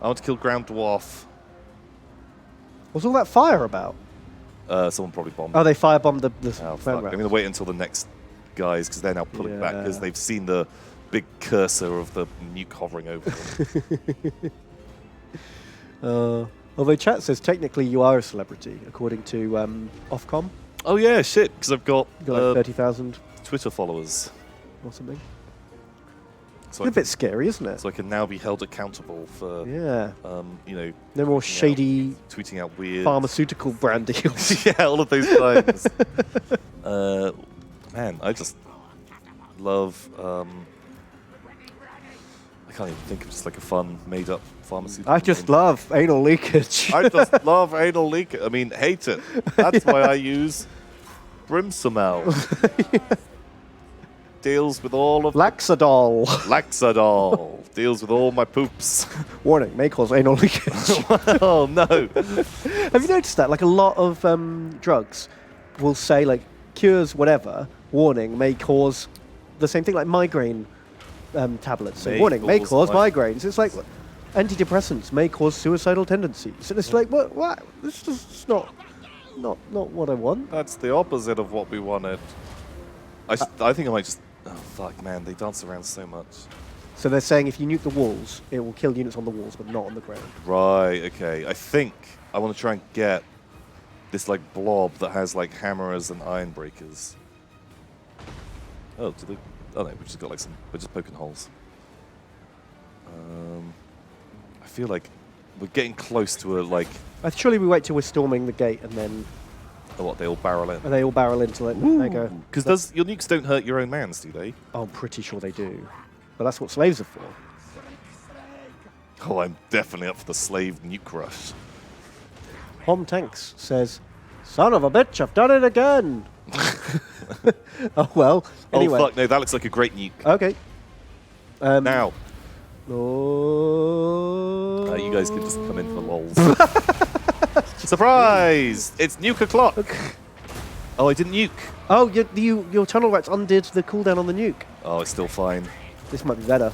I want to kill ground dwarf. What's all that fire about? Someone probably bombed. Oh, they firebombed the Oh, phone fuck. I'm racks. going to wait until the next guys, because they're now pulling back, because Yeah. they've seen the big cursor of the nuke hovering over them. Although chat says technically you are a celebrity, according to Ofcom. Oh, yeah, shit, because I've got You've got like 30,000 Twitter followers. or something. So It's a bit scary, isn't it? So I can now be held accountable for, Yeah. you know, No more shady tweeting out weird... pharmaceutical brand deals. Yeah, all of those times. Man, I just love... I can't even think of just like a fun, made-up pharmaceutical I just name. love anal leakage. I just love anal leak. I mean, hate it. That's why I use Brimsomel. Deals with all of Laxadol. Laxadol. Deals with all my poops. Warning, may cause anal leakage. Oh no. Have you noticed that? Like a lot of drugs will say like cures whatever, warning, may cause the same thing like migraine tablets. So May warning, may cause cause migraines. It's like antidepressants may cause suicidal tendencies. And it's like, what? This is not what I want. That's the opposite of what we wanted. I think I might just... Oh, fuck, man. They dance around so much. So they're saying if you nuke the walls, it will kill units on the walls, but not on the ground. Right, okay. I think I want to try and get this, like, blob that has, like, hammers and iron breakers. Oh, do they... Oh, no, we've just got, like, some... We're just poking holes. I feel like we're getting close to a, like... Surely we wait till we're storming the gate and then Oh, what, they all barrel in? they all barrel into it. There you go. Because your nukes don't hurt your own mans, do they? Oh, I'm pretty sure they do. But that's what slaves are for. Oh, I'm definitely up for the slave nuke rush. Hom Tanks says, "Son of a bitch, I've done it again." Oh well. Anyway. Oh fuck! No, that looks like a great nuke. Okay. Now, Oh. you guys can just come in for lols. Surprise! It's nuke o'clock. Oh, I didn't nuke. Oh, your tunnel rats undid the cooldown on the nuke. Oh, it's still fine. This might be better.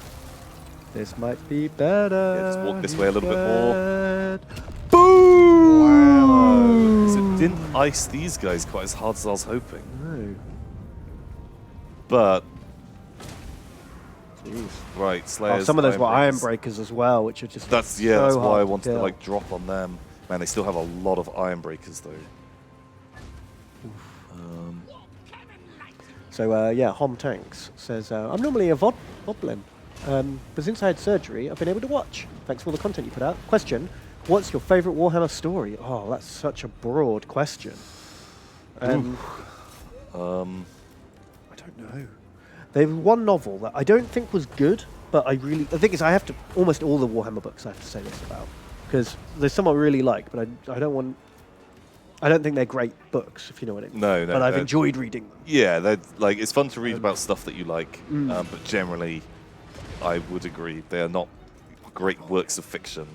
This might be better. Yeah, just walk this way a little bit more. Boom! So it didn't ice these guys quite as hard as I was hoping. No. But Jeez. right, Oh, Slayers. some of those were iron breakers. breakers as well, which are just That's so that's why I hard wanted to kill. like drop on them. Man, they still have a lot of iron breakers though. So yeah, Hom Tanks says, "I'm normally a Voblin, but since I had surgery, I've been able to watch. Thanks for all the content you put out. Question: what's your favourite Warhammer story?" Oh, that's such a broad question. I don't know. They've one novel that I don't think was good, but the thing is, I have to almost all the Warhammer books I have to say this about because there's some I really like, but I don't think they're great books, if you know what I mean. No, But I've enjoyed reading them. Yeah, they're like it's fun to read about stuff that you like, but generally, I would agree they are not great works of fiction.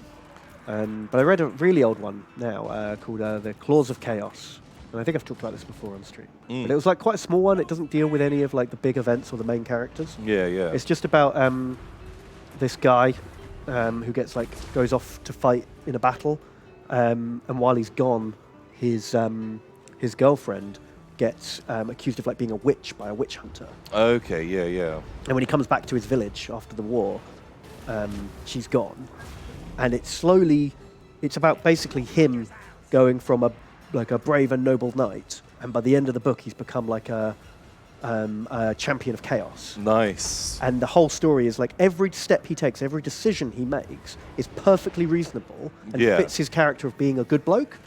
But I read a really old one now called The Claws of Chaos. And I think I've talked about this before on stream. But it was like quite a small one. It doesn't deal with any of like the big events or the main characters. Yeah, yeah. It's just about this guy who goes off to fight in a battle. And while he's gone, his girlfriend gets accused of like being a witch by a witch hunter. Okay, yeah, yeah. And when he comes back to his village after the war, she's gone. And it's about basically him going from a brave and noble knight, and by the end of the book, he's become like a champion of chaos. Nice. And the whole story is like every step he takes, every decision he makes is perfectly reasonable and fits his character of being a good bloke,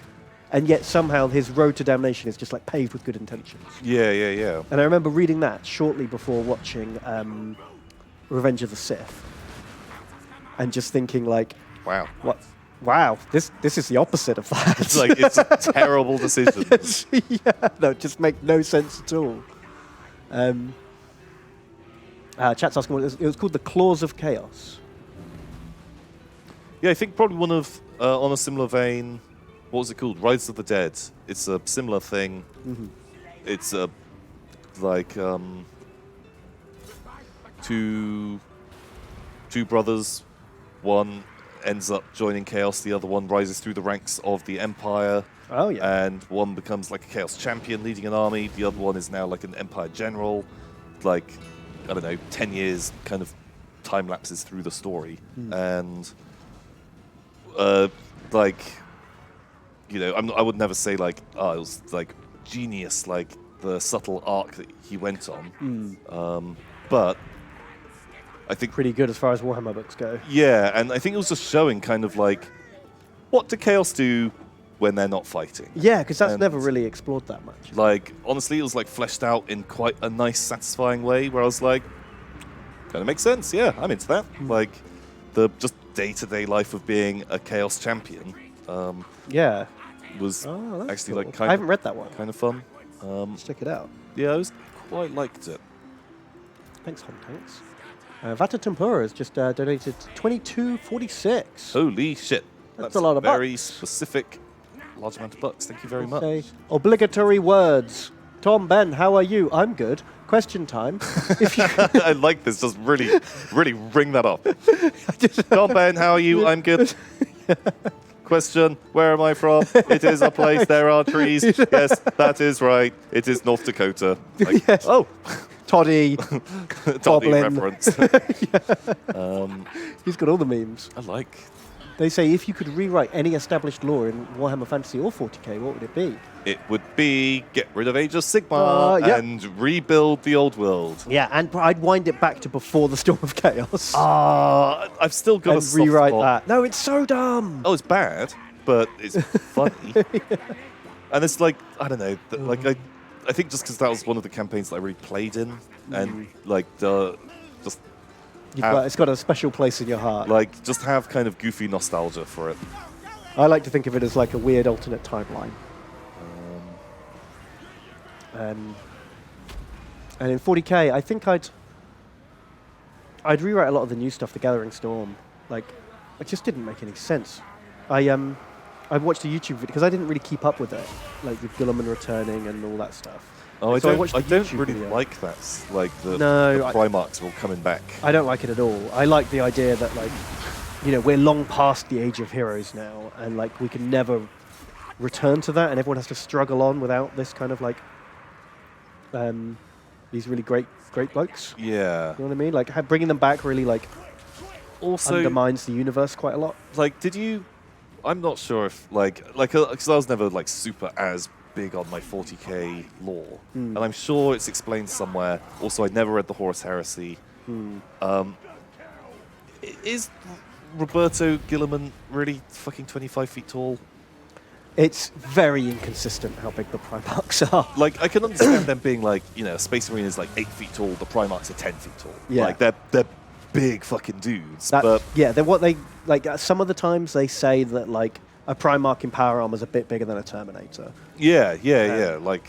and yet somehow his road to damnation is just like paved with good intentions. Yeah, yeah, yeah. And I remember reading that shortly before watching Revenge of the Sith, and just thinking like, Wow. what? Wow, this is the opposite of that. It's like it's a terrible decision. Yeah, no, it just make no sense at all. Chat's asking what it was called. The Claws of Chaos. Yeah, I think probably one of on a similar vein. What was it called? Rise of the Dead. It's a similar thing. Mm-hmm. It's like two brothers. One ends up joining Chaos. The other one rises through the ranks of the Empire. Oh yeah. And one becomes like a Chaos champion leading an army. The other one is now like an Empire general. Like, I don't know, 10 years kind of time lapses through the story. And like, you know, I would never say like, oh, it was like genius, like the subtle arc that he went on. But I think Pretty good as far as Warhammer books go. yeah, and I think it was just showing kind of like, what do Chaos do when they're not fighting? Yeah, because that's And- never really explored that much. Like, honestly, it was like fleshed out in quite a nice, satisfying way where I was like, kind of makes sense, yeah, I'm into that. Like, the just day-to-day life of being a Chaos champion Yeah. was Oh, that's actually cool. like I haven't read that one. kind of fun. Let's check it out. Yeah, I was quite liked it. Thanks, Hom Tanks. Vata Tempura has just donated $22.46. Holy shit. That's a lot of very bucks. specific, large amount of bucks. Thank you very much. Say, obligatory words. Tom, Ben, how are you? I'm good. Question time. If you I like this. Just really, really ring that up. Tom Ben, how are you? I'm good. Question, where am I from? It is a place, there are trees. Yes, that is right. It is North Dakota. Like, Yes. Oh, Toddy, Toddy Goblin. reference. he's got all the memes. I like. They say if you could rewrite any established lore in Warhammer Fantasy or 40k, what would it be? It would be get rid of Age of Sigmar Yep. and rebuild the old world. Yeah, and I'd wind it back to before the Storm of Chaos. I've still got a and soft rewrite spot. that. No, it's so dumb. Oh, it's bad, but it's funny. And it's like, I don't know, like I think just because that was one of the campaigns that I really played in, and like just It's got a special place in your heart. Like, just have kind of goofy nostalgia for it. I like to think of it as like a weird alternate timeline. And in 40k, I think I'd rewrite a lot of the new stuff, the Gathering Storm. Like, it just didn't make any sense. I watched a YouTube video because I didn't really keep up with it, like the Guilliman returning and all that stuff. Oh, So I watched don't the YouTube really video. like that. Like the No, Primarchs are all coming back. I don't like it at all. I like the idea that, like, you know, we're long past the age of heroes now, and like we can never return to that, and everyone has to struggle on without this kind of like these really great blokes. Yeah. You know what I mean? Like bringing them back really like Also, undermines the universe quite a lot. like, did you? I'm not sure if because I was never like super as big on my 40k lore, and I'm sure it's explained somewhere. Also, I never read the Horus Heresy. Is Roberto Guilliman really fucking 25 feet tall? It's very inconsistent how big the Primarchs are. Like, I can understand them being like, you know, a Space Marine is like 8 feet tall, the Primarchs are 10 feet tall. Yeah. Like, they're big fucking dudes. That, but yeah, they're what they like. Some of the times they say that like a Primarch in power armor is a bit bigger than a Terminator, yeah. Like,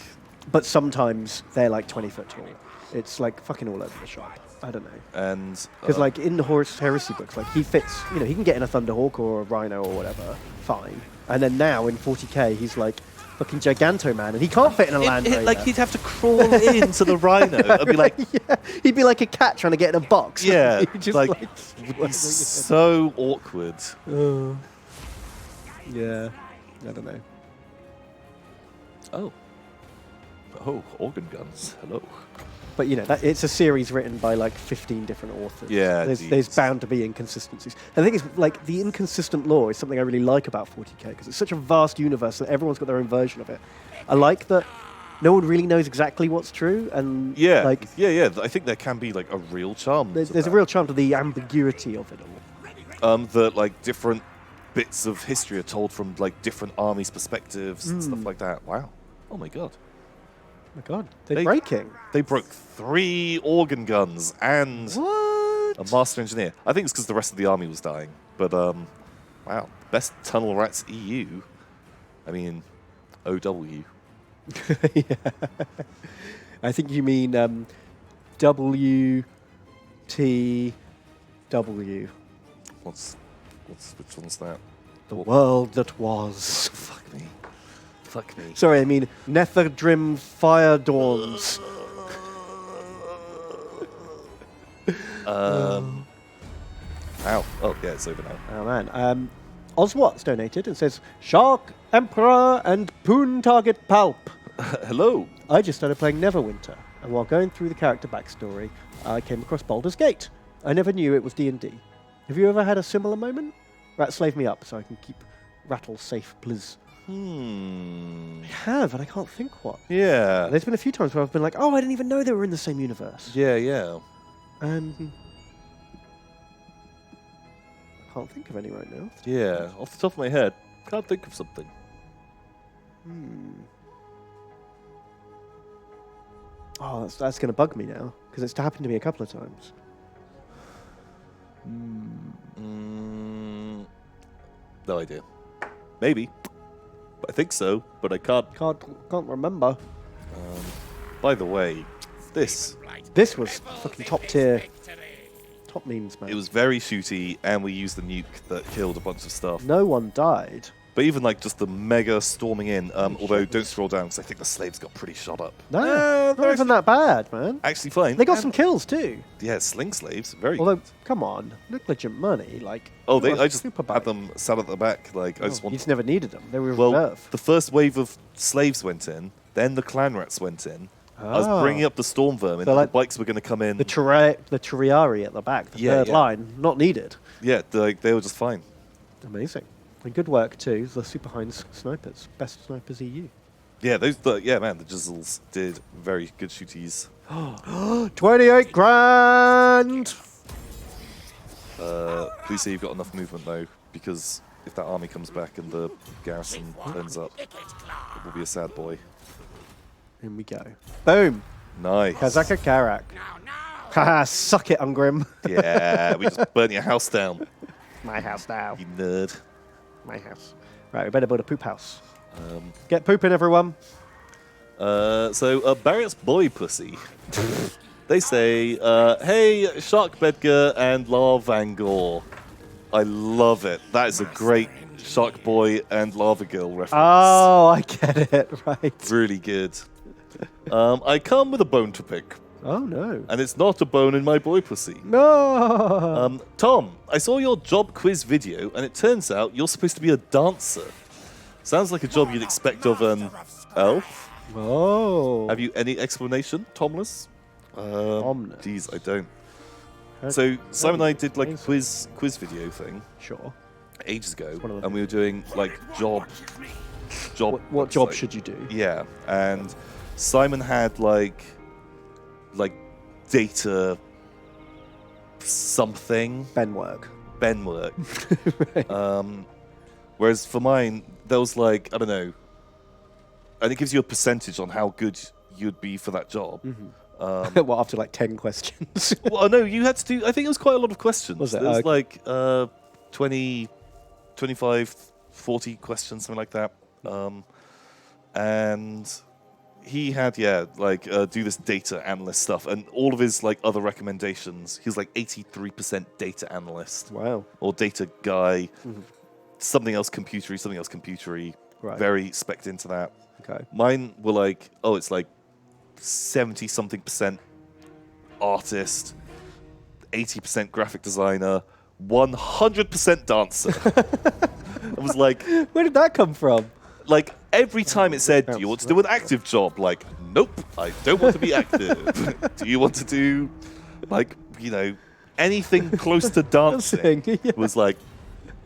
but sometimes they're like 20 foot tall. It's like fucking all over the shop. I don't know. and Because like in the Horus Heresy books, like he fits, you know, he can get in a Thunderhawk or a Rhino or whatever, fine. And then now in 40k, he's like fucking Giganto Man, and he can't fit in a Land Raider. like, he'd have to crawl into the Rhino and be like, yeah, he'd be like a cat trying to get in a box. yeah, He'd just like, would be so awkward. Yeah, I don't know. Oh, organ guns. Hello. But you know, it's a series written by like 15 different authors. Yeah, there's bound to be inconsistencies. And the thing is, like, the inconsistent lore is something I really like about 40k because it's such a vast universe that everyone's got their own version of it. I like that no one really knows exactly what's true, and Yeah, like yeah. I think there can be like a real charm. there's to a real charm to the ambiguity of it all. that like different bits of history are told from like different armies' perspectives and stuff like that. Wow. Oh my god. Oh my god, they're breaking. They broke 3 organ guns and What? a master engineer. I think it's because the rest of the army was dying. But wow, best tunnel rats EU. I mean, OW. Yeah. I think you mean WTW. Which one's that? The world that was. Fuck me. Fuck me. Sorry, I mean Netherdrim Fire Dawns. Ow. Oh yeah, it's over now. Oh man. Oswat's donated and says Shark, Emperor, and Poon Target Palp. Hello. I just started playing Neverwinter, and while going through the character backstory, I came across Baldur's Gate. I never knew it was D&D. Have you ever had a similar moment? Rat, slave me up so I can keep Rattle safe, please. I have, and I can't think what. Yeah. There's been a few times where I've been like, oh, I didn't even know they were in the same universe. Yeah. And I can't think of any right now. Yeah. Off the top of my head, can't think of something. Oh, that's going to bug me now, because it's happened to me a couple of times. No idea. Maybe. I think so, but I can't. Can't remember. By the way, this, This was fucking top tier, top memes, man. it was very shooty, and we used the nuke that killed a bunch of stuff. No one died. But even like just the mega storming in, although don't scroll down because I think the slaves got pretty shot up. No, not even that bad, man. Actually fine. They got And- some kills too. Yeah, sling slaves, very Although, good. come on, negligent money, like. Oh, it was I just super had bad. them sat at the back. Like, I just You want. just never needed them. They were Well, reserve. the first wave of slaves went in, then the clan rats went in. I was Ah. bringing up the storm vermin. So, and like, the bikes were going to come in. The Triari at the back, the third line, not needed. Yeah, they were just fine. Amazing. And good work too, the Super Heinz snipers. Best snipers EU. Yeah, the Jizzles did very good shooties. 28 grand! Please say you've got enough movement though, because if that army comes back and the garrison turns up, it will be a sad boy. In we go. Boom! Nice. Kazaka Karak. Haha, suck it, Ungrim. Yeah, we just burnt your house down, My house now. you nerd. My house. Right, we better build a poop house. Get pooping, everyone. So Barrett's boy pussy. They say, hey, Shark Bedgar and La Vangor. I love it. That is a great Shark Boy and Lava Girl reference. Oh, I get it. Right. Really good. I come with a bone to pick, Oh, no. and it's not a bone in my boy pussy. No. Tom, I saw your job quiz video, and it turns out you're supposed to be a dancer. Sounds like a job you'd expect of an elf. Oh. Have you any explanation, Tomless? Tomless. Geez, I don't. So Simon and I did like a quiz video thing Sure. ages ago, one of them. and we were doing like job. What job website. should you do? Yeah, and Simon had like data something Ben work. Ben work. Right. Whereas for mine, there was like, I don't know, and it gives you a percentage on how good you'd be for that job. Well, after like 10 questions. Well, no, you had to do, I think it was quite a lot of questions. Was it? There was Okay. like 20, 25, 40 questions, something like that. And he had, like do this data analyst stuff, and all of his like other recommendations, he was like 83% data analyst. Wow. Or data guy, something else computery, Right. very spec'd into that. Okay. Mine were like, oh, it's like 70-something% artist, 80% graphic designer, 100% dancer. I was like, Where did that come from? like every time it said, do you want to do an active job? Like, nope, I don't want to be active. Do you want to do, like, you know, anything close to dancing? Yeah. Was like,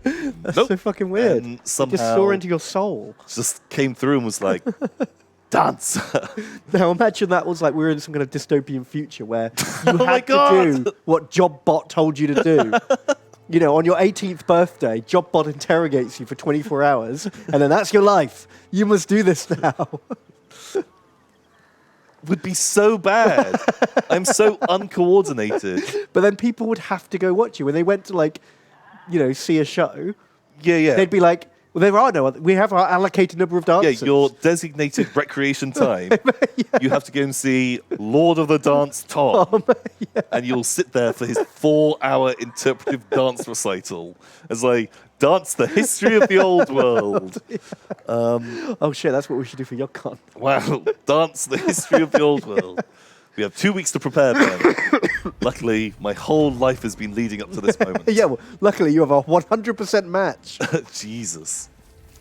That's nope. so fucking weird. And It just somehow saw into your soul. just came through and was like, dance. Now imagine that was like we were in some kind of dystopian future where you Oh my had to God. do what JobBot told you to do. You know, on your 18th birthday, JobBot interrogates you for 24 hours, and then that's your life. You must do this now. Would be so bad. I'm so uncoordinated. But then people would have to go watch you when they went to like, you know, see a show. Yeah. They'd be like, well, there are no other. We have our allocated number of Yeah, dancers. your designated recreation time. You have to go and see Lord of the Dance Tom. And you'll sit there for his 4-hour interpretive dance recital as I dance the history of the old world. Oh shit, that's what we should do for Yogcon. Wow, dance the history of the old world. We have 2 weeks to prepare, Ben. Luckily, my whole life has been leading up to this moment. Yeah, well, luckily you have a 100% match. Jesus.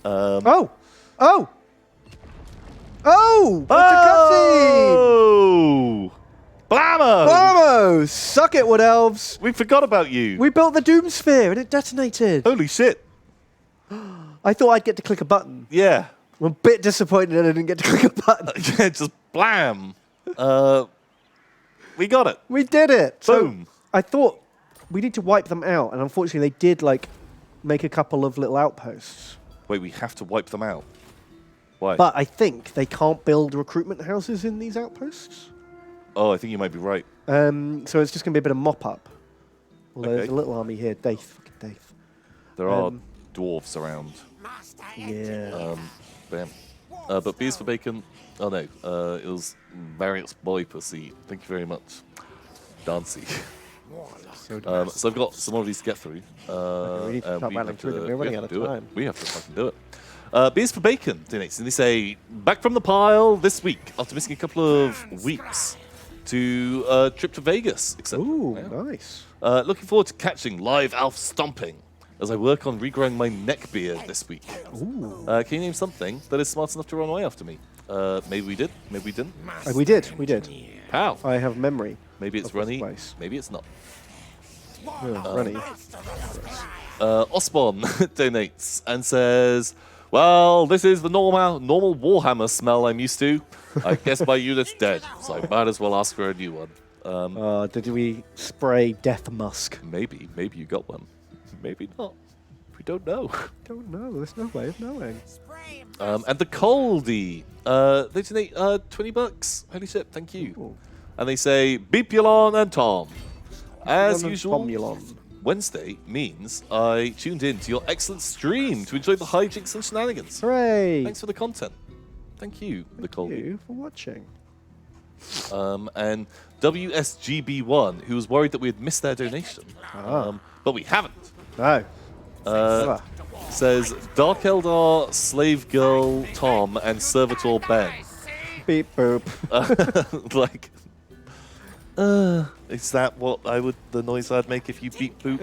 Oh! What's a cutscene? Oh! Blammo! Bravo! Suck it, Wood Elves! We forgot about you. We built the Doom Sphere and it detonated. Holy shit. I thought I'd get to click a button. Yeah. I'm a bit disappointed that I didn't get to click a button. Yeah, just blam. We got it. We did it! So Boom. I thought we need to wipe them out, and unfortunately they did, like, make a couple of little outposts. Wait, we have to wipe them out. Why? But I think they can't build recruitment houses in these outposts. Oh, I think you might be right. So it's just going to be a bit of mop-up. Although there's Okay. a little army here. Daith. Fucking Daith. There are dwarves around. Yeah. Bam. But bees for bacon. Oh no, it was Marriott's boy pussy. Thank you very much. Dancy. So I've got some more of these to get through. we need to start battling through them. We're running out of time. We have to fucking do it. Beers for Bacon donates, and they say, back from the pile this week after missing a couple of weeks to a trip to Vegas, etc. Ooh, Yeah. nice. Looking forward to catching live Alf stomping as I work on regrowing my neck beard this week. Ooh. Can you name something that is smart enough to run away after me? Maybe we did, maybe we didn't. We did. How? I have memory. Maybe it's of this runny, place. maybe it's not. Runny. Osborne donates and says, well, this is the normal Warhammer smell I'm used to. I guess my unit's dead, so I might as well ask for a new one. Did we spray Death Musk? Maybe you got one. Maybe not. We don't know. Don't know. There's no way of knowing. And the Coldy, they donate $20. Holy shit, thank you. Ooh. And they say, Beepulon and Tom. As usual, Pomulon. Wednesday means I tuned in to your excellent stream to enjoy the hijinks and shenanigans. Hooray! Thanks for the content. Thank you, Nicole. Thank you for watching. And WSGB1, who was worried that we had missed their donation, but we haven't, No. says Dark Eldar, Slave Girl Tom, and Servitor Ben. Beep boop. Like, is that what the noise I'd make if you beep boop?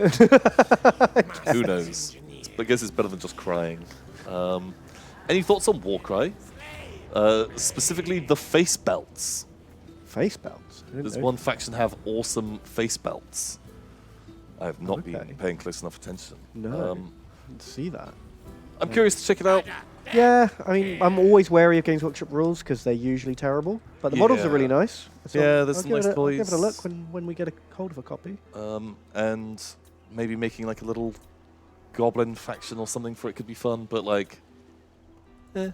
Who knows? I guess it's better than just crying. Any thoughts on Warcry? Specifically the face belts. Face belts. Does one faction have awesome face belts? I have not been paying close enough attention. No. Didn't see that. I'm curious to check it out. Yeah, I mean, I'm always wary of Games Workshop rules because they're usually terrible. But the models are really nice. So Yeah, there's some nice I'll toys. give it a look when we get a hold of a copy. And maybe making like a little goblin faction or something for it could be fun, but like, Eh.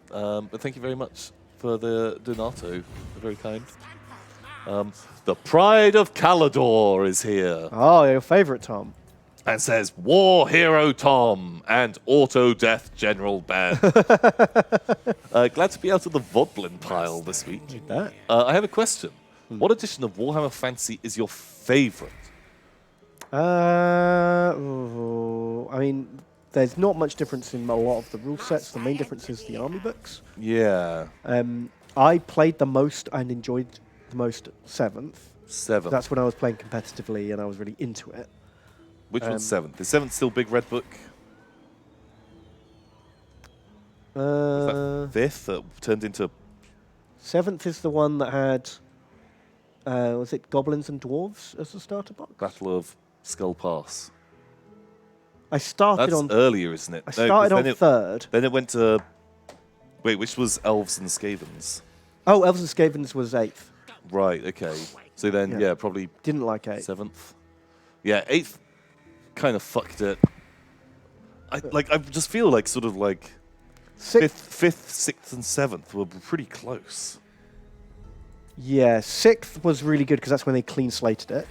But thank you very much for the donato. They're very kind. The Pride of Calador is here Oh, your favourite, Tom. and says War Hero Tom and Auto Death General Ben. Glad to be out of the Vodblin pile this week. That. I have a question. What edition of Warhammer Fantasy is your favorite? I mean, there's not much difference in a lot of the rule sets. The main difference is the army books. Yeah. I played the most and enjoyed the most 7th. 7th. That's when I was playing competitively and I was really into it. Which one's 7th? Is 7th still Big Red Book? Is that 5th that turned into... 7th is the one that had, was it Goblins and Dwarves as the starter box? Battle of Skull Pass? I started That's on. earlier, isn't it? I started on 3rd. Then it went to... Wait, which was Elves and Skavens? Oh, Elves and Skavens was 8th. Right, okay. So then, yeah, probably Didn't like 8th. 7th. Yeah, 8th kind of fucked it. I just feel like sort of like 5th, 6th, and 7th were pretty close. Yeah, 6th was really good because that's when they clean slated it.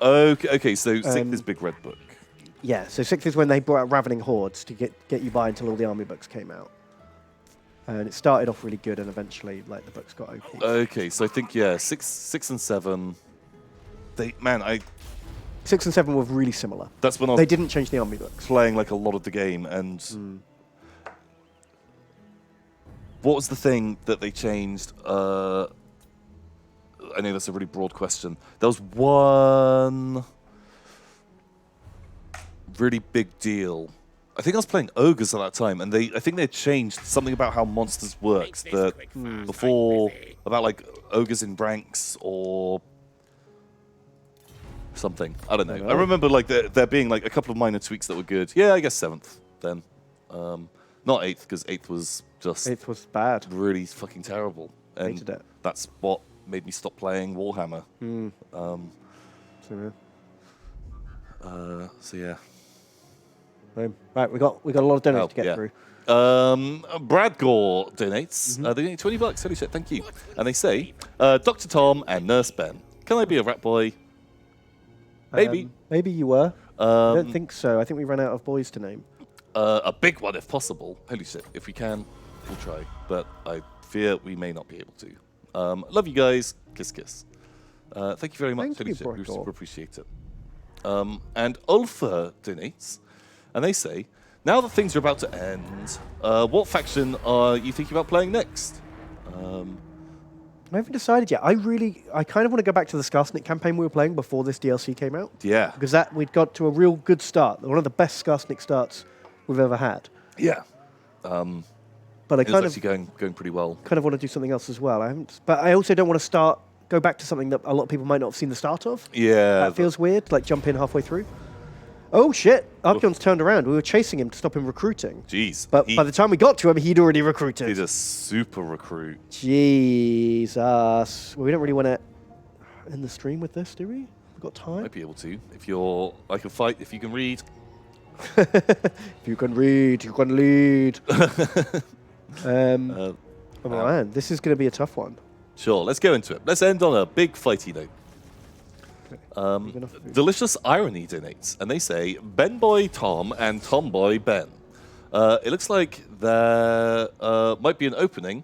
Okay, so 6th is Big Red Book. Yeah, so 6th is when they brought out Ravening Hordes to get you by until all the army books came out. And it started off really good, and eventually, like, the books got OP. Okay, so I think, yeah, 6 and 7. 6 and 7 were really similar. That's when I was They didn't change the army books. playing like a lot of the game, and what was the thing that they changed? I know that's a really broad question. There was one really big deal. I think I was playing Ogres at that time, and I think they changed something about how monsters worked. That before, about like Ogres in ranks or something. I don't know. I remember like there being like a couple of minor tweaks that were good. Yeah, I guess 7th then. Not 8th, because 8th was just 8th was bad. really fucking terrible. And Hated it. that's what made me stop playing Warhammer. So yeah. Boom. Right, we got a lot of donations to get yeah. through. Brad Gore donates. They donate $20. Holy shit, thank you. And they say, Dr. Tom and Nurse Ben, can I be a rat boy? Maybe. Maybe you were. I don't think so. I think we ran out of boys to name. A big one if possible. Holy shit, if we can, we'll try. But I fear we may not be able to. Love you guys. Kiss, kiss. Thank you very much. Thank you, Holy shit, we Brad Gore. super appreciate it. And Ulfa donates. And they say, now that things are about to end, what faction are you thinking about playing next? I haven't decided yet. I kind of want to go back to the Skarsnik campaign we were playing before this DLC came out. Yeah. Because we'd got to a real good start. One of the best Skarsnik starts we've ever had. Yeah. But I It was kind actually going pretty well. of want to do something else as well. But I also don't want to go back to something that a lot of people might not have seen the start of. Yeah. That feels weird, like jump in halfway through. Oh shit, Archeon's turned around. We were chasing him to stop him recruiting. Jeez. But by the time we got to him, he'd already recruited. He's a super recruit. Jesus. Well, we don't really want to end the stream with this, do we? We've got time. Might be able to. If you're like a fight, if you can read. If you can read, you can lead. Oh man, this is going to be a tough one. Sure, let's go into it. Let's end on a big fighty note. Big enough food. Delicious Irony donates, and they say, Ben Boy Tom and Tomboy Ben. It looks like there might be an opening.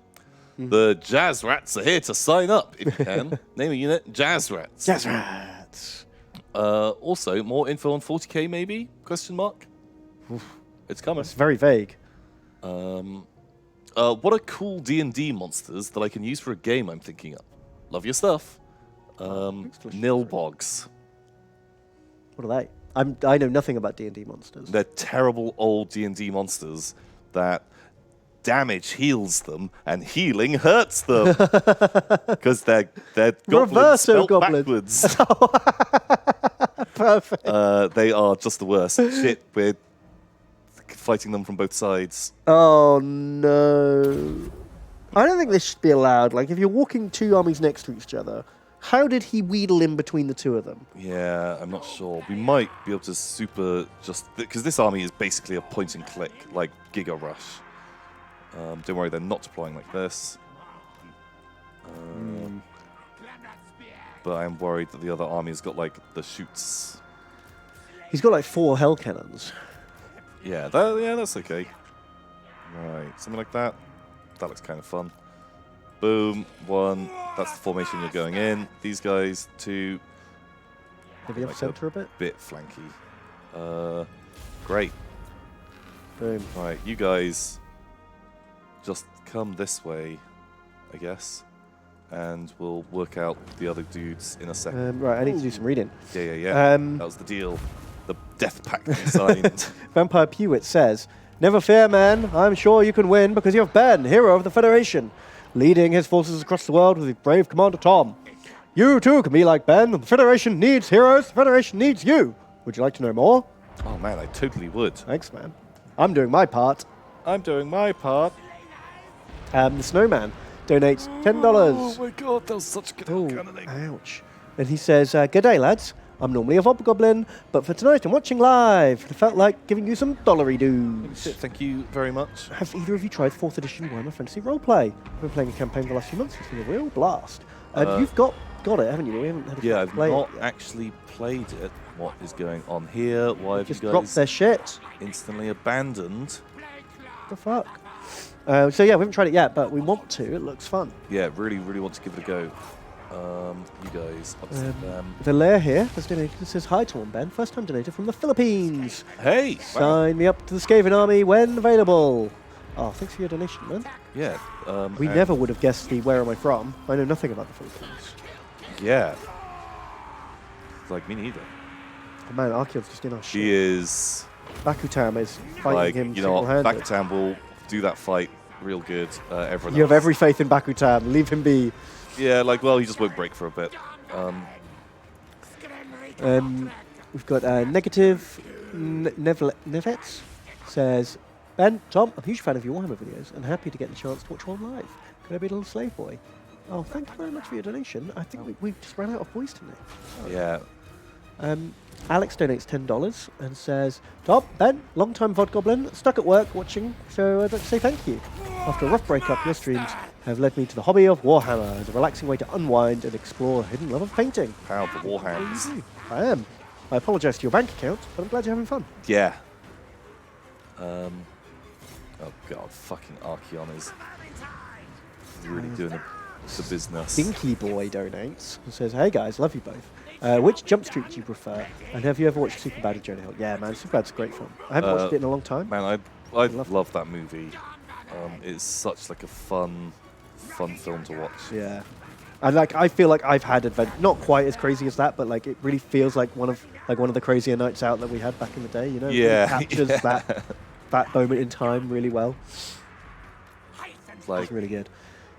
The Jazz Rats are here to sign up, if you can. Name a unit, Jazz Rats. Jazz Rats. Also, more info on 40k, maybe? Question mark? It's coming. It's very vague. What are cool D&D monsters that I can use for a game I'm thinking of? Love your stuff. Nilbogs. What are they? I know nothing about D&D monsters. They're terrible old D&D monsters that damage heals them and healing hurts them because they're goblins Reverso spelt goblins. backwards. Perfect. They are just the worst. Shit, we're fighting them from both sides. Oh no. I don't think this should be allowed. Like, if you're walking two armies next to each other, how did he wheedle in between the two of them? Yeah, I'm not sure. We might be able to because this army is basically a point and click, like Giga Rush. Don't worry, they're not deploying like this. But I'm worried that the other army's got like the shoots. He's got like 4 hell cannons. Yeah, that's okay. Right, something like that. That looks kind of fun. Boom, 1. That's the formation you're going in. These guys, 2. Maybe off center a bit. Bit flanky. Great. Boom. Right, you guys just come this way, I guess, and we'll work out the other dudes in a second. Right, I need to do some reading. Yeah. That was the deal. The death pact signed. Vampire Pewit says, "Never fear, man. I'm sure you can win because you have Ben, hero of the Federation, leading his forces across the world with his brave Commander Tom. You too can be like Ben. The Federation needs heroes. The Federation needs you. Would you like to know more?" Oh man, I totally would. Thanks, man. I'm doing my part. I'm doing my part. The Snowman donates $10. Oh my god, that was such good Oh, cannoning. ouch. And he says, "G'day, lads. I'm normally a Hobgoblin, but for tonight I'm watching live. It felt like giving you some dollary dues. Thank you very much. Have either of you tried 4th edition Warhammer Fantasy Roleplay? I've been playing a campaign for the last few months. It's been a real blast. You've got it, haven't you? We haven't had a Yeah, chance I've to play not it yet. actually played it. What is going on here? Why have Just you dropped guys their shit. instantly abandoned? What the fuck? So yeah, we haven't tried it yet, but we want to. It looks fun. Yeah, really, really want to give it a go. You guys, upset them. The Lair here has donated. It says, "Hi, Tom and Ben. First time donator from the Philippines. Hey! Wow. Sign me up to the Skaven Army when available." Oh, thanks for your donation, man. Yeah. We and- never would have guessed the "Where am I from?" I know nothing about the Philippines. Yeah. Like, me neither. Oh, man, Archeon's just in our She shit. is, Bakutam is fighting like, him you know what, single-handed. Bakutam will do that fight real good. Everyone You have else. every faith in Bakutam. Leave him be. Yeah, like, well, he just won't break for a bit. We've got Negative Nevets says, "Ben, Tom, I'm a huge fan of your Warhammer videos and happy to get the chance to watch one live. Could I be a little slave boy?" Oh, thank you very much for your donation. I think we just ran out of boys tonight. Yeah. Alex donates $10 and says, "Tom, Ben, long-time VOD Goblin, stuck at work watching, so I'd like to say thank you. After a rough breakup, your streams have led me to the hobby of Warhammer as a relaxing way to unwind and explore a hidden love of painting. Proud the Warhounds. I am. I apologise to your bank account, but I'm glad you're having fun." Yeah. Oh god, fucking Archeon is really doing the business. Dinky Boy donates and says, "Hey guys, love you both. Which jump street do you prefer? And have you ever watched Superbad of Jonah Hill?" Yeah, man, Superbad's great fun. I haven't watched it in a long time. Man, I love love that movie. It's such like a fun film to watch. Yeah. And I feel like I've had not quite as crazy as that, but like it really feels like one of the crazier nights out that we had back in the day. You know, Yeah, it really captures yeah. that moment in time really well. It's like, It's really good.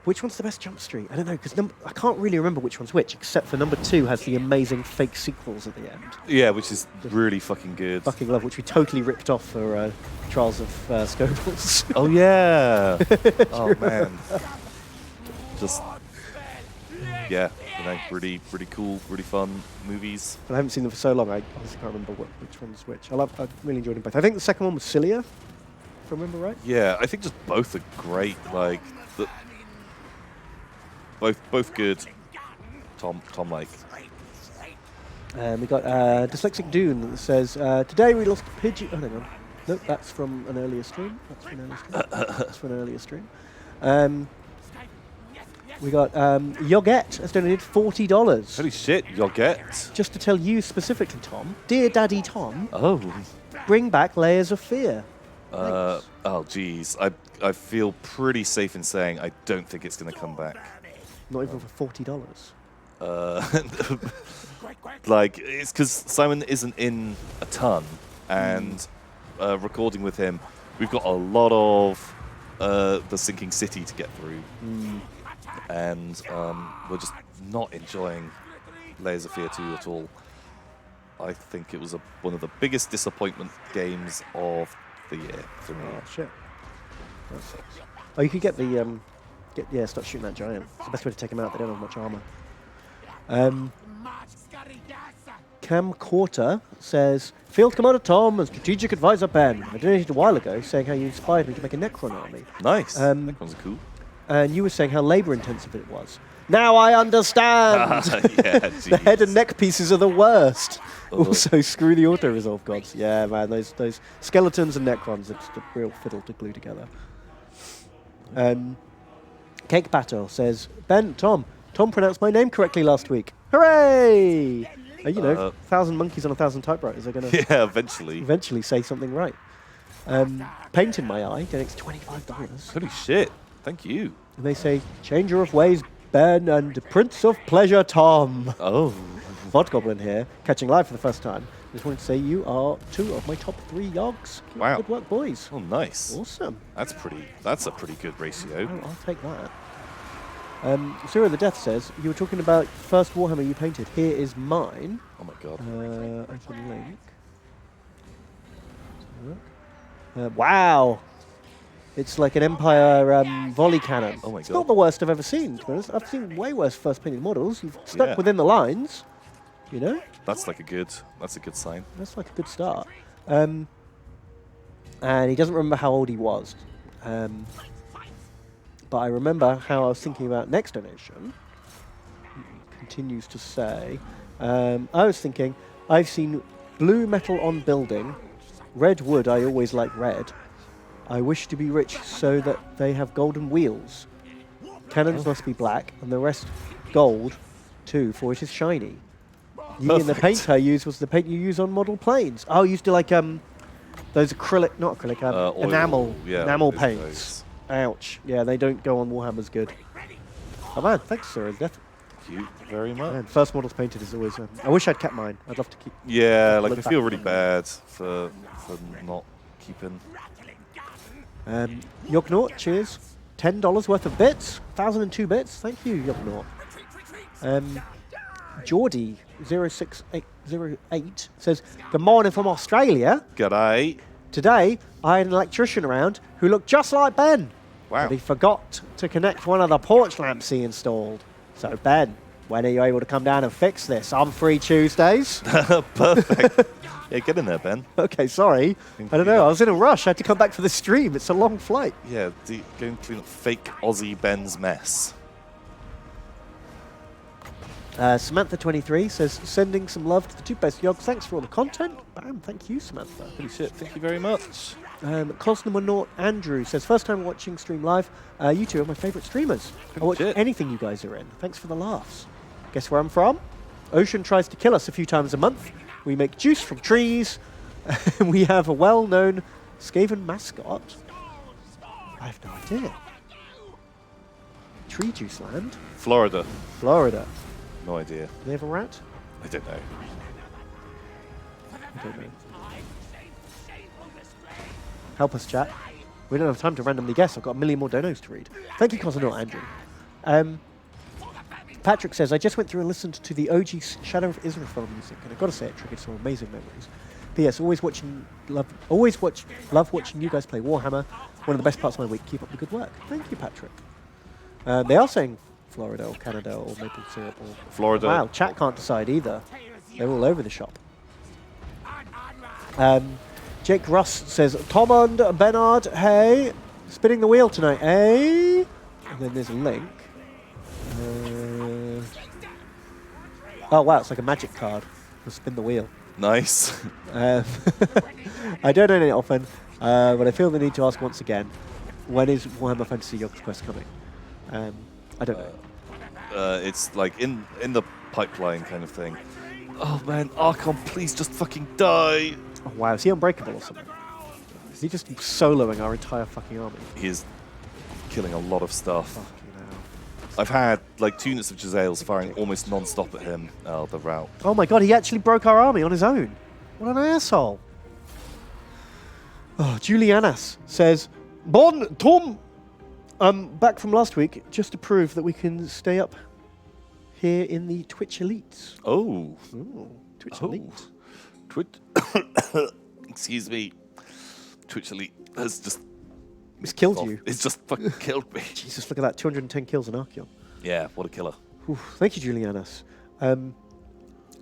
Which one's the best jump street? I don't know, because I can't really remember which one's which, except for number 2 has the amazing fake sequels at the end. yeah, which is really fucking good. Fucking love, which we totally ripped off for Trials of Scobles. Oh yeah. Oh man. Just yeah, you know, really cool, really fun movies. But I haven't seen them for so long, I honestly can't remember which one's which. I really enjoyed them both. I think the second one was Cilia, if I remember right. Yeah, I think just both are great. Like both good. Tom like. We got Dyslexic Dune that says, today we lost a pigeon. Oh, hang on. Nope, that's from an earlier stream. That's from an earlier stream. We got Yoget has donated $40. Holy shit, Yoget. Just to tell you specifically, Tom, dear Daddy Tom, Oh. bring back Layers of Fear. Oh, geez. I feel pretty safe in saying I don't think it's going to come back. Not even for $40. Like, it's because Simon isn't in a ton, and recording with him, we've got a lot of the Sinking City to get through. And we're just not enjoying Layers of Fear 2 at all. I think it was one of the biggest disappointment games of the year for me. Oh, shit. That sucks. Oh, you could get the, start shooting that giant. It's the best way to take him out. They don't have much armor. Cam Quarter says, Field Commander Tom and Strategic Advisor Ben. I donated a while ago saying how you inspired me to make a Necron army. Nice. Necrons are cool. And you were saying how labor intensive it was. Now I understand! Yeah, The head and neck pieces are the worst. Oh. Also, screw the auto-resolve gods. Yeah, man, those skeletons and Necrons, it's a real fiddle to glue together. Cake Battle says, Ben, Tom pronounced my name correctly last week. Hooray! You know, 1,000 monkeys on 1,000 typewriters are going to Yeah, eventually say something right. Paint in my eye donates $25. Holy shit. Thank you. And they say, changer of ways, Ben, and Prince of Pleasure, Tom. Oh. Vod Goblin here, catching live for the first time. Just wanted to say you are 2 of my top 3 Yogs. Keep Wow. Good work, boys. Oh, nice. Awesome. That's a pretty good ratio. Oh, I'll take that. Zero the Death says, you were talking about first Warhammer you painted. Here is mine. Oh my god. Open link. Wow. It's like an Empire volley cannon. Oh my It's god. not the worst I've ever seen, to be honest. I've seen way worse first painted models. You've stuck Yeah. within the lines, you know? That's a good sign. That's like a good start. And he doesn't remember how old he was. But I remember how I was thinking about next donation. He continues to say, I was thinking, I've seen blue metal on building, red wood, I always like red. I wish to be rich so that they have golden wheels. Cannons must be black, and the rest gold, too, for it is shiny. And the paint I used was the paint you use on model planes. Oh, I used to like those enamel paints. Those. Ouch. Yeah, they don't go on Warhammers good. Oh man, thanks, sir. Thank you very much. Man, first models painted is always. I wish I'd kept mine. I'd love to keep. Yeah, like I look feel back really on bad for not keeping. Yognort, cheers. $10 worth of bits. 1,002 bits. Thank you, Yognort. Geordie 06808 says, good morning from Australia. G'day. Today, I had an electrician around who looked just like Ben. Wow. But he forgot to connect one of the porch lamps he installed. So, Ben, when are you able to come down and fix this? I'm free Tuesdays. Perfect. Yeah, get in there, Ben. Okay, sorry. I don't know. I was in a rush. I had to come back for the stream. It's a long flight. Yeah, go and clean up fake Aussie Ben's mess. Samantha23 says, sending some love to the 2 best Yogs. Thanks for all the content. Bam, thank you, Samantha. Holy shit, thank you very much. Cosmonaut Andrew says, first time watching stream live. You 2 are my favourite streamers. I watch shit. anything you guys are in. Thanks for the laughs. Guess where I'm from? Ocean tries to kill us a few times a month. We make juice from trees. We have a well-known Skaven mascot. I have no idea. Tree Juice Land? Florida. Florida. No idea. Do they have a rat? I don't know. I don't know. Help us, chat. We don't have time to randomly guess. I've got a million more donos to read. Thank you, Cosmonaut Andrew. Patrick says, I just went through and listened to the OG Shadow of Israel music, and I've got to say it triggered some amazing memories. P.S. Love watching you guys play Warhammer. One of the best parts of my week. Keep up the good work. Thank you, Patrick. They are saying Florida or Canada or maple syrup or Florida. Wow, chat can't decide either. They're all over the shop. Jake Russ says, Tom and Bernard, hey, spinning the wheel tonight, eh? And then there's a link. Oh wow, it's like a magic card. We'll spin the wheel. Nice. I don't donate often, but I feel the need to ask once again, when is Warhammer Fantasy Yogscast coming? I don't know. It's like in the pipeline kind of thing. Oh man, Archon, please just fucking die. Oh, wow, is he unbreakable or something? Is he just soloing our entire fucking army? He is killing a lot of stuff. Fucking hell. I've had like 2 units of Jezzails firing almost non-stop at him. Oh, the route. Oh my god, he actually broke our army on his own. What an asshole. Oh, Julianas says, Bon Tom! Back from last week, just to prove that we can stay up here in the Twitch Elites. Oh. Ooh, Twitch Oh. Elite. Twitch. Excuse me. Twitch Elite has just. It's killed you. It's just fucking killed me. Jesus, look at that, 210 kills in Archeon. Yeah, what a killer. Thank you, Julianas.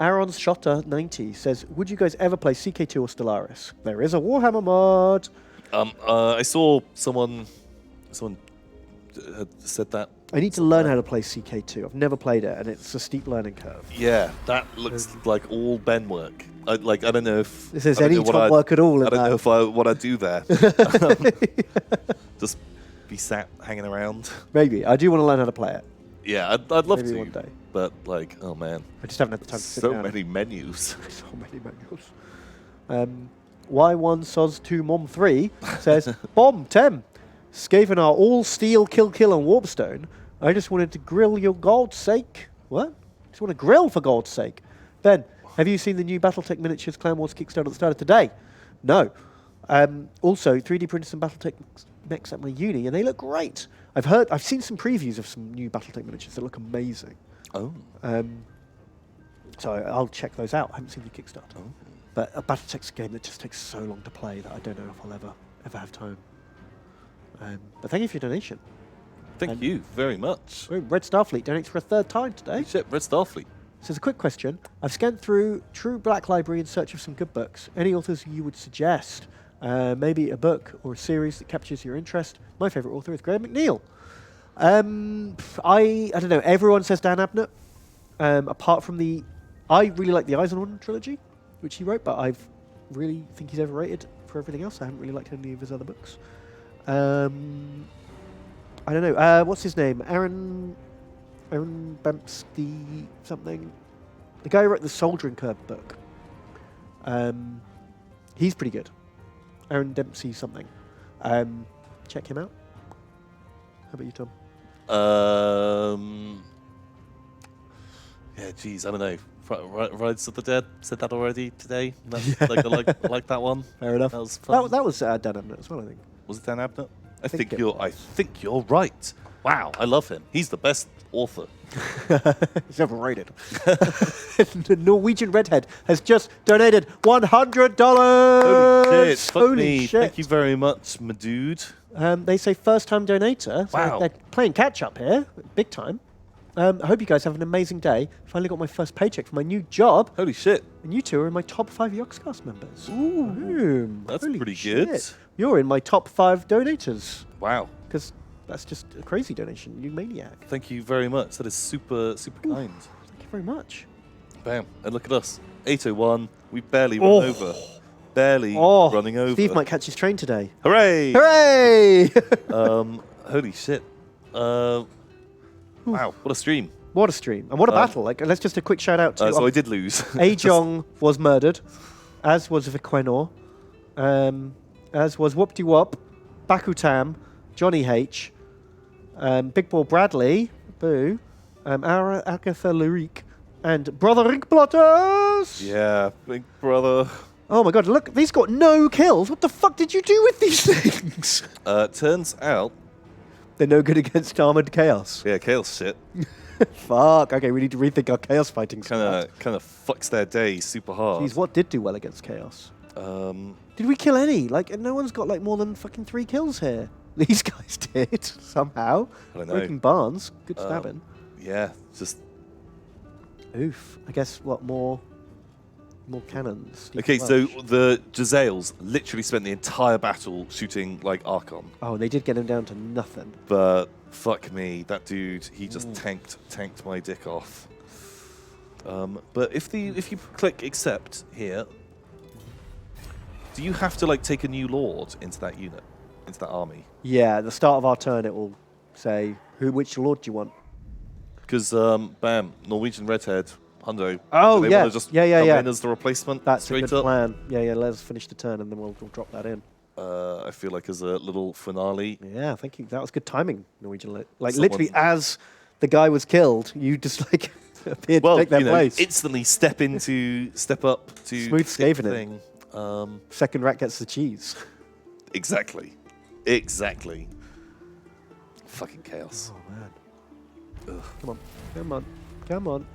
Aaron's Shotter 90 says, would you guys ever play CK2 or Stellaris? There is a Warhammer mod. I saw someone had said that. I need to learn how to play CK2. I've never played it, and it's a steep learning curve. Yeah, that looks like all Ben work. I don't know if If there's I don't any know what top I'd- work at all in I don't that. know if what I do there. Just be sat hanging around. Maybe. I do want to learn how to play it. Yeah, I'd love Maybe to. one day. But like, oh man, I just haven't had the time to sit so down. many menus. So many manuals. Y1 Soz 2 Mom 3 says, Bomb 10. Skaven are all steel, kill, and warpstone. I just wanted to grill your God's sake. What? Just want to grill for God's sake. Ben, have you seen the new Battletech Miniatures Clan Wars Kickstarter that started today? No. Also, 3D printed some Battletech mechs at my uni, and they look great. I've seen some previews of some new Battletech miniatures that look amazing. Oh. So I'll check those out. I haven't seen the Kickstarter. But a Battletech's a game that just takes so long to play that I don't know if I'll ever have time. But thank you for your donation. Thank you very much. Oh, Red Starfleet donates for a third time today. Shit, Red Starfleet. So there's a quick question. I've scanned through True Black Library in search of some good books. Any authors you would suggest? Maybe a book or a series that captures your interest. My favourite author is Graham McNeil. I don't know. Everyone says Dan Abnett. Apart from I really like the Eisenhorn trilogy, which he wrote, but I really think he's overrated for everything else. I haven't really liked any of his other books. I don't know. What's his name? Aaron Bempsky something. The guy who wrote the Soldiering Curve book. He's pretty good. Aaron Dempsey something. Check him out. How about you, Tom? Yeah, geez, I don't know. Rise of the Dead said that already today. That's, I like that one. Fair enough. That was fun. That was Dan Abnett as well, I think. Was it Dan Abnett? I think think it I think you're right. Wow, I love him. He's the best author. He's overrated. The Norwegian Redhead has just donated $100. Holy shit! Fuck Holy me. shit. Thank you very much, my dude. They say first-time donator. So Wow. they're playing catch-up here, big time. I hope you guys have an amazing day. Finally got my first paycheck for my new job, Holy shit! and you two are in my top 5 Yogscast members. That's Holy pretty shit. good. You're in my top 5 donators, Wow. because that's just a crazy donation, you maniac. Thank you very much. That is super kind. Thank you very much. Bam. And look at us. 801. We barely run over. Barely running over. Steve might catch his train today. Hooray! Hooray! Holy shit. Wow, what a stream. What a stream. And what a battle. Like, let's just a quick shout out to So I did lose. Ajong was murdered, as was Viquenor, as was Whoop-de-Wop, Bakutam, Johnny H, Big Ball Bradley, boo, Agatha Lurik, and Brother Rinkblotters! Yeah, big brother. Oh my god, look, these got no kills. What the fuck did you do with these things? Turns out, They're no good against Armored Chaos. yeah, Chaos shit. Fuck. Okay, we need to rethink our Chaos fighting squad. Kind of fucks their day super hard. Jeez, what did do well against Chaos? Um, Did we kill any? Like, no one's got like more than fucking 3 kills here. These guys did somehow. I don't know. Breaking Barnes, good stabbing. yeah, just Oof. I guess what more cannons. okay. So the Jezzails literally spent the entire battle shooting like Archon, Oh, they did get him down to nothing. but fuck me, that dude, he just tanked my dick off. But if you click accept here, do you have to like take a new lord into that unit, into that army? Yeah, at the start of our turn, it will say which lord do you want. Because bam, Norwegian redhead, Hundo. Oh, do they yeah. wanna just Yeah, come yeah. in as the replacement. That's a straight good up. plan. Yeah, let's finish the turn and then we'll drop that in. I feel like as a little finale. Yeah, thank you. That was good timing, Norwegian. Like Someone- literally, as the guy was killed, you just like appeared Well, to take their you know, place. instantly step up to Smooth stick scaven it. thing. Second rat gets the cheese. Exactly. Fucking chaos. Oh man. Come on.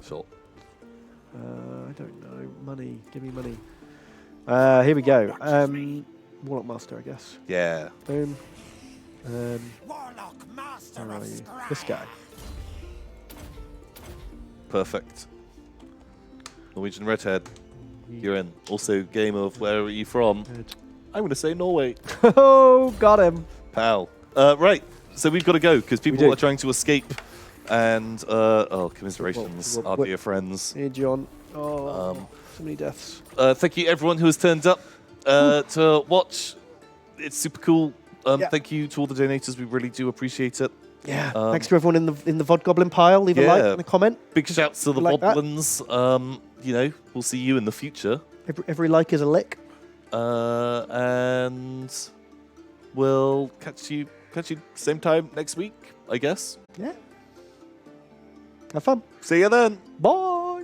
Sure. I don't know. Money. Give me money. Here we go. Warlock Master, I guess. Yeah. Boom. Warlock Master Where of are you? Scrap. This guy. Perfect. Norwegian redhead. You're in. Also, game of where are you from? Good. I'm going to say Norway. Oh, got him. Pal. Right. So we've got to go because people do. are trying to escape. And, commiserations, Well, our what- dear friends. Hey, John. Oh, so many deaths. Thank you, everyone who has turned up to watch. It's super cool. Yeah. Thank you to all the donators. We really do appreciate it. Yeah. Thanks to everyone in the VOD Goblin pile. Leave a like Yeah. and a comment. Big shouts to the Like that. Woblins. We'll see you in the future. Every like is a lick. And we'll catch you same time next week, I guess. Yeah. Have fun. See you then. Bye.